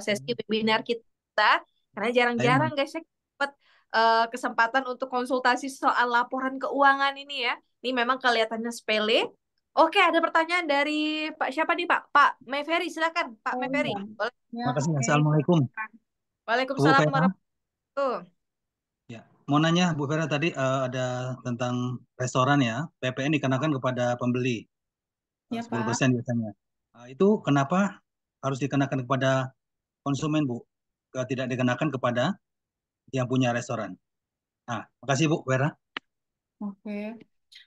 sesi webinar kita karena Saya jarang-jarang mau. guys ya dapat kesempatan untuk konsultasi soal laporan keuangan ini ya. Ini memang kelihatannya sepele. Oke, ada pertanyaan dari Pak siapa nih Pak? Pak Meveri, silakan Pak Oh Meveri. iya. Boleh. Ya, Makasih. oke. Assalamualaikum. Bu Waalaikumsalam Vera. warahmatullahi wabarakatuh. Ya, mau nanya Bu Vera tadi ada tentang restoran ya, PPN dikenakan kepada pembeli Ya, Pak. 10% biasanya. Itu kenapa harus dikenakan kepada konsumen Bu? Tidak dikenakan kepada yang punya restoran. Nah, makasih Bu Vera. Oke.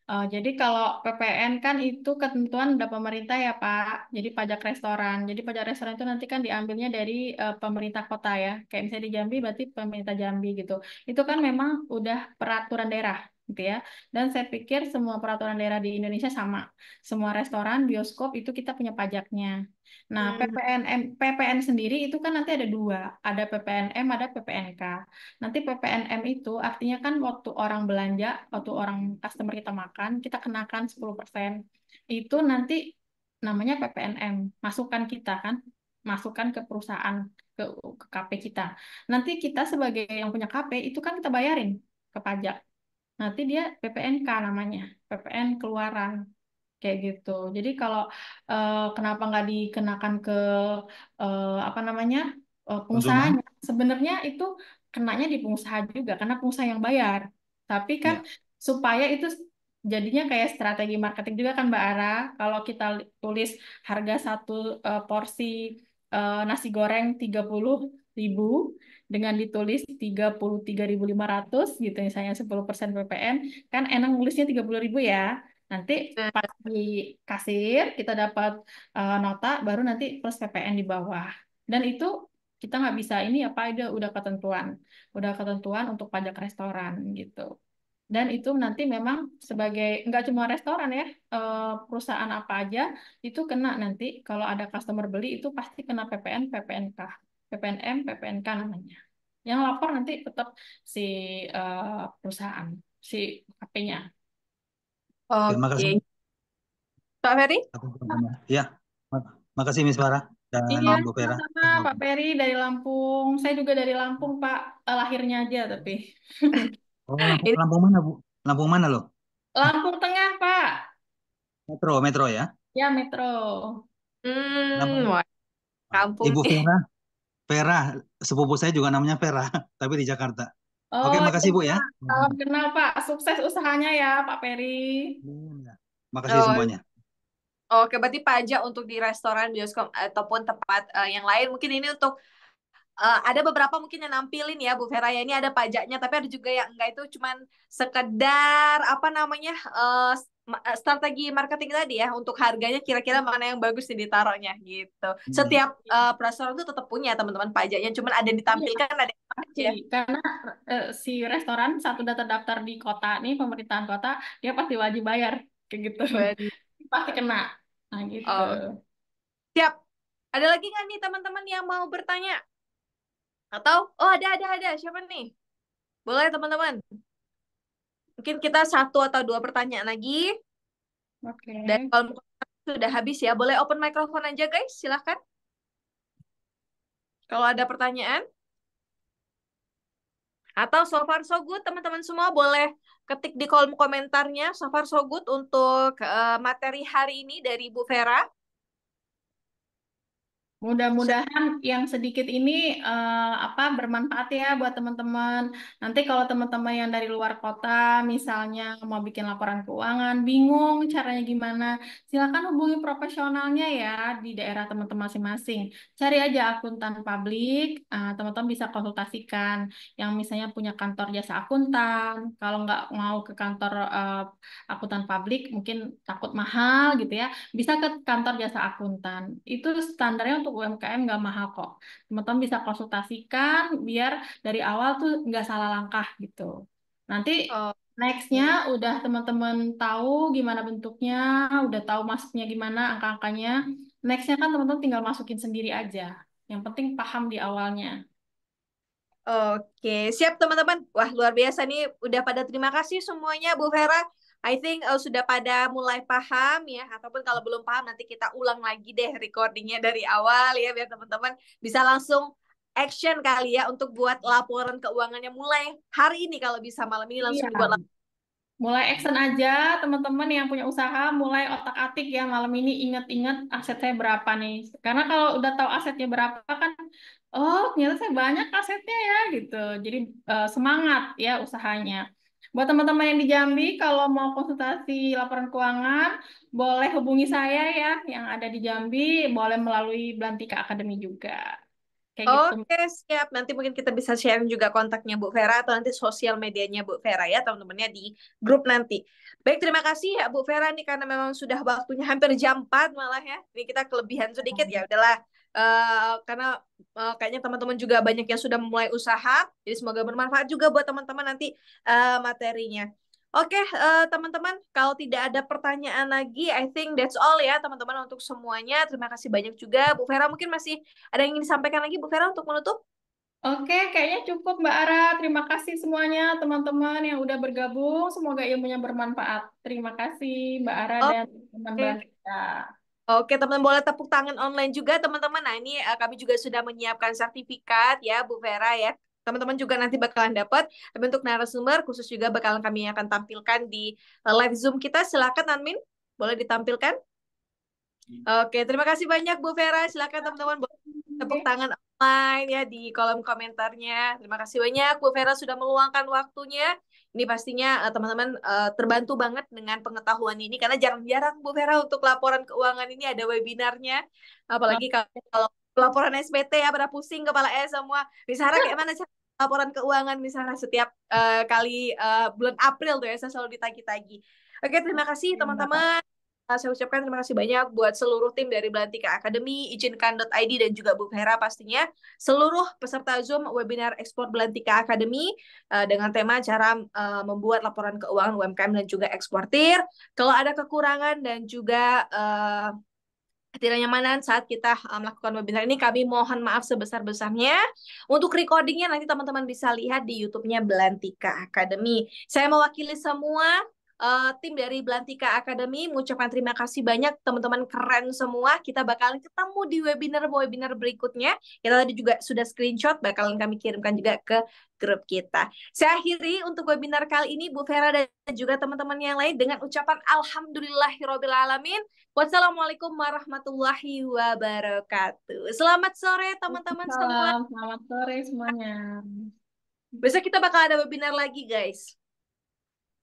Jadi kalau PPN kan itu ketentuan dari pemerintah ya Pak. Jadi pajak restoran. Jadi pajak restoran itu nanti kan diambilnya dari pemerintah kota ya. Kayak misalnya di Jambi berarti pemerintah Jambi gitu. Itu kan memang udah peraturan daerah gitu ya. Dan saya pikir semua peraturan daerah di Indonesia sama. Semua restoran, bioskop itu kita punya pajaknya. Nah, Hmm, PPN sendiri itu kan nanti ada dua. Ada PPNM, ada PPNK. Nanti PPNM itu artinya kan waktu orang belanja, waktu orang customer kita makan, kita kenakan 10%. Itu nanti namanya PPNM, masukan kita kan, masukan ke perusahaan, ke KP kita. Nanti kita sebagai yang punya KP, itu kan kita bayarin ke pajak. Nanti dia PPNK namanya, PPN keluaran. Kayak gitu. Jadi kalau kenapa nggak dikenakan ke apa namanya Konsumen? pengusahanya? Sebenarnya itu kenanya di pengusaha juga karena pengusaha yang bayar. Tapi kan Ya, supaya itu jadinya kayak strategi marketing juga kan Mbak Ara. Kalau kita tulis harga satu porsi nasi goreng 30.000 dengan ditulis 33.500 gitu misalnya 10% PPN kan enak nulisnya 30.000 ya. Nanti pas di kasir kita dapat nota baru nanti plus PPN di bawah. Dan itu kita nggak bisa ini apa ada udah ketentuan untuk pajak restoran gitu. Dan itu nanti memang sebagai nggak cuma restoran ya, perusahaan apa aja itu kena nanti kalau ada customer beli itu pasti kena PPN, PPNK, PPNM, PPNK namanya. Yang lapor nanti tetap si perusahaan, si KP-nya. terima kasih. Oke. Pak Ferry? Ya, makasih Miss Farah dan Iya, Bu Vera. sama-sama Pak Peri dari Lampung. Saya juga dari Lampung, Pak. Lahirnya aja tapi. Oh, Lampung, Ini Lampung mana Bu? Lampung mana loh? Lampung Tengah, Pak. Metro ya. Ya, Metro. Lampung. wah, kampung Ibu nih. Vera, sepupu saya juga namanya Vera, tapi di Jakarta. Oke, Oh, makasih Bu ya. salam kenal Pak. Sukses usahanya ya Pak Peri. Ya. Makasih Oh, semuanya. oke, berarti pajak untuk di restoran, bioskop ataupun tempat yang lain. Mungkin ini untuk ada beberapa mungkin yang nampilin ya Bu Vera ya, ini ada pajaknya, tapi ada juga yang enggak, itu cuman sekedar apa namanya strategi marketing tadi ya, untuk harganya kira-kira mana yang bagus nih ditaruhnya gitu. Setiap restoran itu tetap punya teman-teman pajaknya, cuman ada yang Iya, ditampilkan, ada yang pasti. aja. Karena si restoran satu udah terdaftar di kota nih, pemerintahan kota, dia pasti wajib bayar. Kayak gitu. Pasti kena. Nah gitu. Oh, siap. Ada lagi nggak nih teman-teman yang mau bertanya? Atau, oh ada. Siapa nih? Boleh teman-teman. Mungkin kita satu atau dua pertanyaan lagi. Oke. Dan kalau sudah habis ya, boleh open microphone aja guys, silahkan. Kalau ada pertanyaan. Atau so far so good, teman-teman semua boleh ketik di kolom komentarnya so far so good untuk materi hari ini dari Bu Vera. Mudah-mudahan yang sedikit ini bermanfaat ya buat teman-teman. Nanti kalau teman-teman yang dari luar kota, misalnya mau bikin laporan keuangan, bingung caranya gimana, silakan hubungi profesionalnya ya di daerah teman-teman masing-masing. Cari aja akuntan publik, teman-teman bisa konsultasikan. Yang misalnya punya kantor jasa akuntan, kalau nggak mau ke kantor akuntan publik, mungkin takut mahal gitu ya, bisa ke kantor jasa akuntan. Itu standarnya untuk UMKM nggak mahal kok. Teman-teman bisa konsultasikan biar dari awal tuh nggak salah langkah gitu. Nanti Oh, nextnya udah teman-teman tahu gimana bentuknya, udah tahu masuknya gimana, angka-angkanya. Nextnya kan teman-teman tinggal masukin sendiri aja. Yang penting paham di awalnya. oke, siap teman-teman. Wah, luar biasa nih. Udah pada terima kasih semuanya Bu Vera. I think sudah pada mulai paham ya. Ataupun kalau belum paham nanti kita ulang lagi deh recordingnya dari awal ya. Biar teman-teman bisa langsung action kali ya untuk buat laporan keuangannya mulai hari ini, kalau bisa malam ini Iya. langsung dibuat. Mulai action aja, teman-teman yang punya usaha, mulai otak-atik ya malam ini, ingat-ingat aset saya berapa nih. Karena kalau udah tahu asetnya berapa kan, oh ternyata saya banyak asetnya ya gitu. Jadi semangat ya usahanya. Buat teman-teman yang di Jambi, kalau mau konsultasi laporan keuangan, boleh hubungi saya ya, yang ada di Jambi, boleh melalui Belantika Academy juga. Kayak gitu. Oke, siap. Nanti mungkin kita bisa share juga kontaknya Bu Vera atau nanti sosial medianya Bu Vera ya, teman-temannya di grup nanti. Baik, terima kasih ya Bu Vera nih, karena memang sudah waktunya hampir jam 4 malah ya. Ini kita kelebihan sedikit ya, udahlah. Karena kayaknya teman-teman juga banyak yang sudah memulai usaha, jadi semoga bermanfaat juga buat teman-teman nanti materinya. Oke, teman-teman, kalau tidak ada pertanyaan lagi, I think that's all ya, teman-teman, untuk semuanya. Terima kasih banyak juga. Bu Vera, mungkin masih ada yang ingin disampaikan lagi, Bu Vera, untuk menutup? Oke, kayaknya cukup Mbak Ara. Terima kasih semuanya teman-teman yang udah bergabung. Semoga ilmunya bermanfaat. Terima kasih Mbak Ara dan teman Oke. Belantika. Oke, teman-teman, boleh tepuk tangan online juga, teman-teman. Nah, ini kami juga sudah menyiapkan sertifikat ya, Bu Vera ya. Teman-teman juga nanti bakalan dapat. Tapi untuk narasumber khusus juga bakalan kami akan tampilkan di live Zoom kita. Silakan, Admin, boleh ditampilkan. Oke, terima kasih banyak Bu Vera. Silakan teman-teman tepuk tangan online ya di kolom komentarnya. Terima kasih banyak Bu Vera sudah meluangkan waktunya. Ini pastinya teman-teman terbantu banget dengan pengetahuan ini, karena jarang-jarang Bu Vera untuk laporan keuangan ini ada webinarnya. Apalagi kalau laporan SPT ya pada pusing kepala semua. Misalnya kayak mana cara laporan keuangan misalnya setiap kali bulan April tuh ya, saya selalu ditagi-tagi. Oke, terima kasih teman-teman. Saya ucapkan terima kasih banyak buat seluruh tim dari Belantika Academy, izinkan.id, dan juga Bu Vera pastinya. Seluruh peserta Zoom webinar ekspor Belantika Academy dengan tema cara membuat laporan keuangan UMKM dan juga eksportir. Kalau ada kekurangan dan juga ketidaknyamanan saat kita melakukan webinar ini, kami mohon maaf sebesar-besarnya. Untuk recordingnya nanti teman-teman bisa lihat di YouTube-nya Belantika Academy. Saya mewakili semua tim dari Belantika Academy mengucapkan terima kasih banyak, teman-teman keren semua. Kita bakalan ketemu di webinar-webinar berikutnya. Kita tadi juga sudah screenshot, bakalan kami kirimkan juga ke grup kita. Saya akhiri untuk webinar kali ini, Bu Vera dan juga teman-teman yang lain dengan ucapan Alhamdulillahirrabbilalamin. Wassalamualaikum warahmatullahi wabarakatuh. Selamat sore teman-teman semua. Salam, selamat sore semuanya. Besok kita bakal ada webinar lagi, guys.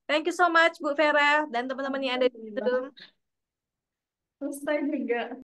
Thank you so much, Bu Vera dan teman-teman yang ada di Zoom. Selesai juga.